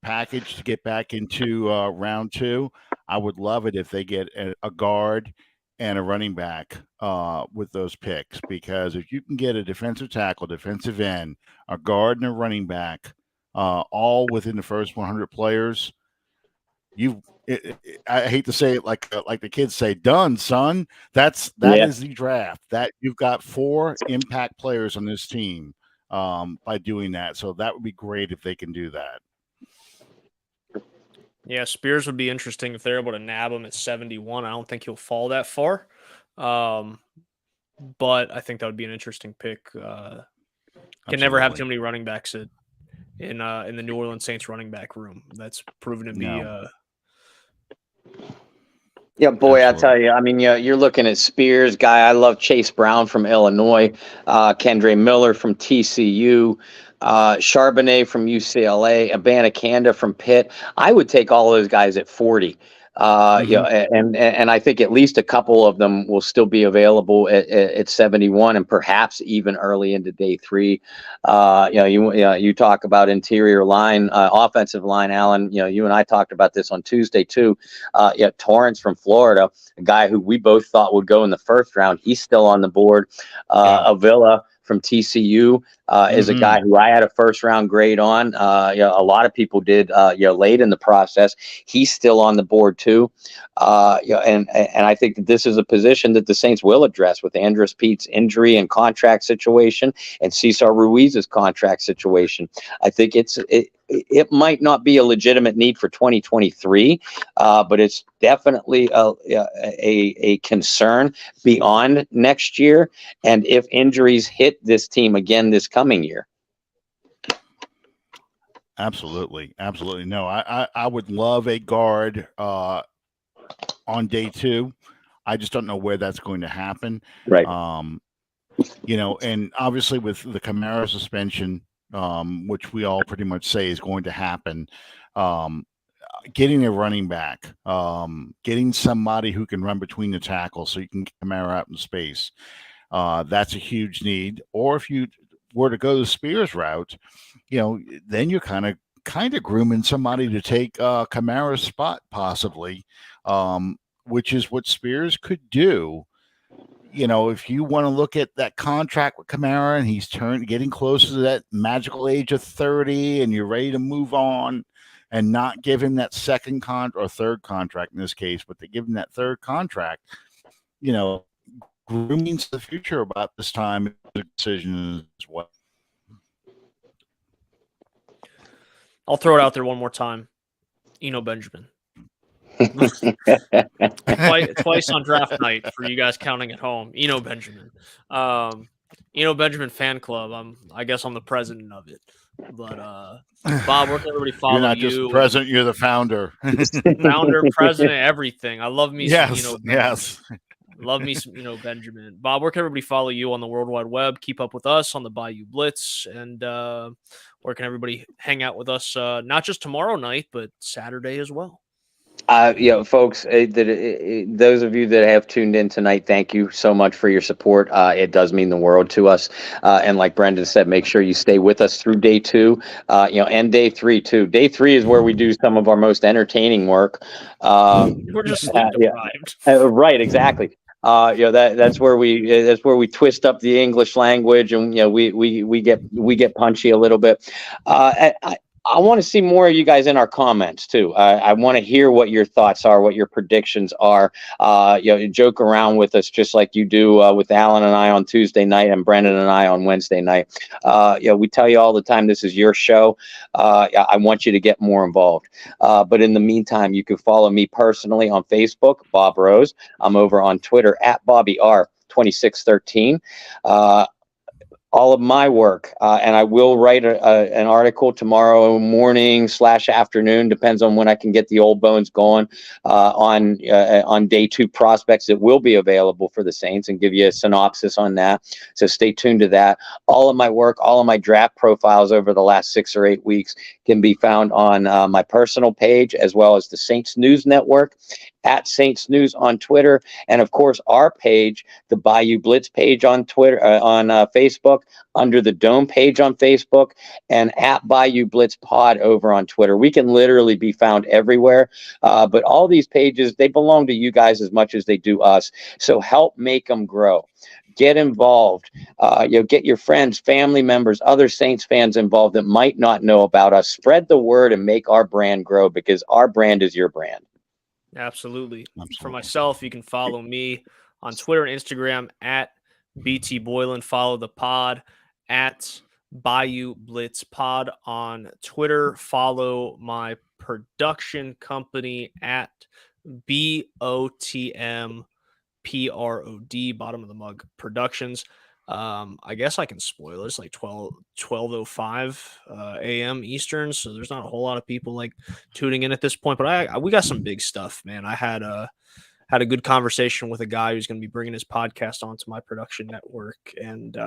package to get back into round 2, I would love it if they get a guard and a running back with those picks, because if you can get a defensive tackle, defensive end, a guard, and a running back all within the first 100 players, I hate to say it like the kids say, done, son. That is the draft. That you've got 4 impact players on this team by doing that. So that would be great if they can do that. Yeah, Spears would be interesting if they're able to nab him at 71. I don't think he'll fall that far. But I think that would be an interesting pick. Can never have too many running backs in the New Orleans Saints running back room. That's proven to be Yeah, boy, Absolutely. I tell you, I mean, you're looking at Spears, guy. I love Chase Brown from Illinois, Kendre Miller from TCU, Charbonnet from UCLA, Abanikanda from Pitt. I would take all those guys at 40. And I think at least a couple of them will still be available at 71 and perhaps even early into day 3. You talk about interior line, offensive line, Alan. You and I talked about this on Tuesday too. Torrance from Florida, a guy who we both thought would go in the first round. He's still on the board. Avila from TCU is a guy who I had a first round grade on. A lot of people did late in the process. He's still on the board too. And I think that this is a position that the Saints will address with Andres Pete's injury and contract situation and Cesar Ruiz's contract situation. I think it might not be a legitimate need for 2023, but it's definitely a concern beyond next year. And if injuries hit this team again this coming year. Absolutely. No, I would love a guard on day 2. I just don't know where that's going to happen. Right. And obviously with the Kamara suspension, which we all pretty much say is going to happen, getting a running back, getting somebody who can run between the tackles so you can get Kamara out in space, that's a huge need. Or if you were to go the Spears route, then you're kind of grooming somebody to take Kamara's spot possibly, which is what Spears could do. If you want to look at that contract with Kamara and he's getting closer to that magical age of 30 and you're ready to move on and not give him that second or third contract in this case, but to give him that third contract, grooming to the future about this time is a decision as well. I'll throw it out there one more time. Eno Benjamin. Twice on draft night for you guys counting at home. Eno Benjamin. Eno Benjamin fan club. I guess I'm the president of it. But Bob, where can everybody follow you? You're not just the president, you're the founder. Founder, president, everything. I love me some Benjamin. Yes. Love me some Benjamin. Bob, where can everybody follow you on the World Wide Web? Keep up with us on the Bayou Blitz, and where can everybody hang out with us? Not just tomorrow night, but Saturday as well. Folks, those of you that have tuned in tonight, thank you so much for your support. It does mean the world to us. And like Brendan said, make sure you stay with us through day 2, and day 3 too. Day 3 is where we do some of our most entertaining work. We're just sleep deprived. Right, exactly. That's where we twist up the English language, and we get punchy a little bit. I want to see more of you guys in our comments too. I want to hear what your thoughts are, what your predictions are. Joke around with us just like you do with Alan and I on Tuesday night and Brendan and I on Wednesday night. We tell you all the time, this is your show. I want you to get more involved. But in the meantime, you can follow me personally on Facebook, Bob Rose. I'm over on Twitter at BobbyR2613. All of my work, and I will write an article tomorrow morning / afternoon, depends on when I can get the old bones going, on day 2 prospects that will be available for the Saints, and give you a synopsis on that. So stay tuned to that. All of my work, all of my draft profiles over the last 6 or 8 weeks can be found on my personal page, as well as the Saints News Network, at Saints News on Twitter, and of course our page, the Bayou Blitz page on Twitter, on Facebook, under the Dome page on Facebook, and at Bayou Blitz Pod over on Twitter. We can literally be found everywhere, but all these pages, they belong to you guys as much as they do us. So help make them grow. Get involved. Get your friends, family members, other Saints fans involved that might not know about us. Spread the word and make our brand grow, because our brand is your brand. Absolutely. For myself, you can follow me on Twitter and Instagram at BT Boylan. Follow the pod at Bayou Blitz Pod on Twitter. Follow my production company at BOTM PROD, Bottom of the Mug Productions. I guess I can spoil it. It's like 12:05 a.m. Eastern, so there's not a whole lot of people like tuning in at this point. But we got some big stuff, man. I had a good conversation with a guy who's going to be bringing his podcast onto my production network, and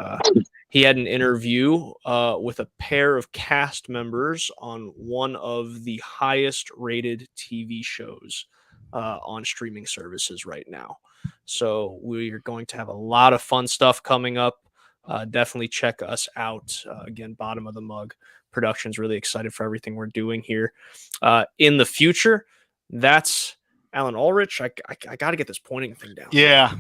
he had an interview with a pair of cast members on one of the highest rated TV shows on streaming services right now. So we're going to have a lot of fun stuff coming up. Definitely check us out. Again, Bottom of the Mug Productions. Really excited for everything we're doing here in the future. That's Alan Ulrich. I got to get this pointing thing down. Yeah.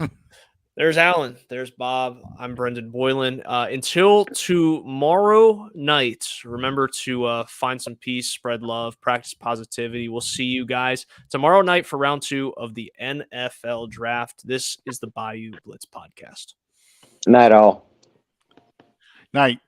There's Alan. There's Bob. I'm Brendan Boylan. Until tomorrow night, remember to find some peace, spread love, practice positivity. We'll see you guys tomorrow night for round 2 of the NFL draft. This is the Bayou Blitz podcast. Night all. Night.